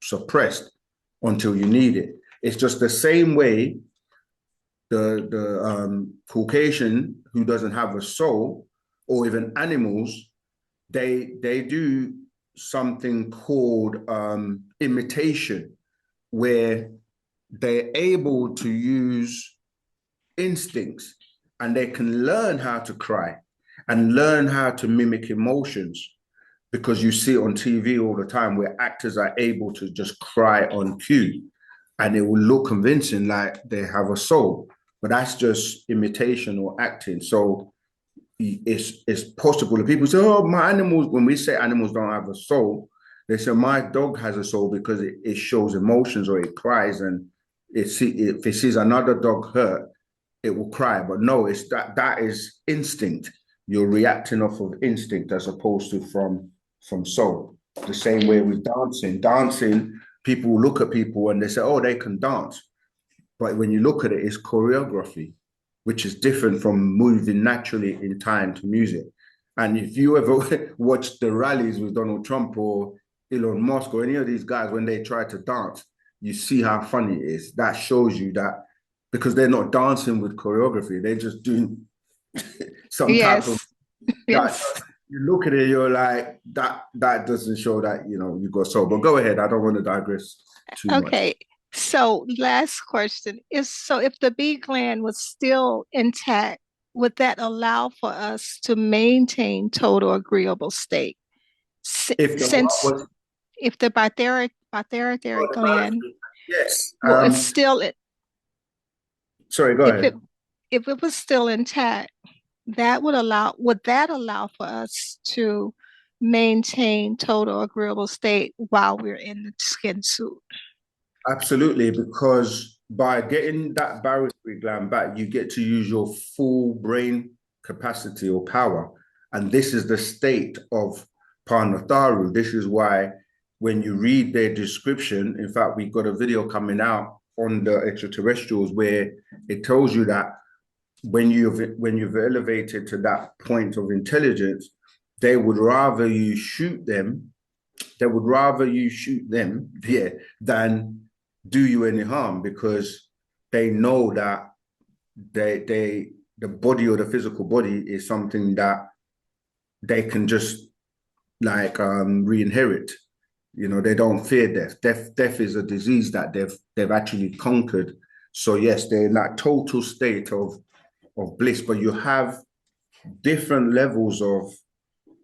suppressed until you need it. It's just the same way the Caucasian who doesn't have a soul, or even animals, they do something called imitation, where they're able to use instincts and they can learn how to cry and learn how to mimic emotions, because you see on TV all the time where actors are able to just cry on cue and it will look convincing like they have a soul, but that's just imitation or acting. So it's possible that people say, oh, my animals, when we say animals don't have a soul, they say my dog has a soul because it shows emotions or it cries, and if it sees another dog hurt, it will cry. But no, it's that is instinct. You're reacting off of instinct as opposed to from soul. The same way with dancing. Dancing, people look at people and they say, oh, they can dance. But when you look at it, it's choreography, which is different from moving naturally in time to music. And if you ever watch the rallies with Donald Trump or Elon Musk or any of these guys, when they try to dance, you see how funny it is. That shows you that because they're not dancing with choreography, they're just doing some type of Yes. Yes. you look at it, you're like, that doesn't show that, you got soul. But go ahead. I don't want to digress too much. Okay. So last question is, so if the B gland was still intact, would that allow for us to maintain total agreeable state? If the what Since was if the pituitary gland yes. was still, Sorry, go if it ahead. if it was still intact, would that allow for us to maintain total agreeable state while we're in the skin suit? Absolutely, because by getting that barotheric gland back, you get to use your full brain capacity or power. And this is the state of Parnatharu. This is why when you read their description, in fact, we've got a video coming out on the extraterrestrials where it tells you that when you've elevated to that point of intelligence, they would rather you shoot them, yeah, than do you any harm, because they know that the body or the physical body is something that they can just like re-inherit. They don't fear death. Death is a disease that they've actually conquered. So yes, they're in that total state of bliss, but you have different levels of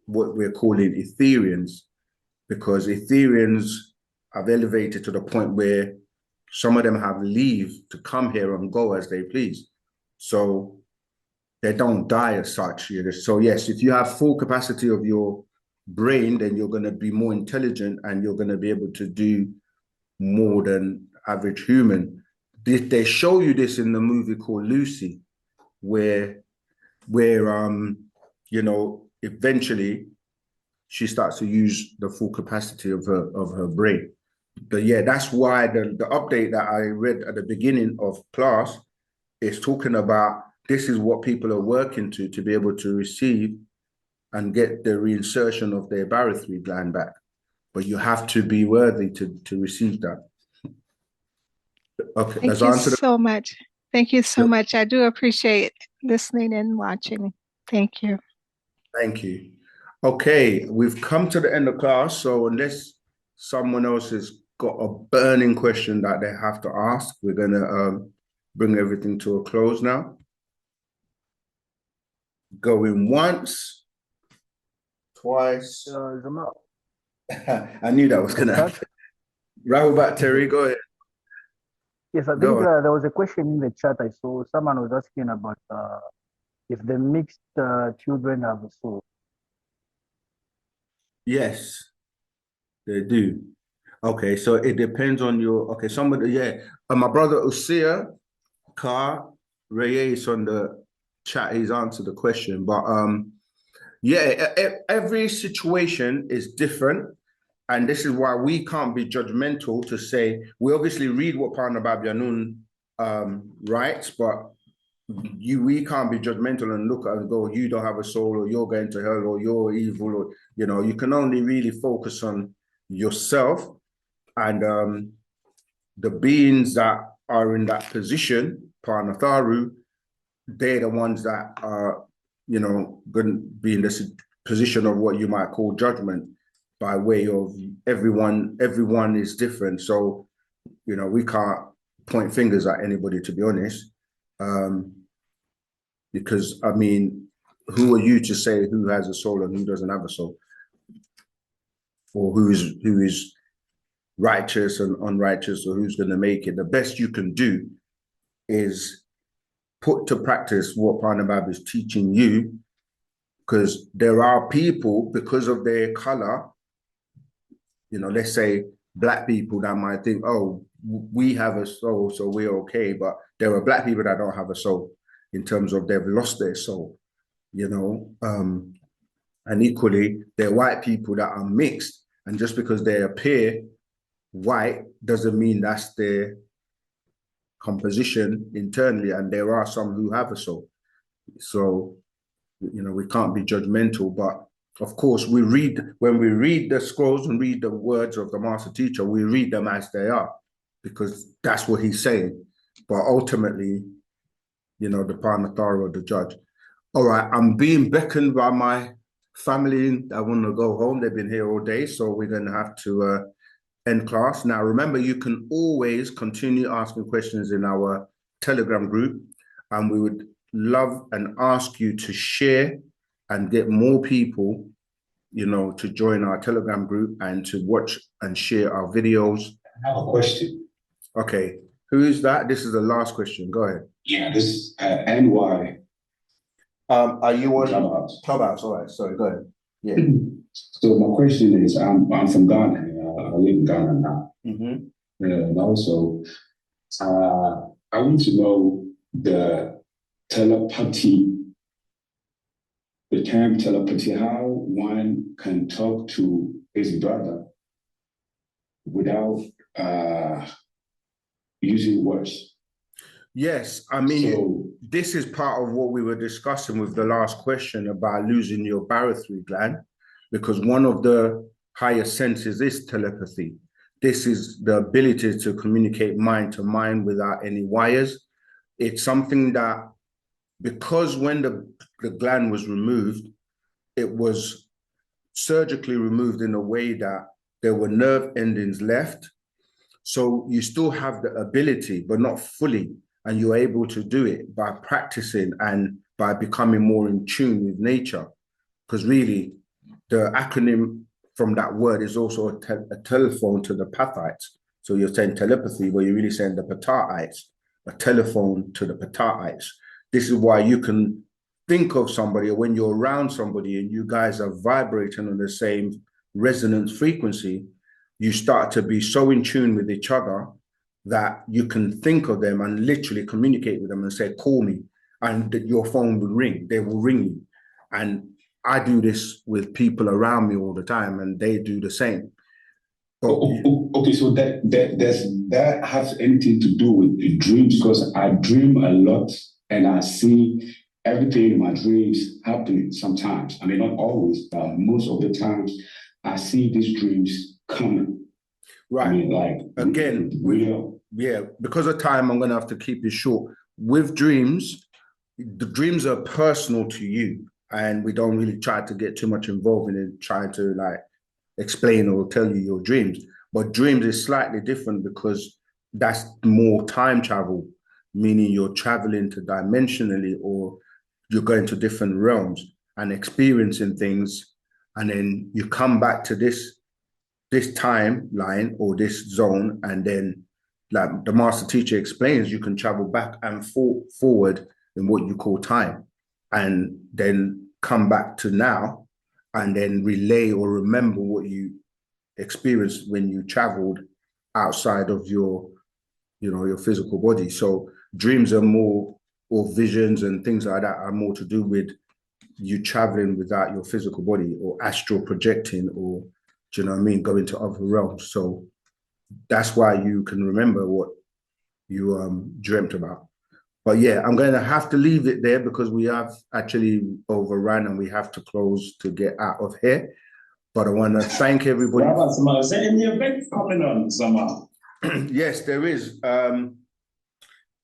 what we're calling Etherians, because Etherians have elevated to the point where some of them have leave to come here and go as they please. So they don't die as such. So yes, if you have full capacity of your brain, then you're going to be more intelligent and you're going to be able to do more than average human. They show you this in the movie called Lucy, where eventually she starts to use the full capacity of her brain. But yeah, that's why the update that I read at the beginning of class is talking about this is what people are working to be able to receive and get the reinsertion of their barotheric gland back. But you have to be worthy to receive that. Okay, Thank you so much. Thank you so much. I do appreciate listening and watching. Thank you. Thank you. Okay, we've come to the end of class, so unless someone else has got a burning question that they have to ask, we're going to bring everything to a close now. Going once, twice. I knew that was going to happen. Rahubat, Terry, go ahead. Yes, I think there was a question in the chat I saw. Someone was asking about if the mixed children have a soul. Yes, they do. Okay, so it depends on your, okay, somebody, yeah. My brother Usia Car Reyes on the chat, he's answered the question. But yeah, every situation is different. And this is why we can't be judgmental to say, we obviously read what Parna Babyanun writes, but we can't be judgmental and look at and go, you don't have a soul, or you're going to hell, or you're evil, or you can only really focus on yourself and the beings that are in that position, Parnatharu, they're the ones that are, going to be in this position of what you might call judgment, by way of everyone is different. So, we can't point fingers at anybody, to be honest. Because I mean, who are you to say who has a soul and who doesn't have a soul? Or who is righteous and unrighteous, or who's going to make it? The best you can do is put to practice what Parnabab is teaching you, because there are people, because of their color, let's say black people, that might think, oh, we have a soul, so we're okay. But there are black people that don't have a soul, in terms of they've lost their soul, and equally, there are white people that are mixed, and just because they appear white doesn't mean that's their composition internally, and there are some who have a soul. So, you know, we can't be judgmental, but of course, when we read the scrolls and read the words of the master teacher, we read them as they are, because that's what he's saying. But ultimately, you know, the Paramattara or the judge. All right, I'm being beckoned by my family. I want to go home. They've been here all day, so we're going to have to end class. Now, remember, you can always continue asking questions in our Telegram group, and we would love and ask you to share and get more people, you know, to join our Telegram group and to watch and share our videos. I have a question. Okay, who is that? This is the last question. Go ahead. Yeah, this NY. Are you on Clubhouse? Clubhouse? All right, sorry, go ahead. Yeah. So my question is, I'm from Ghana. I live in Ghana now. Mm-hmm. And also, I want to know the telepathy, the term telepathy, how one can talk to his brother without using words. Yes, I mean, this is part of what we were discussing with the last question about losing your barothry gland, because one of the higher senses is telepathy. This is the ability to communicate mind to mind without any wires. It's something that, because when the gland was removed, it was surgically removed in a way that there were nerve endings left. So you still have the ability, but not fully. And you're able to do it by practicing and by becoming more in tune with nature. Because really, the acronym from that word is also a telephone to the Pathites. So you're saying telepathy, but you're really saying the Pathites, a telephone to the Pathites. This is why you can think of somebody, or when you're around somebody and you guys are vibrating on the same resonance frequency, you start to be so in tune with each other that you can think of them and literally communicate with them and say, call me, and your phone will ring, they will ring you. And I do this with people around me all the time, and they do the same. But, okay, so that has anything to do with the dreams, because I dream a lot and I see everything in my dreams happening sometimes. I mean, not always, but most of the times I see these dreams coming. Right. I mean, like, again, yeah, because of time, I'm going to have to keep it short. With dreams, the dreams are personal to you, and we don't really try to get too much involved in it, trying to like explain or tell you your dreams. But dreams is slightly different because that's more time travel, meaning you're traveling to dimensionally, or you're going to different realms and experiencing things, and then you come back to this timeline or this zone, and then, like the master teacher explains, you can travel back and forward in what you call time, and then come back to now, and then relay or remember what you experienced when you traveled outside of your, you know, your physical body. So dreams are more, or visions and things like that, are more to do with you traveling without your physical body, or astral projecting, or, do you know what I mean, going to other realms. So that's why you can remember what you dreamt about. But yeah, I'm going to have to leave it there because we have actually overrun and we have to close to get out of here. But I want to thank everybody. Is there any event coming on somehow? Yes, there is.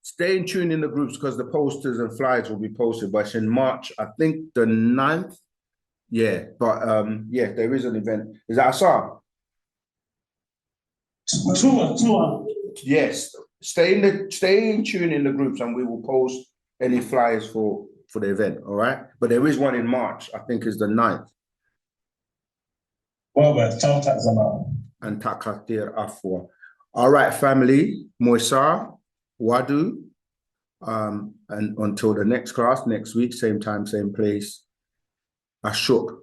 Stay in tune in the groups, because the posters and flyers will be posted. But it's in March, I think the 9th. Yeah, but yeah, there is an event. Is that Assam? Two. Yes. Stay in tune in the groups, and we will post any flyers for the event. All right. But there is one in March, I think is the 9th. And Takatir Afwa. All right, family. Moisa, Wadu. And until the next class, next week, same time, same place. Ashok.